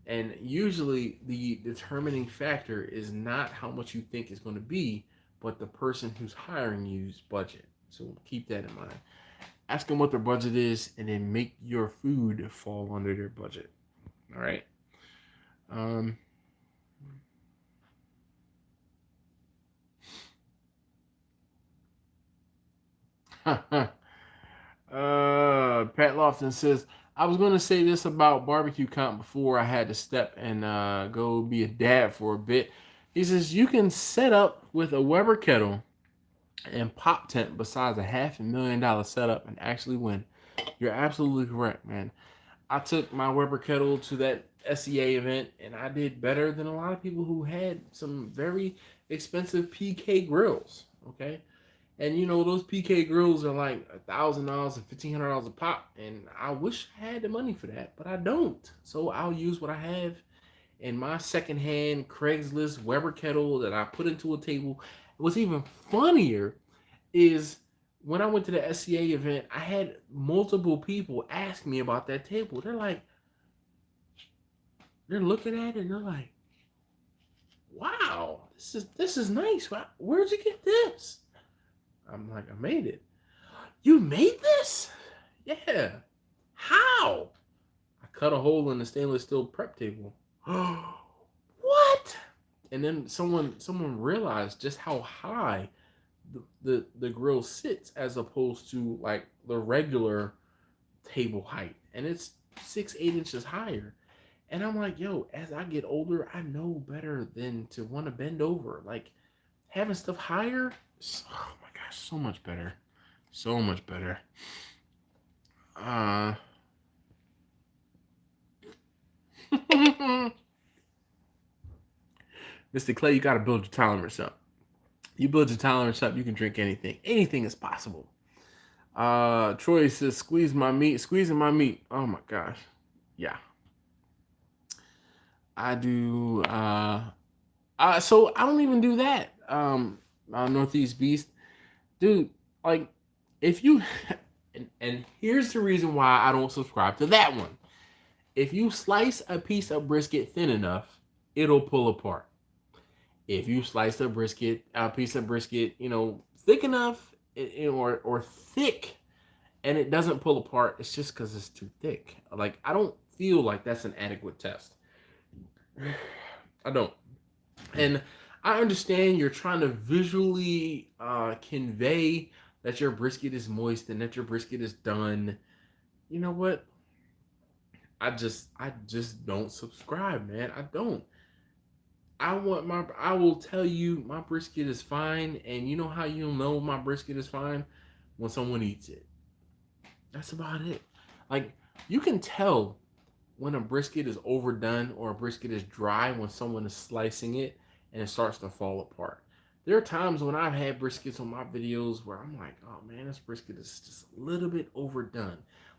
And usually the determining factor is not how much you think it's going to be, but the person who's hiring you's budget. So keep that in mind. Ask them what their budget is and then make your food fall under their budget. All right. Pat Lofton says, I was going to say this about barbecue comp before I had to step and go be a dad for a bit. He says, you can set up with a Weber kettle and pop tent besides a $500,000 setup and actually win. You're absolutely correct, man. I took my Weber kettle to that SEA event and I did better than a lot of people who had some very expensive PK grills. Okay. And those PK grills are like $1,000 and $1,500 a pop, and I wish I had the money for that, but I don't. So I'll use what I have in my secondhand Craigslist Weber kettle that I put into a table. What's even funnier is when I went to the SCA event, I had multiple people ask me about that table. They're looking at it and they're like, "Wow, this is nice. Where'd you get this?" I'm like, "I made it." "You made this?" "Yeah." "How?" "I cut a hole in the stainless steel prep table." "What?" And then someone realized just how high the grill sits as opposed to like the regular table height, and it's 6-8 inches higher. And I'm like, yo, as I get older, I know better than to want to bend over. Like having stuff higher, oh my gosh, so much better. So much better. Mr. Clay, you gotta build your tolerance up. You build your tolerance up, you can drink anything. Anything is possible. Troy says, squeezing my meat. Oh my gosh. Yeah. I do. So I don't even do that. Northeast Beast, dude. Like, if you and here's the reason why I don't subscribe to that one. If you slice a piece of brisket thin enough, it'll pull apart. If you slice a piece of brisket, thick enough, or thick, and it doesn't pull apart, it's just because it's too thick. Like, I don't feel like that's an adequate test. I don't. And I understand you're trying to visually convey that your brisket is moist and that your brisket is done. You know what? I just don't subscribe, man. I don't. I will tell you my brisket is fine, and you know how you'll know my brisket is fine? When someone eats it. That's about it. Like, you can tell when a brisket is overdone or a brisket is dry when someone is slicing it and it starts to fall apart. There are times when I've had briskets on my videos where I'm like, oh man, this brisket is just a little bit overdone.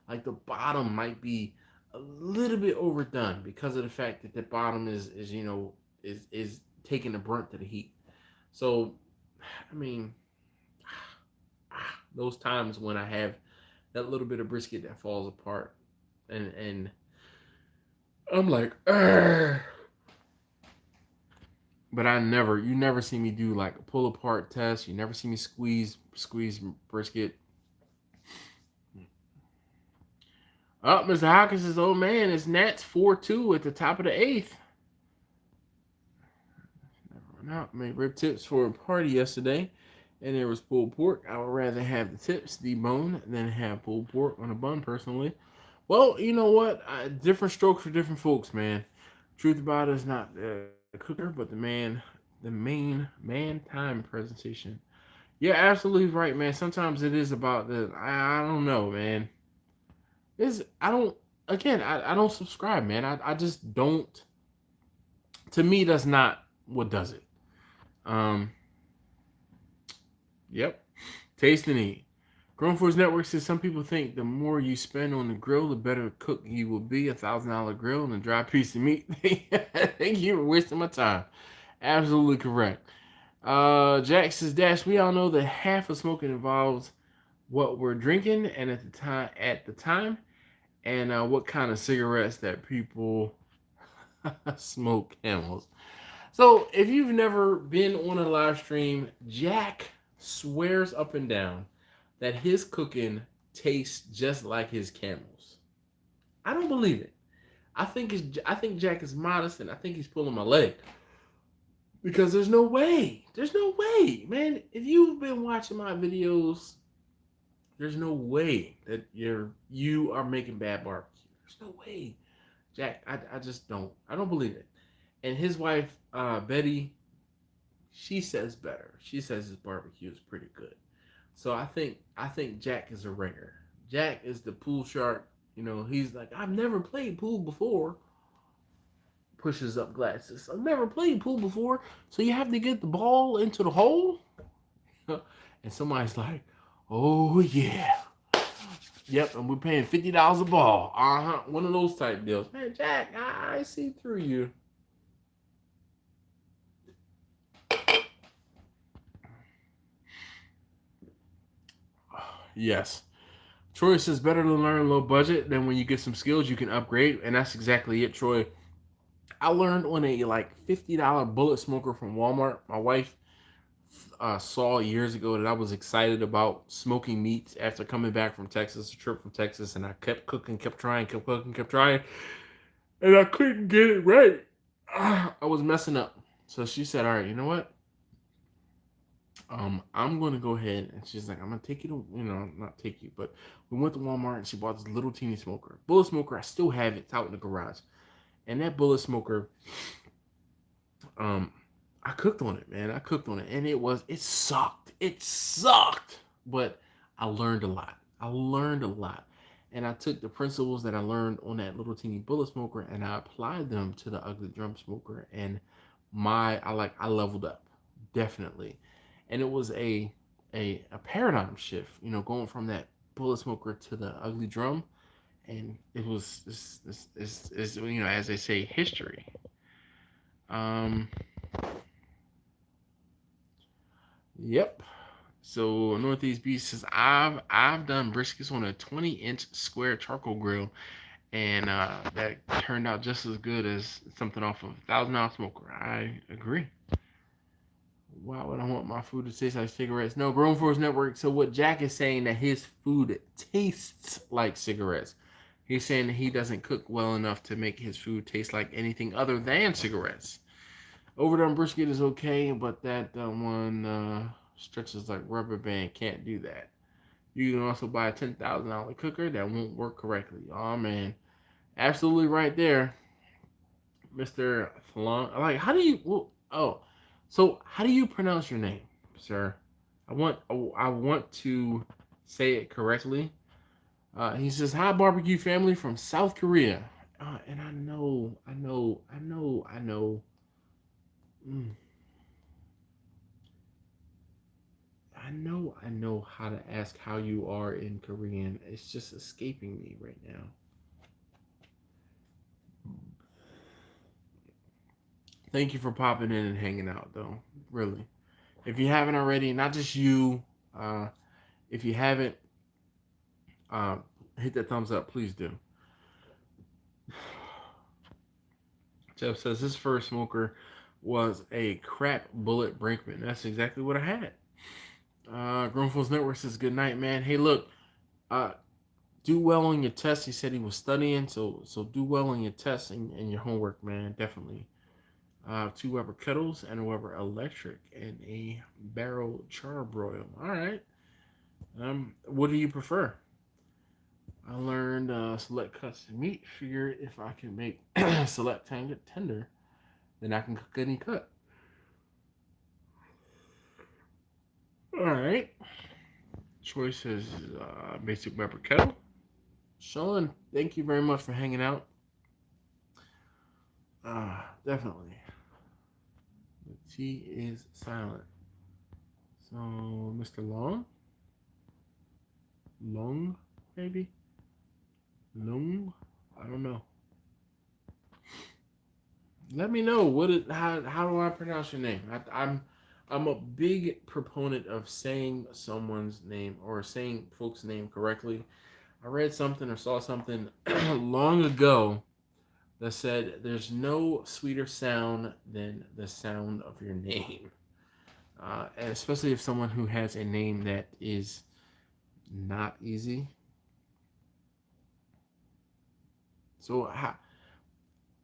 Like, the bottom might be a little bit overdone because of the fact that the bottom is taking the brunt of the heat. So, I mean, those times when I have that little bit of brisket that falls apart, and I'm like, Argh. But you never see me do like a pull apart test. You never see me squeeze brisket. Oh, Mr. Hawkins' old man is Nats 4-2 at the top of the eighth. Never made rib tips for a party yesterday, and there was pulled pork. I would rather have the tips deboned than have pulled pork on a bun, personally. Well, you know what? Different strokes for different folks, man. Truth about it is not the cooker, but the main man time presentation. Yeah, absolutely right, man. Sometimes it is about the. I don't know, man. Is I don't. Again, I don't subscribe, man. I just don't. To me, that's not what does it. Um. Yep. Taste and eat. Grown Foods Network says some people think the more you spend on the grill, the better cook you will be. $1,000 grill and a dry piece of meat. Thank you for wasting my time. Absolutely correct. Jack says, Dash, we all know that half of smoking involves what we're drinking and at the time, and what kind of cigarettes that people smoke Camels. So if you've never been on a live stream, Jack swears up and down that his cooking tastes just like his Camels. I don't believe it. I think Jack is modest, and I think he's pulling my leg. Because there's no way. There's no way, man. If you've been watching my videos, there's no way that you are making bad barbecue. There's no way. Jack, I just don't. I don't believe it. And his wife, Betty, she says better. She says his barbecue is pretty good. So I think Jack is a ringer. Jack is the pool shark. He's like, I've never played pool before. Pushes up glasses. I've never played pool before, so you have to get the ball into the hole. And somebody's like, oh yeah. Yep, and we're paying $50 a ball. One of those type deals. Man, Jack, I see through you. Yes. Troy says better to learn low budget than when you get some skills you can upgrade, and that's exactly it, Troy. I learned on a like $50 bullet smoker from Walmart. My wife saw years ago that I was excited about smoking meats after coming back from Texas, a trip from Texas, and I kept cooking, kept trying, kept cooking, kept trying, and I couldn't get it right. I was messing up. So she said, all right, you know what? I'm going to go ahead, and she's like, I'm going to take you to, not take you, but we went to Walmart, and she bought this little teeny smoker. Bullet smoker, I still have it. It's out in the garage. And that bullet smoker, I cooked on it, man. I cooked on it, and it sucked. It sucked, but I learned a lot. And I took the principles that I learned on that little teeny bullet smoker, and I applied them to the ugly drum smoker, and I leveled up, definitely. And it was a paradigm shift, going from that bullet smoker to the ugly drum, and it was, as they say, history. Um, yep. So Northeast Beast says I've done briskets on a 20-inch square charcoal grill, and that turned out just as good as something off of 1,000 hour smoker. I agree. Why would I want my food to taste like cigarettes? No, Grown Force Network. So what Jack is saying that his food tastes like cigarettes. He's saying that he doesn't cook well enough to make his food taste like anything other than cigarettes. Overdone brisket is okay, but that one stretches like rubber band. Can't do that. You can also buy a $10,000 cooker that won't work correctly. Oh man, absolutely right there, Mr. Thalon. Like, how do you? Well, oh, so how do you pronounce your name, sir? I want to say it correctly. He says, "Hi, barbecue family from South Korea," and I know. Mm, I know how to ask how you are in Korean. It's just escaping me right now. Thank you for popping in and hanging out, though. Really, if you haven't already, not just you. Uh, if you haven't, uh, hit that thumbs up, please do. Jeff says his first smoker was a crap bullet Brinkman. That's exactly what I had. Grownfuls Network says good night, man. Hey, look, uh, do well on your test. He said he was studying, so do well on your tests and your homework, man. Definitely. 2 Weber kettles and a Weber electric and a barrel charbroil. All right. What do you prefer? I learned select cuts of meat. Figure if I can make select tender, then I can cook any cut. All right. Choice is basic Weber kettle. Sean, thank you very much for hanging out. Definitely. The T is silent. So, Mr. Long, maybe? Long? I don't know. Let me know how do I pronounce your name? I'm a big proponent of saying someone's name or saying folks' name correctly. I read something or saw something long ago that said there's no sweeter sound than the sound of your name. And especially if someone who has a name that is not easy. So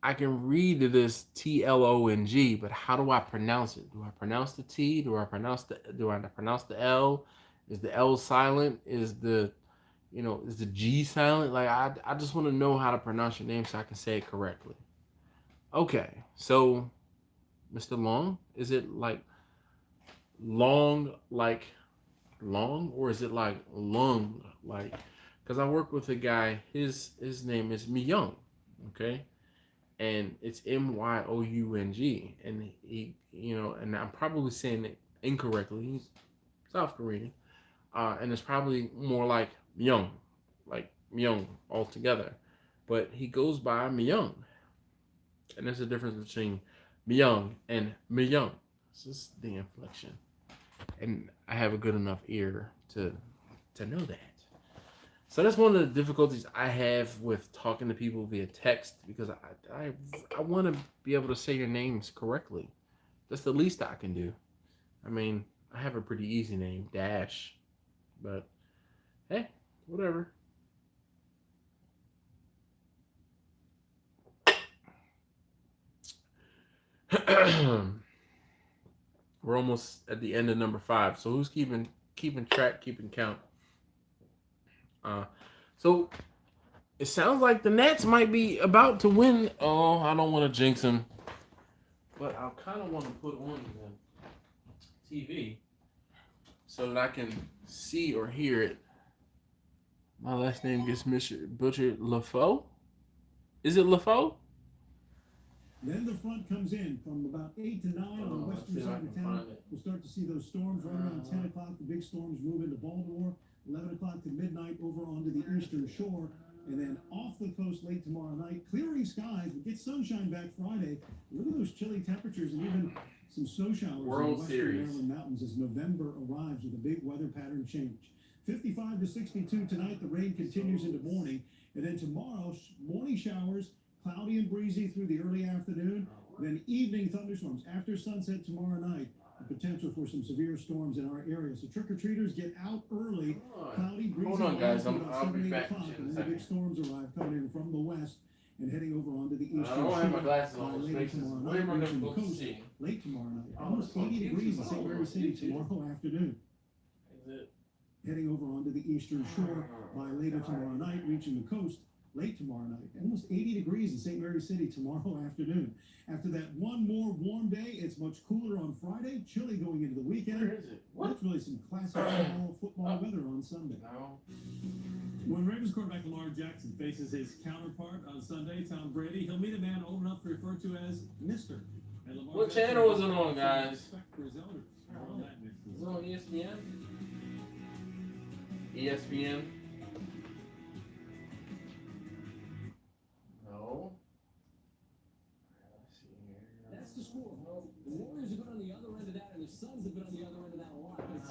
I can read this TLONG, but how do I pronounce it? Do I pronounce the T? Do I pronounce the L? Is the L silent? Is the G silent? Like I just want to know how to pronounce your name so I can say it correctly. Okay, so Mr. Long, is it long like long or is it like lung like? Because I work with a guy. His name is Myung. Okay, and it's Myoung, and and I'm probably saying it incorrectly. He's South Korean, and it's probably more like Myung altogether, but he goes by Myung, and there's a difference between Myung and Myung. It's just the inflection, and I have a good enough ear to know that. So that's one of the difficulties I have with talking to people via text because I want to be able to say your names correctly. That's the least I can do. I mean, I have a pretty easy name, Dash, but hey, whatever. We're almost at the end of number 5. So who's keeping track, keeping count? So it sounds like the Nets might be about to win. Oh, I don't want to jinx them, but I kind of want to put on the TV so that I can see or hear it. My last name gets butchered. LaFoe? Is it LaFoe? Then the front comes in from about 8 to 9 on the western side of town. We'll start to see those storms right around 10 o'clock. The big storms move into Baltimore. 11 o'clock to midnight over onto the eastern shore. And then off the coast late tomorrow night, clearing skies. We get sunshine back Friday. Look at those chilly temperatures and even some snow showers in the World western Series. Maryland mountains as November arrives with a big weather pattern change. 55 to 62 tonight. The rain continues into morning. And then tomorrow, morning showers, cloudy and breezy through the early afternoon. Then evening thunderstorms after sunset tomorrow night. The potential for some severe storms in our area. So trick-or-treaters get out early. Cloudy, breezy. Hold on, guys. about I'll 7, be 8 back o'clock, in a and then the second. big storms arrive coming in from the west and heading over onto the eastern I don't have my glasses by on. Which later makes it tomorrow way night, more reaching the difficult to coast see. late tomorrow night. Oh, Almost it's on 80 degrees in YouTube. St. Mary City tomorrow afternoon. Is it? Heading over onto the eastern shore by later tomorrow night, reaching the coast late tomorrow night. Almost 80 degrees in St. Mary City tomorrow afternoon. After that one more warm day, it's much cooler on Friday, chilly going into the weekend. Where is it? What? That's really some classic fall football weather on Sunday. No. When Ravens quarterback Lamar Jackson faces his counterpart on Sunday, Tom Brady, he'll meet a man old enough to refer to as Mr. And Lamar What Jackson channel is it has on, guys? respect for his elders. More on that next Is week. it on ESPN? ESPN? No. Let's see here. That's the score. The Warriors have been on the other end of that, and the Suns have been on the other end of that a lot. But it's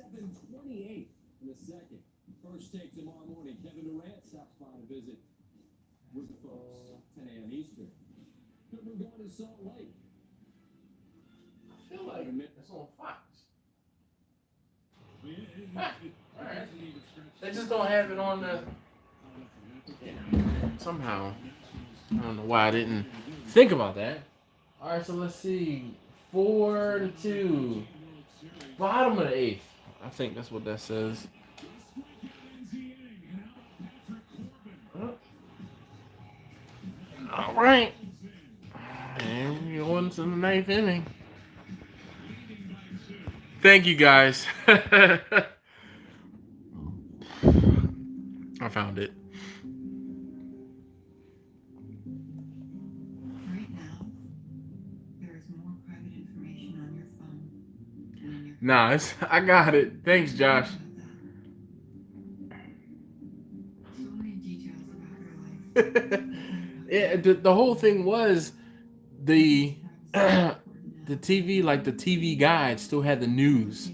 57-28 in the second. First take tomorrow morning. Kevin Durant stops by to visit with the folks. 10 a.m. Eastern. Cooper going to Salt Lake. I feel like it's on Fox. Alright. They just don't have it on the. Somehow. I don't know why I didn't think about that. Alright, so let's see. 4-2. Bottom of the 8th. I think that's what that says. Alright. And you're on to the 9th inning. Thank you, guys. I found it. Right now, there is more private information on your phone than in your Nah, I got it. Thanks, Josh. so many details about your life. Yeah, the whole thing was the TV, like the TV guide, still had the news.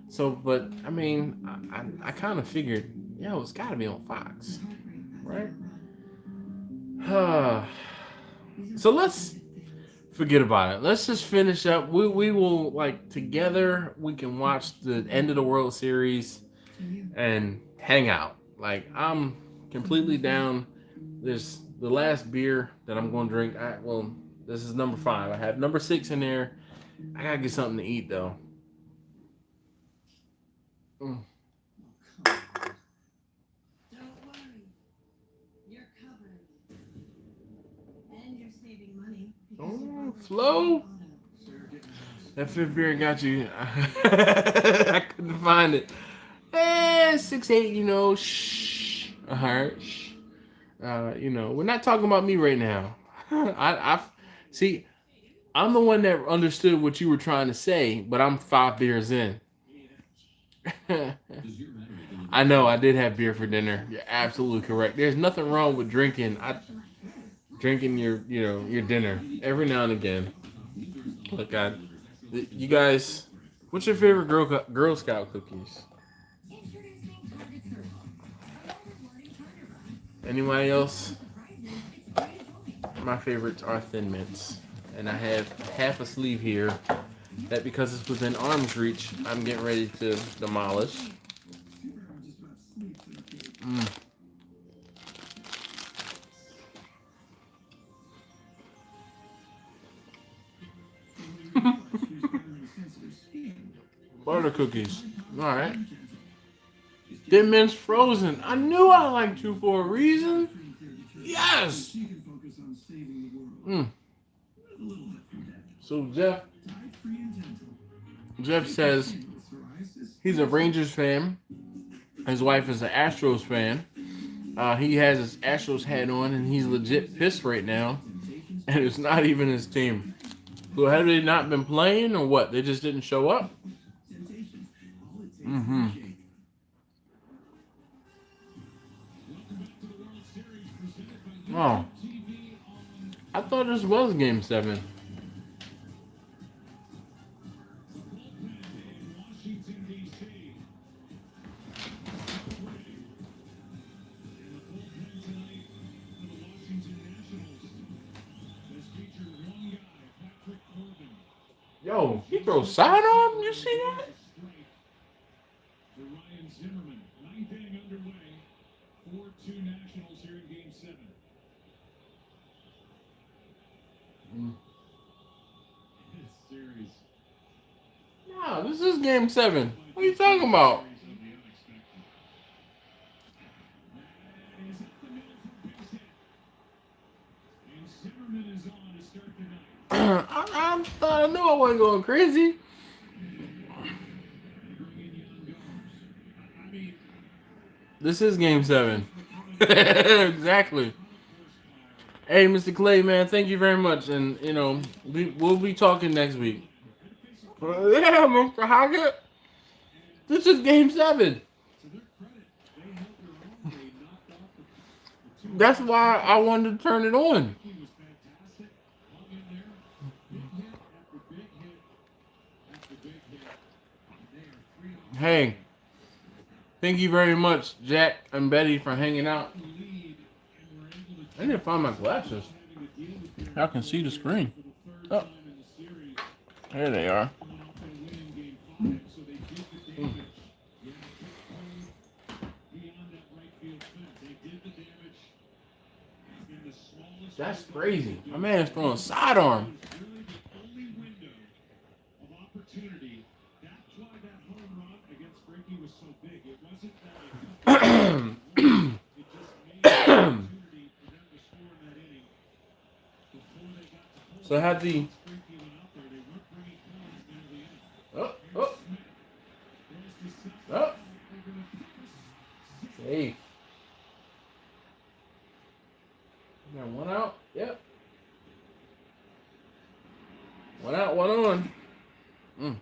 So, but I mean, I kind of figured, yo, it's got to be on Fox, right? So let's forget about it. Let's just finish up. We will, like, together we can watch the end of the World Series and hang out. Like, I'm completely down. There's the last beer that I'm going to drink. This is number 5. I have number 6 in there. I gotta get something to eat though. Don't worry, you're covered, and you're saving money. Oh, Flo. That 5th beer got you. I couldn't find it. 6-8. You know, shh. Alright. You know, we're not talking about me right now. I see. I'm the one that understood what you were trying to say, but I'm 5 beers in. I know I did have beer for dinner. You're absolutely correct. There's nothing wrong with drinking. Drinking your dinner every now and again. Look, you guys, what's your favorite Girl Scout cookies? Anybody else? My favorites are Thin Mints. And I have half a sleeve here that, because it's within arm's reach, I'm getting ready to demolish. Butter cookies. Alright. Thin Mints frozen. I knew I liked you for a reason. Yes! So Jeff says he's a Rangers fan. His wife is an Astros fan. He has his Astros hat on, and he's legit pissed right now. And it's not even his team. So have they not been playing, or what? They just didn't show up? Oh, I thought this was Game 7. Yo, he throws sidearm. You see that? Ryan Zimmerman, ninth inning underway. 4-2 Nationals here in Game 7. This series. No, this is Game 7. What are you talking about? I knew I wasn't going crazy. This is Game 7. Exactly. Hey, Mr. Clay, man, thank you very much. And, you know, we'll be talking next week. Yeah, Mr. Hoggett. This is Game 7. That's why I wanted to turn it on. Hey, thank you very much, Jack and Betty, for hanging out. I need to find my glasses. I can see the screen. Oh, here they are. That's crazy. My man's throwing sidearm. So I had the. Oh. Safe. Got one out. Yep. One out, one on.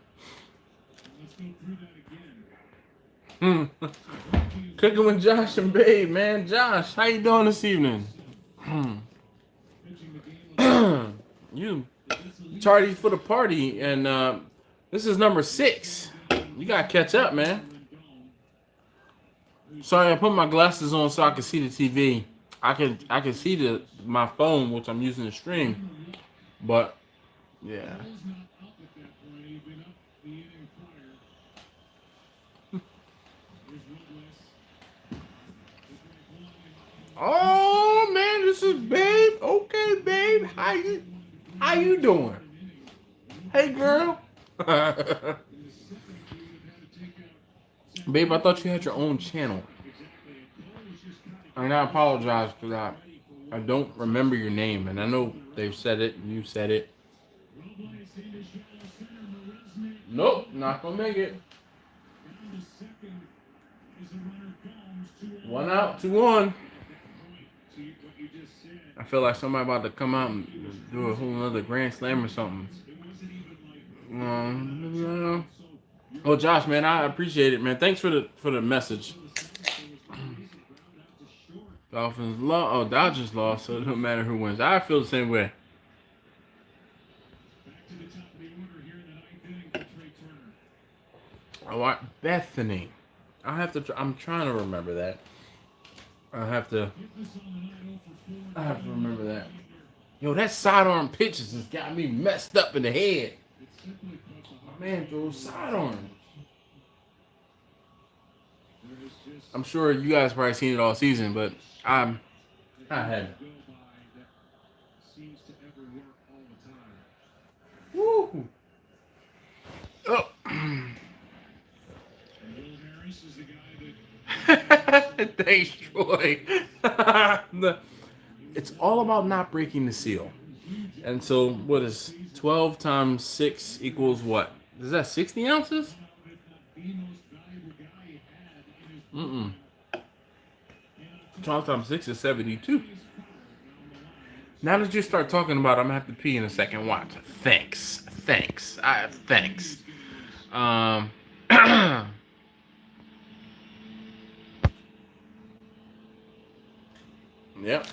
Cooking with Josh and Babe, man. Josh, how you doing this evening? You tardy for the party, and this is number 6. You gotta catch up, man. Sorry, I put my glasses on so I can see the TV. I can see my phone, which I'm using to stream, but yeah. Oh man, this is Babe. Okay, Babe, how you doing? Hey, girl. Babe, I thought you had your own channel. And I apologize because I don't remember your name, and I know they've said it, and you said it. Nope, not gonna make it. 1 out, 2 on. I feel like somebody about to come out and do a whole other Grand Slam or something. Oh, Josh, man, I appreciate it, man. Thanks for the message. Dolphins lost. Oh, Dodgers lost, so it don't matter who wins. I feel the same way. Oh, Bethany. I have to. I'm trying to remember that. I have to remember that. Yo, that sidearm pitches has got me messed up in the head. My man throws sidearm. I'm sure you guys probably seen it all season, but I haven't. Woo! Oh. Thanks, Troy. It's all about not breaking the seal. And so, what is 12 times 6 equals what? Is that 60 ounces? 12 times 6 is 72. Now that you start talking about it, I'm going to have to pee in a second. Watch. Thanks. Thanks. Yep.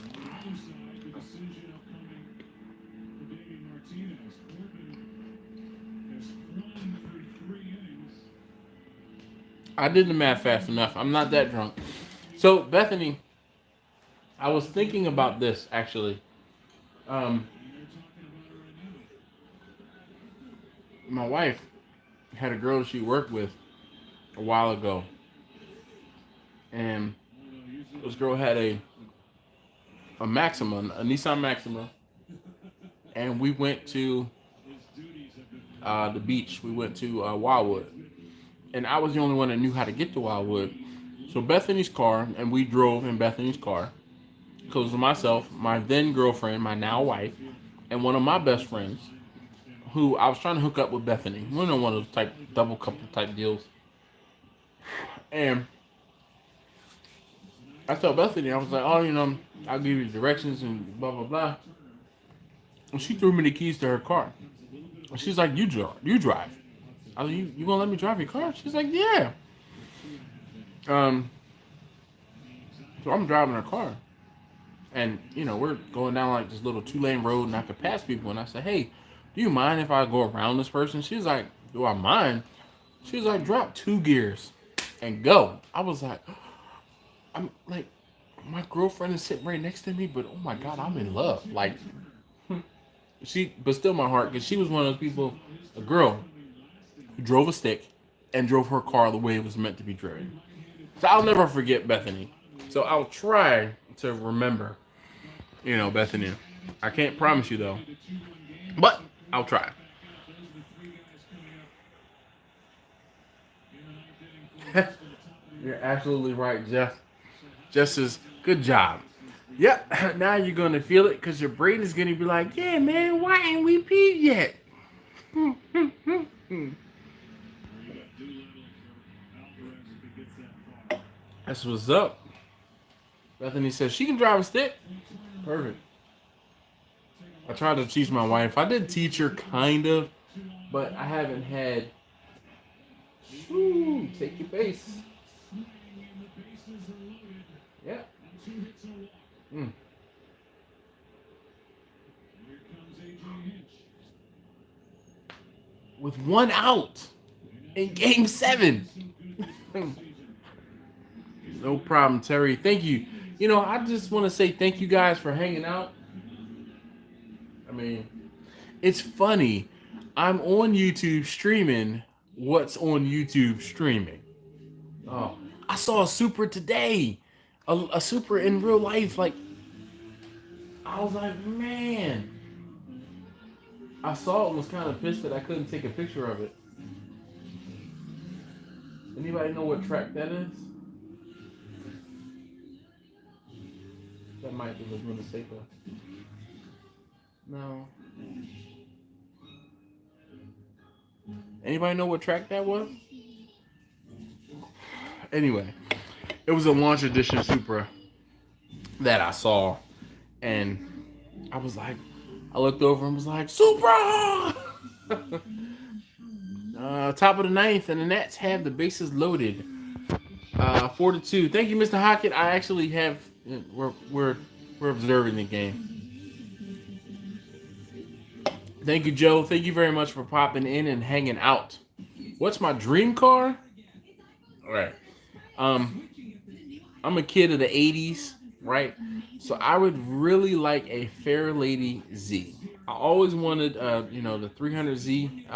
I did the math fast enough. I'm not that drunk. So, Bethany, I was thinking about this, actually. My wife had a girl she worked with a while ago. And this girl had a Maxima, a Nissan Maxima. And we went to the beach. We went to Wildwood. And I was the only one that knew how to get to Wildwood. So Bethany's car, and we drove in Bethany's car. Because it was myself, my then girlfriend, my now wife, and one of my best friends, who I was trying to hook up with Bethany. We know one of those type double couple type deals. And I told Bethany, I was like, oh, I'll give you directions and blah, blah, blah. And she threw me the keys to her car. And she's like, you drive. I was like, you gonna let me drive your car? She's like, yeah. So I'm driving her car. And, we're going down like this little 2-lane road and I could pass people. And I said, hey, do you mind if I go around this person? She's like, do I mind? She's like, drop 2 gears and go. I was like, I'm like, my girlfriend is sitting right next to me, but oh my God, I'm in love. Like, but still my heart, because she was one of those people, a girl who drove a stick and drove her car the way it was meant to be driven. So I'll never forget Bethany. So I'll try to remember, Bethany. I can't promise you though, but I'll try. You're absolutely right, Jeff. Jeff says, good job. Yep, now you're going to feel it because your brain is going to be like, yeah, man, why ain't we peed yet? That's what's up. Bethany says she can drive a stick. Perfect. I tried to teach my wife. I did teach her kind of, but I haven't had. Ooh, take your base. Yeah. With 1 out in Game 7. No problem, Terry. Thank you. I just want to say thank you guys for hanging out. I mean, it's funny. I'm on YouTube streaming what's on YouTube streaming. Oh, I saw a super today. A super in real life. Like, I was like, man. I saw it and was kind of pissed that I couldn't take a picture of it. Anybody know what track that is? That might be the mistake. No. Anybody know what track that was? Anyway, it was a launch edition Supra that I saw, and I was like, I looked over and was like, Supra! Top of the 9th, and the Nats have the bases loaded. 4-2. Thank you, Mr. Hockett. I actually have. We're observing the game. Thank you, Joe. Thank you very much for popping in and hanging out. What's my dream car? All right. I'm a kid of the 80s, right? So I would really like a Fairlady Z. I always wanted, the 300Z,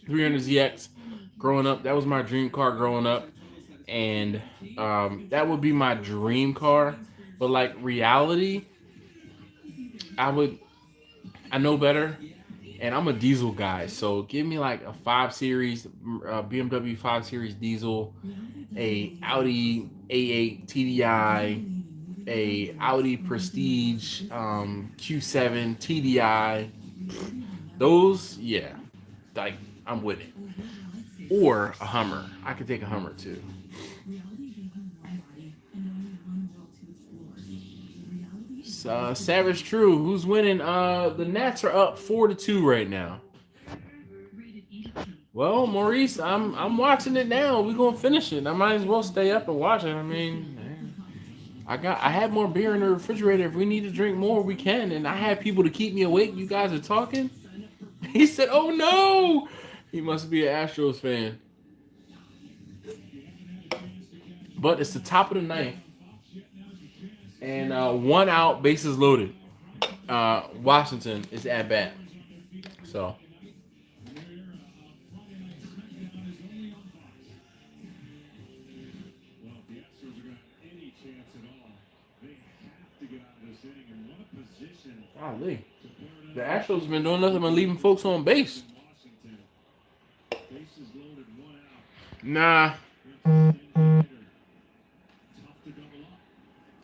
300ZX growing up. That was my dream car growing up. And that would be my dream car. But like reality, I know better. And I'm a diesel guy. So give me like a 5 Series, BMW 5 Series diesel, a Audi A8 TDI, a Audi Prestige Q7 TDI. Those, yeah. Like, I'm with it. Or a Hummer. I could take a Hummer too. Savage True, who's winning? The Nats are up 4-2 right now. Well, Maurice, I'm watching it now. We're gonna finish it. I might as well stay up and watch it. I mean, I had more beer in the refrigerator. If we need to drink more, we can. And I have people to keep me awake. You guys are talking. He said, "Oh no!" He must be an Astros fan. but it's the top of the ninth, and 1 out, bases loaded. Washington is at bat. So. Golly. The Astros have been doing nothing but leaving folks on base. Nah.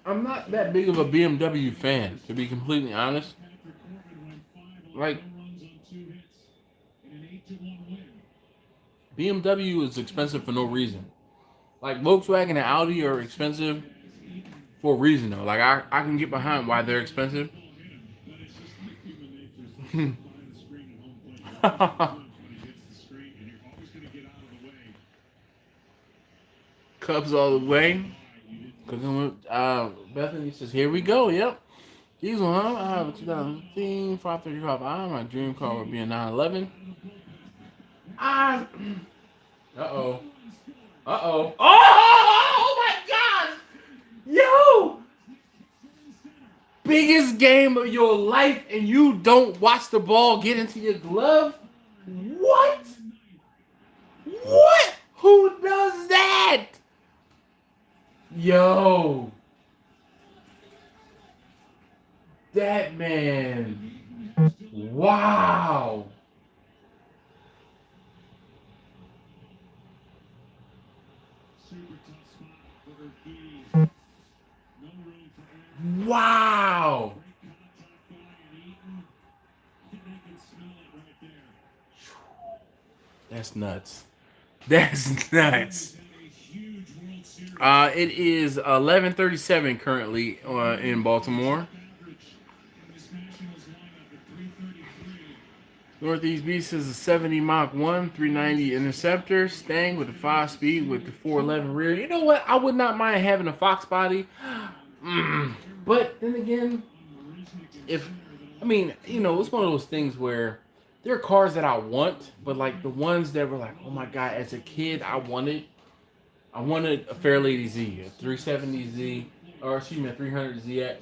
I'm not that big of a BMW fan, to be completely honest. Like, BMW is expensive for no reason. Like, Volkswagen and Audi are expensive for a reason, though. Like, I can get behind why they're expensive. Cubs all the way. Bethany says, here we go. Yep. Diesel, huh? I have a 2015 535i. My dream car would be a 911. Uh-oh. Uh-oh. Oh my God! Yo! Biggest game of your life and you don't watch the ball get into your glove? What? What? Who does that? Yo. That man. Wow. Wow. That's nuts. That's nuts. It is 11:37 currently in Baltimore. Northeast Beast is a 70 Mach 1, 390 Interceptor. Stang with a 5-speed with the 411 rear. You know what? I would not mind having a Fox body. But then again, it's one of those things where there are cars that I want, but like the ones that were like, oh my God, as a kid, I wanted a Fairlady Z, a 370Z, or excuse me, a 300ZX.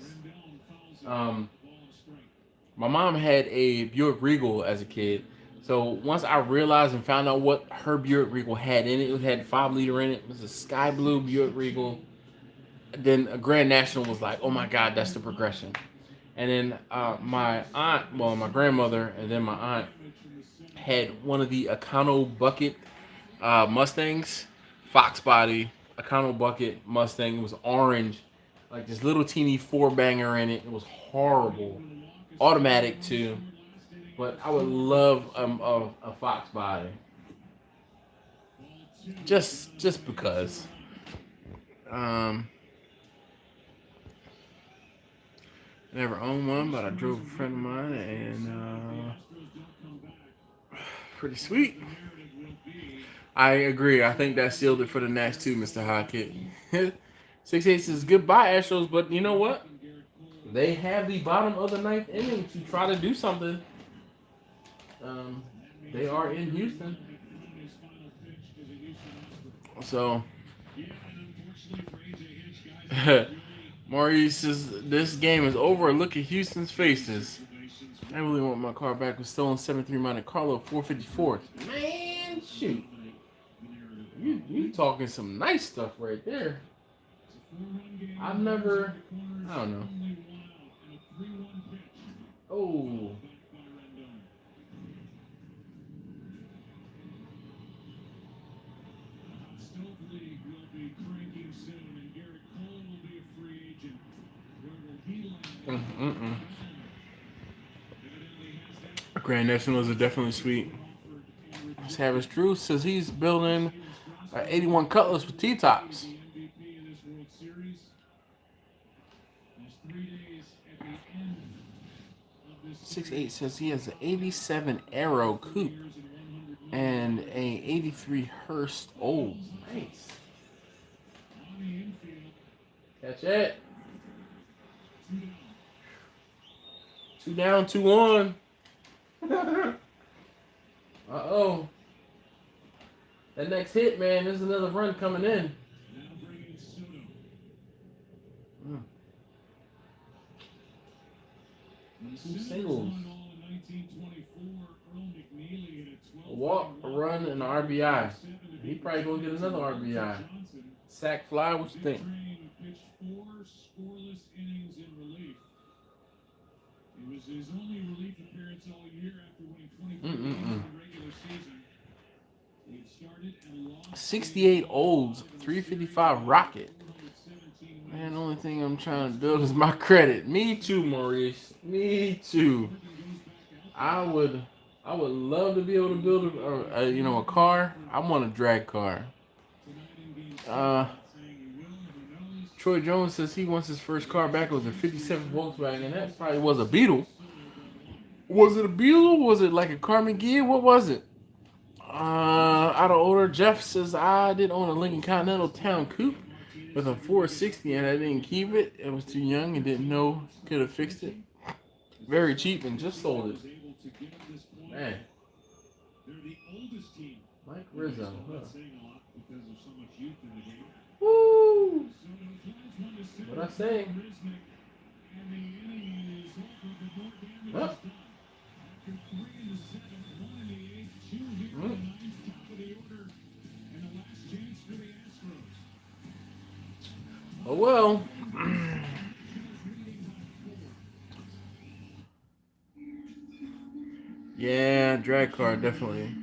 My mom had a Buick Regal as a kid. So once I realized and found out what her Buick Regal had in it, it had 5-liter in it. It was a sky blue Buick Regal. Then a Grand National was like, oh my God, that's the progression. And then my grandmother and then my aunt had one of the Econo Bucket Mustangs, Fox body, Econo Bucket Mustang. It was orange, like this little teeny 4-banger in it. It was horrible. Automatic too, but I would love a Fox body, just because. Never owned one, but I drove a friend of mine, and pretty sweet. I agree. I think that sealed it for the Nats too, Mr. Hockett. 6-8 says goodbye, Astros, but you know what? They have the bottom of the ninth inning to try to do something. They are in Houston. So, Maurice says this game is over. Look at Houston's faces. I really want my car back. Was stolen 7-3 Monte Carlo 454. Man, shoot. You talking some nice stuff right there. I don't know. Oh. Grand Nationals are definitely sweet. Savage Drew says he's building 81 Cutlass with T-tops. 6-8 says he has an 87 Aero Coupe and a 83 Hearst Old. Nice. Catch it. 2 down, 2 on. Uh-oh. That next hit, man, there's another run coming in. Two singles. A walk, a run, and an RBI. He probably gonna get another RBI. Sack fly, what you think? It was his only relief appearance all year after winning 24 games in the regular season. He had started and lost 68 Olds, 355 Rocket. Man, the only thing I'm trying to build is my credit. Me too, Maurice. Me too. I would love to be able to build a car. I want a drag car. Troy Jones says he wants his first car back. It was a 57 Volkswagen. That probably was a Beetle. Was it a Beetle? Was it like a Carmen Ghia? What was it? Out of order, Jeff says I did own a Lincoln Continental Town Coupe with a 460 and I didn't keep it. It was too young and didn't know could have fixed it. Very cheap and just sold it. Man. Mike Rizzo. Huh. Woo! What I say? Huh? Oh well. Yeah, drag car definitely.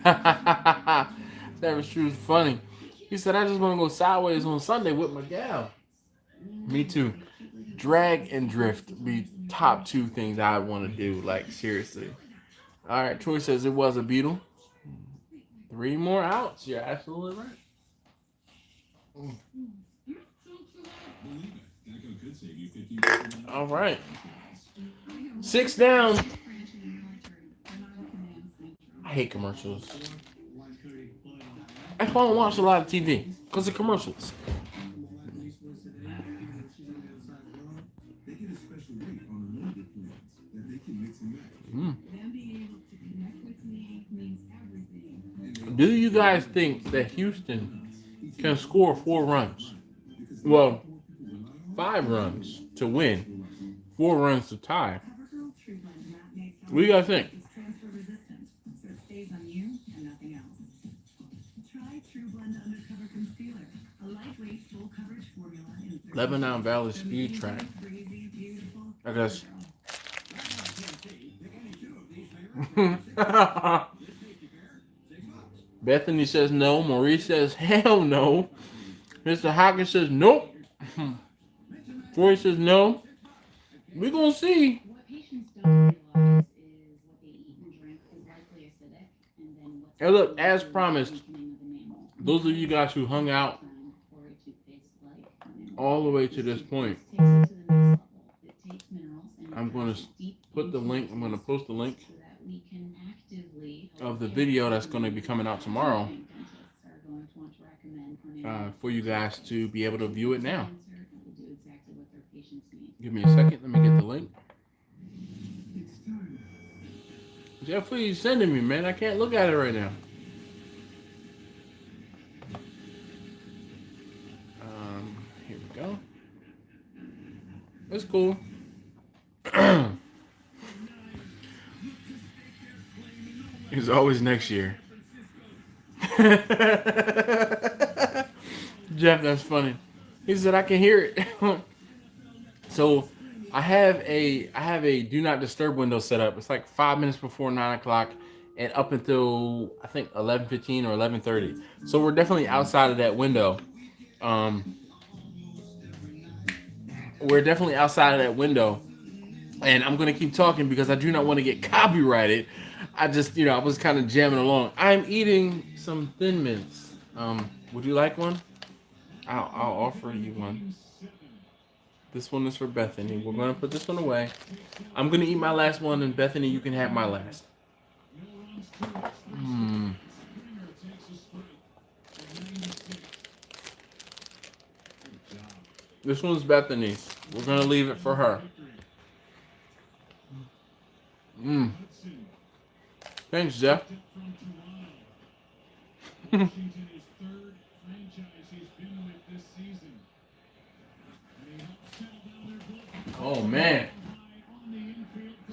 That was true. Funny. He said, "I just want to go sideways on Sunday with my gal." Me too. Drag and drift be top two things I want to do. Like seriously. All right. Troy says it was a Beetle. 3 more outs. You're absolutely right. All right. 6 down. I hate commercials. That's why I don't watch a lot of TV. Because of commercials. Do you guys think that Houston can score 4 runs? Well, 5 runs to win, 4 runs to tie. What do you guys think? 11-ounce Valley Speed Track. I guess. Bethany says no. Maurice says hell no. Mr. Hawkins says nope. Troy says no. We're going to see. What patients don't realize is what they eat and drink is likely acidic. And then what's Hey, look, as promised, those of you guys who hung out all the way to this point, I'm going to put the link, I'm going to post the link of the video that's going to be coming out tomorrow for you guys to be able to view it now. Give me a second, let me get the link. Jeff, please send it to me, man. I can't look at it right now. Here we go. That's cool. It's always next year. Jeff, that's funny. He said I can hear it. So I have a do not disturb window set up. It's like 5 minutes before 9 o'clock and up until I think 11:15 or 11:30. So we're definitely outside of that window. We're definitely outside of that window. And I'm going to keep talking because I do not want to get copyrighted. I just, I was kind of jamming along. I'm eating some Thin Mints. Would you like one? I'll offer you one. This one is for Bethany. We're going to put this one away. I'm going to eat my last one, and Bethany, you can have my last. This one's Bethany's. We're going to leave it for her. Thanks, Jeff. Oh man.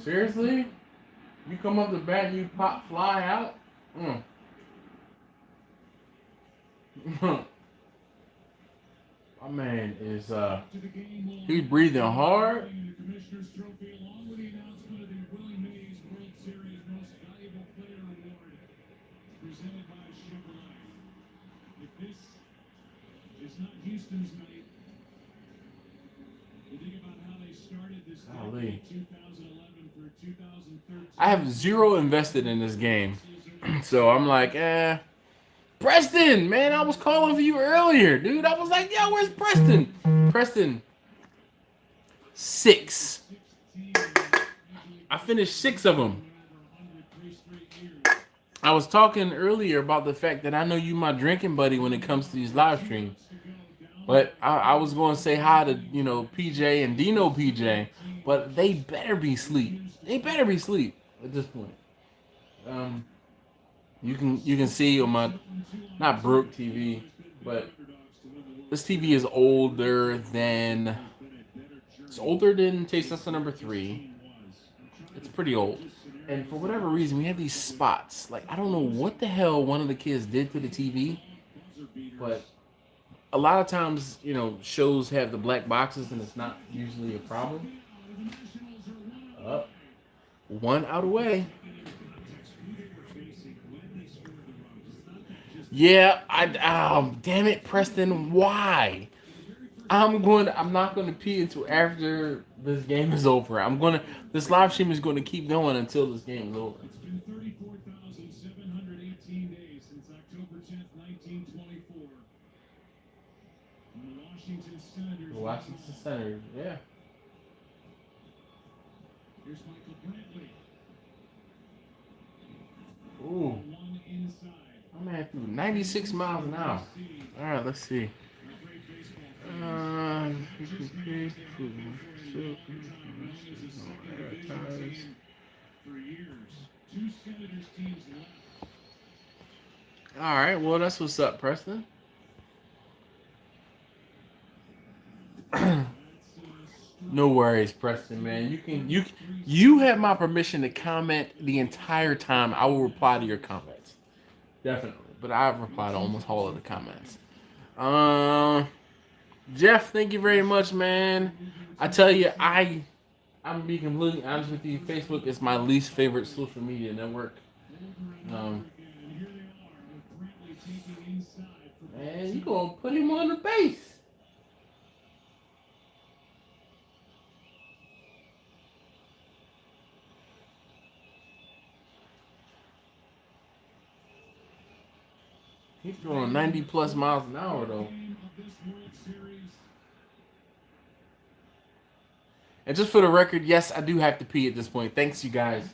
Seriously? You come up the bat and you pop fly out? My man is he's breathing hard. It's not Houston's night. You think about how they started this Golly. 2011 through 2013. I have zero invested in this game. So I'm like, Preston, man, I was calling for you earlier, dude. I was like, yo, where's Preston? Preston, 6. I finished 6 of them. I was talking earlier about the fact that I know you my drinking buddy when it comes to these live streams. But I was going to say hi to, PJ and Dino PJ, but they better be asleep. They better be asleep at this point. You can see on my, not broke TV, but this TV is older than Taste Tester number 3. It's pretty old. And for whatever reason, we have these spots. Like, I don't know what the hell one of the kids did to the TV, but a lot of times, shows have the black boxes and it's not usually a problem. One out of the way. Yeah, damn it, Preston, why? I'm not going to pee until after this game is over. This live stream is going to keep going until this game is over. It's been 34,718 days since October 10th, 1924. And the Washington Senators. Yeah. Here's Michael Brantley. Ooh. One inside. My man threw 96 miles an hour. All right, let's see. All right, well, that's what's up, Preston. No worries, Preston, man. You have my permission to comment the entire time. I will reply to your comments. Definitely. But I've replied to almost all of the comments. Jeff, thank you very much, man. I tell you, I'm being completely honest with you. Facebook is my least favorite social media network. Man, you gonna put him on the base. He's throwing 90 plus miles an hour though. And just for the record, yes, I do have to pee at this point. Thanks, you guys.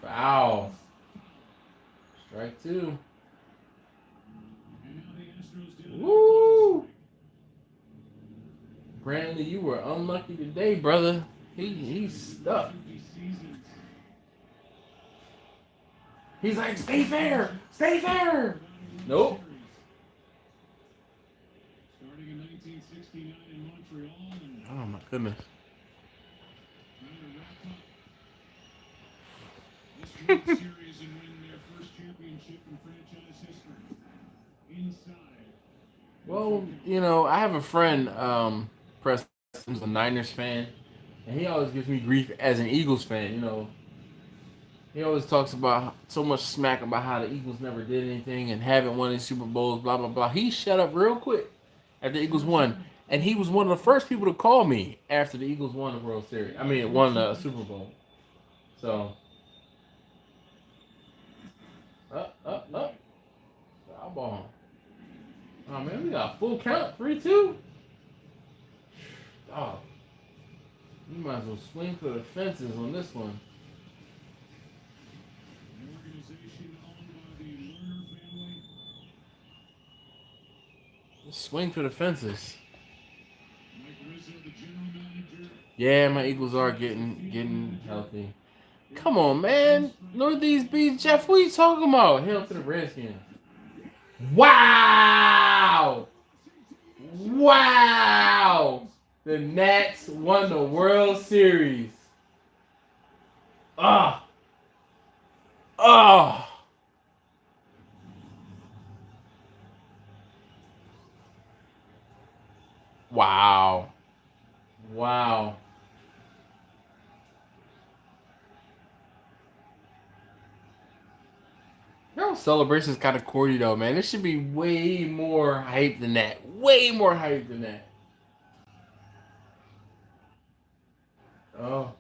Wow. Strike 2. Woo! Brantley, you were unlucky today, brother. He's stuck. He's like, stay fair! Stay fair! Nope. Starting in 1969 in Montreal and Oh my goodness. trying to wrap up this World Series and win their first championship in franchise history. Inside. Well, I have a friend, Preston, who's a Niners fan, and he always gives me grief as an Eagles fan, He always talks about so much smack about how the Eagles never did anything and haven't won any Super Bowls, blah, blah, blah. He shut up real quick after the Eagles won. And he was one of the first people to call me after the Eagles won the World Series. Won the Super Bowl. So, up. Foul ball. Oh, man, we got a full count. 3-2. Oh, you might as well swing for the fences on this one. Swing for the fences. Yeah, my Eagles are getting healthy. Come on, man. Northeast beats Jeff. What are you talking about? Hell to the Redskins. Wow! Wow! The Nats won the World Series. Ah. Ah. Wow. Wow. Your celebration's kind of corny though, man. It should be way more hype than that. Way more hype than that. Oh,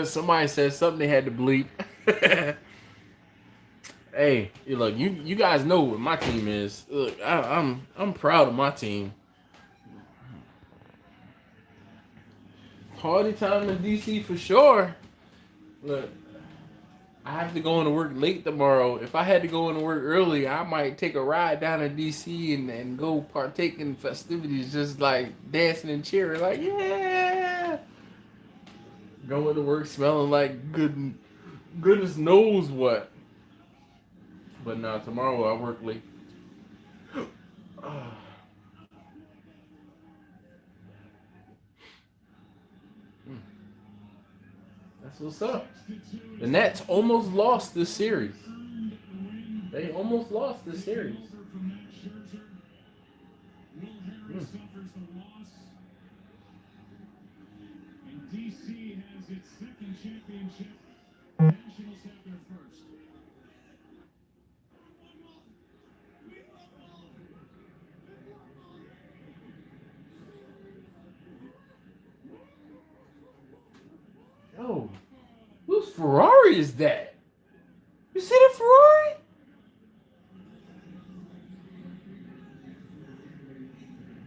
somebody said something they had to bleep. Hey, look, you guys know what my team is. Look, I'm proud of my team. Party time in DC for sure. Look, I have to go into work late tomorrow. If I had to go into work early, I might take a ride down to DC and go partake in festivities, just like dancing and cheering, like yeah. Going to work smelling like goodness knows what. But now tomorrow I work late. That's what's up. The Nets almost lost this series. They almost lost this series. DC has its second championship. Nationals have their first. Yo, whose Ferrari is that? You see the Ferrari?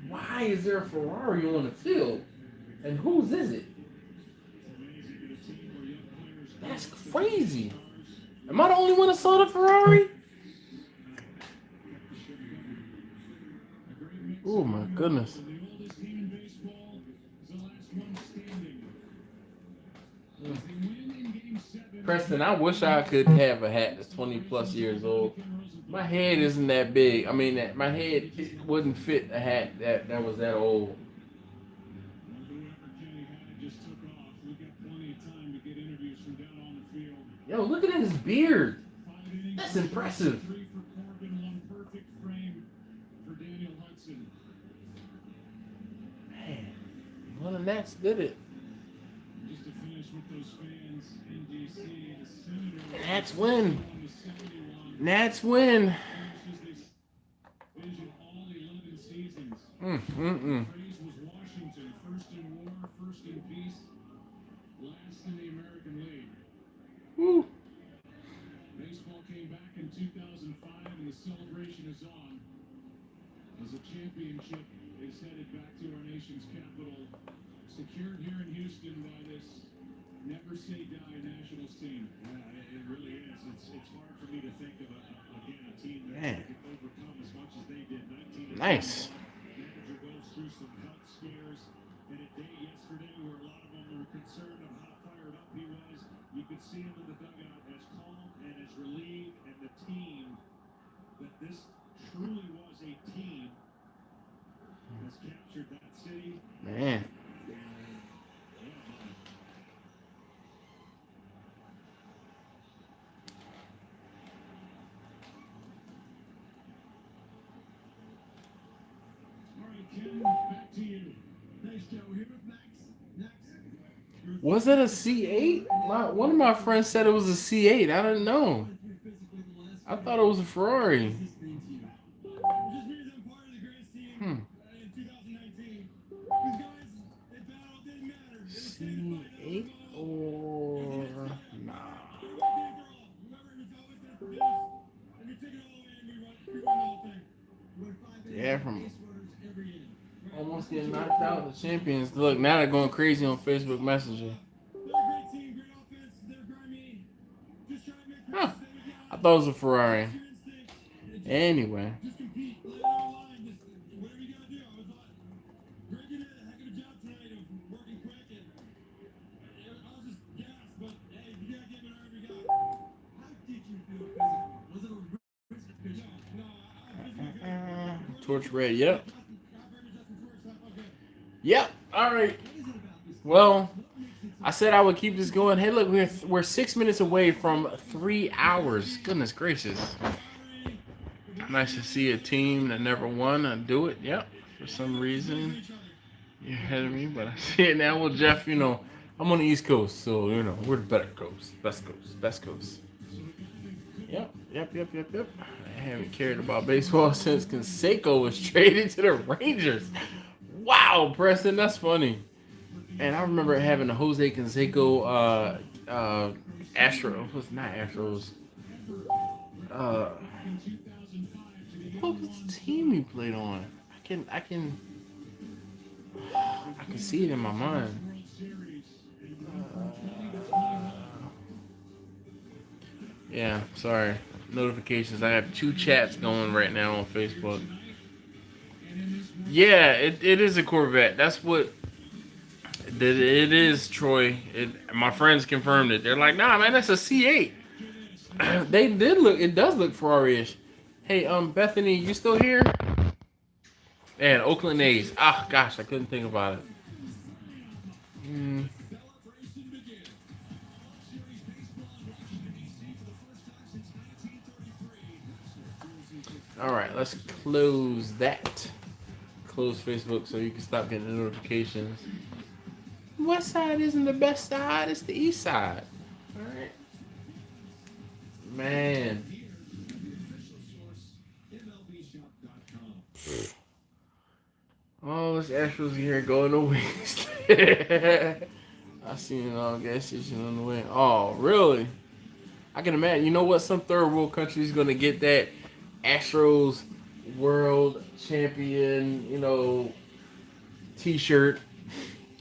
Why is there a Ferrari on the field? And whose is it? That's crazy. Am I the only one that saw the Ferrari? Oh my goodness. Preston, I wish I could have a hat that's 20 plus years old. My head isn't that big. I mean, my head wouldn't fit a hat that was that old. Yo, look at his beard. That's impressive. Man, well, the Nats did it. Nats win. Nats win. Woo. Baseball came back in 2005 and the celebration is on as a championship is headed back to our nation's capital, secured here in Houston by this Never Say Die Nationals team. Yeah, it really is. It's hard for me to think of a team that could overcome as much as they did. Nice. Manager goes through some health scares and a day yesterday where a lot of them were concerned of how fired up he was. You could see him in the dugout as calm and as relieved, and the team that this truly was a team has captured that city. Man. Back to you. Thanks, Joe. Here next. Was it a C8? One of my friends said it was a C8. I didn't know. I thought it was a Ferrari. C8 or nah? Yeah, from almost getting knocked out the champions. Look, now they're going crazy on Facebook Messenger. Huh. I thought it was a Ferrari. Anyway. Torch red, yep. Yep, All right. Well, I said I would keep this going. Hey, look, we're 6 minutes away from 3 hours. Goodness gracious. Nice to see a team that never won do it. Yep. For some reason, you're ahead of me, but I see it now. Well, Jeff, I'm on the East Coast, so we're the better coast, best coast, best coast. Yep. I haven't cared about baseball since Canseco was traded to the Rangers. Wow, Preston, that's funny. And I remember having a Jose Canseco Astro. Was not Astros. Uh, what was the team he played on? I can see it in my mind. Yeah, sorry. Notifications. I have 2 chats going right now on Facebook. Yeah, it is a Corvette. That's what it is, Troy. My friends confirmed it. They're like, nah, man, that's a C8. They did look. It does look Ferrari-ish. Hey, Bethany, you still here? And Oakland A's. Ah, gosh, I couldn't think about it. All right, let's close that. Close Facebook so you can stop getting the notifications. West side isn't the best side, it's the east side. Alright. Man. Oh, this Astros here going to waste. I seen it all gas station on the way. Oh, really? I can imagine. You know what? Some third world country is going to get that Astros world champion, t-shirt.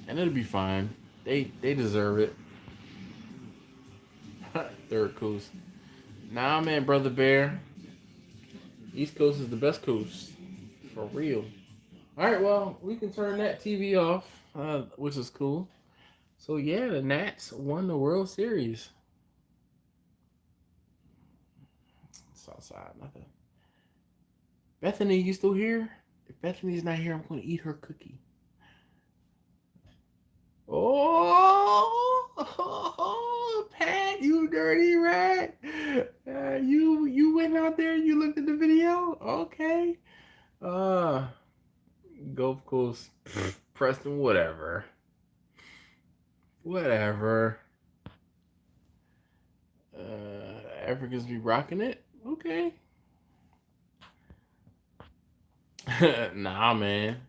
And it'll be fine. They deserve it. Third coast. Nah, man, Brother Bear. East Coast is the best coast. For real. Alright, well, we can turn that TV off, which is cool. So, yeah, the Nats won the World Series. Southside, nothing. Bethany, you still here? If Bethany's not here, I'm going to eat her cookie. Oh, Pat, you dirty rat. You went out there and you looked at the video? Okay. Gulf Coast, Preston, whatever. Africans be rocking it? Okay. Nah, man.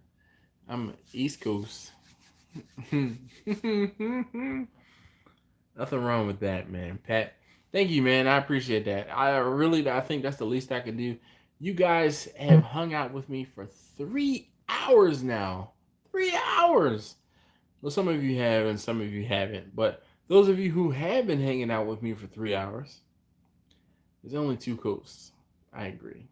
I'm East Coast. Nothing wrong with that, man. Pat, thank you, man. I appreciate that. I think that's the least I can do. You guys have hung out with me for 3 hours now. 3 hours. Well, some of you have and some of you haven't. But those of you who have been hanging out with me for 3 hours, there's only 2 coasts. I agree.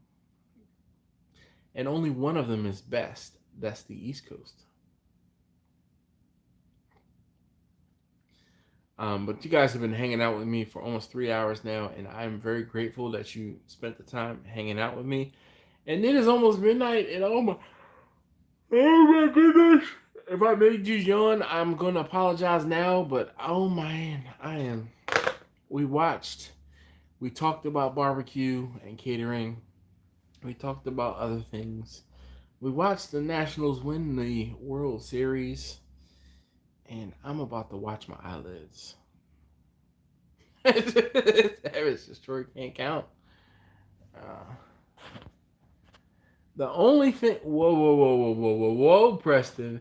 And only one of them is best. That's the East Coast. But you guys have been hanging out with me for almost 3 hours now, and I'm very grateful that you spent the time hanging out with me. And it is almost midnight, and oh my goodness! If I made you yawn, I'm gonna apologize now. But oh man, We talked about barbecue and catering. We talked about other things. We watched the Nationals win the World Series. And I'm about to watch my eyelids. It's just Troy can't count. The only thing... Whoa, Preston.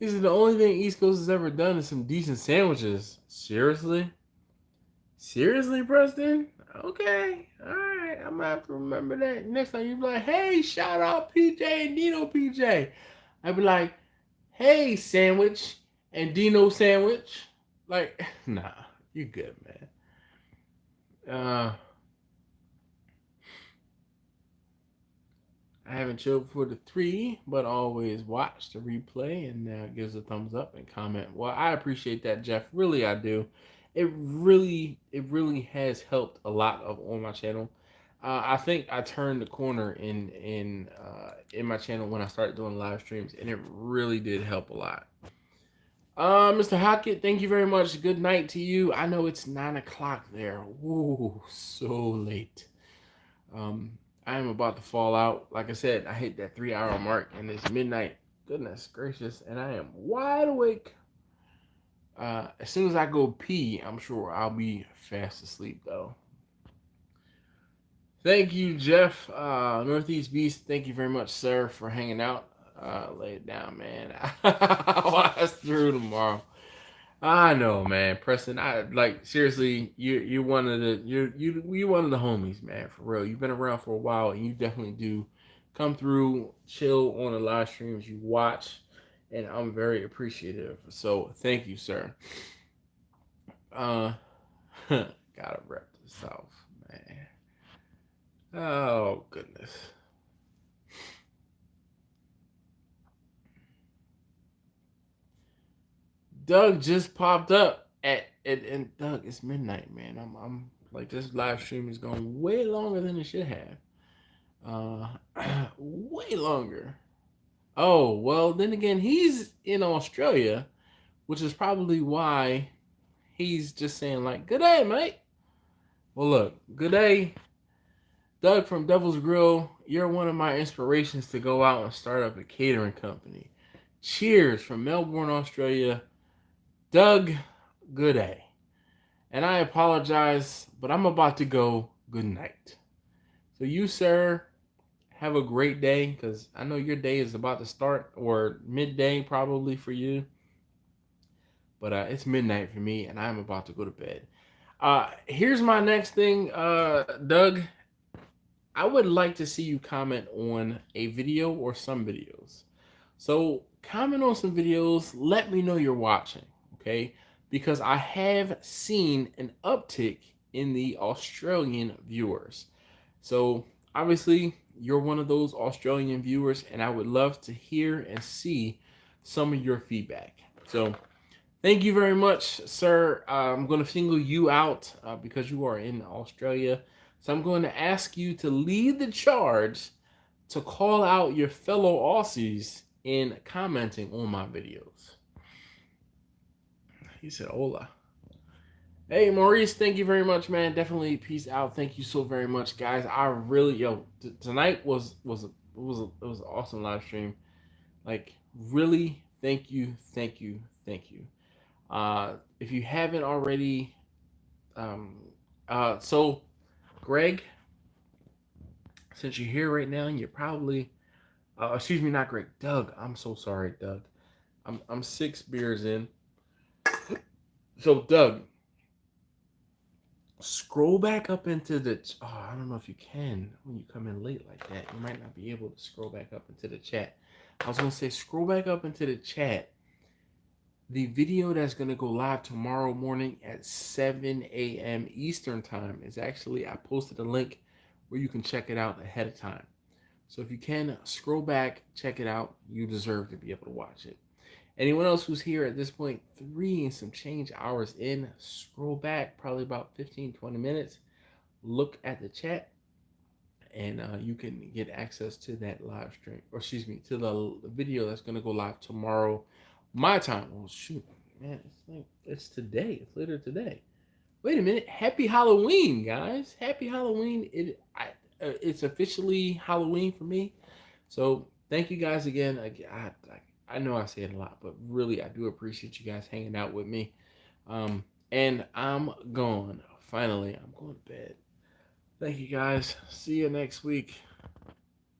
This is the only thing East Coast has ever done is some decent sandwiches. Seriously? Seriously, Preston? Okay. Alright. I'm going to have to remember that. Next time you be like, hey, shout out PJ and Dino PJ. I'd be like, hey, sandwich. And Dino sandwich, like, nah, you good, man. I haven't chilled for the 3, but always watch the replay and gives a thumbs up and comment. Well, I appreciate that, Jeff. Really, I do. It really has helped a lot on my channel. I think I turned the corner in my channel when I started doing live streams, and it really did help a lot. Mr. Hackett, thank you very much. Good night to you. I know it's 9 o'clock there. Ooh, so late. I am about to fall out. Like I said, I hit that 3 hour mark and it's midnight. Goodness gracious. And I am wide awake. As soon as I go pee, I'm sure I'll be fast asleep though. Thank you, Jeff. Northeast Beast, thank you very much, sir, for hanging out. Lay it down, man. I'll watch through tomorrow. I know, man. Preston, I like seriously, you're one of the you one of the homies, man, for real. You've been around for a while and you definitely do come through, chill on the live streams you watch, and I'm very appreciative. So thank you, sir. Gotta rep the South, man. Oh goodness. Doug just popped up and Doug, it's midnight, man. I'm like this live stream is going way longer than it should have. Way longer. Oh, well, then again, he's in Australia, which is probably why he's just saying like, "Good day, mate." Well, look, good day, Doug from Devil's Grill. You're one of my inspirations to go out and start up a catering company. Cheers from Melbourne, Australia. Doug, good day. And I apologize, but I'm about to go good night. So you, sir, have a great day, because I know your day is about to start, or midday probably for you. But it's midnight for me, and I'm about to go to bed. Here's my next thing, Doug. I would like to see you comment on a video or some videos. So comment on some videos. Let me know you're watching, okay? Because I have seen an uptick in the Australian viewers. So obviously you're one of those Australian viewers, and I would love to hear and see some of your feedback. So thank you very much, sir. I'm going to single you out because you are in Australia. So I'm going to ask you to lead the charge to call out your fellow Aussies in commenting on my videos. He said, "Hola." Hey, Maurice, thank you very much, man. Definitely peace out. Thank you so very much, guys. I really, tonight was an awesome live stream. Like, really, thank you. If you haven't already, so Greg, since you're here right now, and you're probably, excuse me, not Greg, Doug. I'm so sorry, Doug. I'm 6 beers in. So Doug, scroll back up into the. Oh, I don't know if you can when you come in late like that. You might not be able to scroll back up into the chat. I was gonna say scroll back up into the chat. The video that's gonna go live tomorrow morning at 7 a.m. Eastern time is actually, I posted a link where you can check it out ahead of time. So if you can scroll back, check it out. You deserve to be able to watch it. Anyone else who's here at this point, 3 and some change hours in, scroll back probably about 15-20 minutes, look at the chat, and you can get access to that live stream, or excuse me, to the video that's going to go live tomorrow, my time. Oh shoot, man, it's today. It's later today. Wait a minute. Happy Halloween, guys. Happy Halloween. It's officially Halloween for me. So thank you guys again. I know I say it a lot, but really I do appreciate you guys hanging out with me. And I'm gone. Finally, I'm going to bed. Thank you guys. See you next week.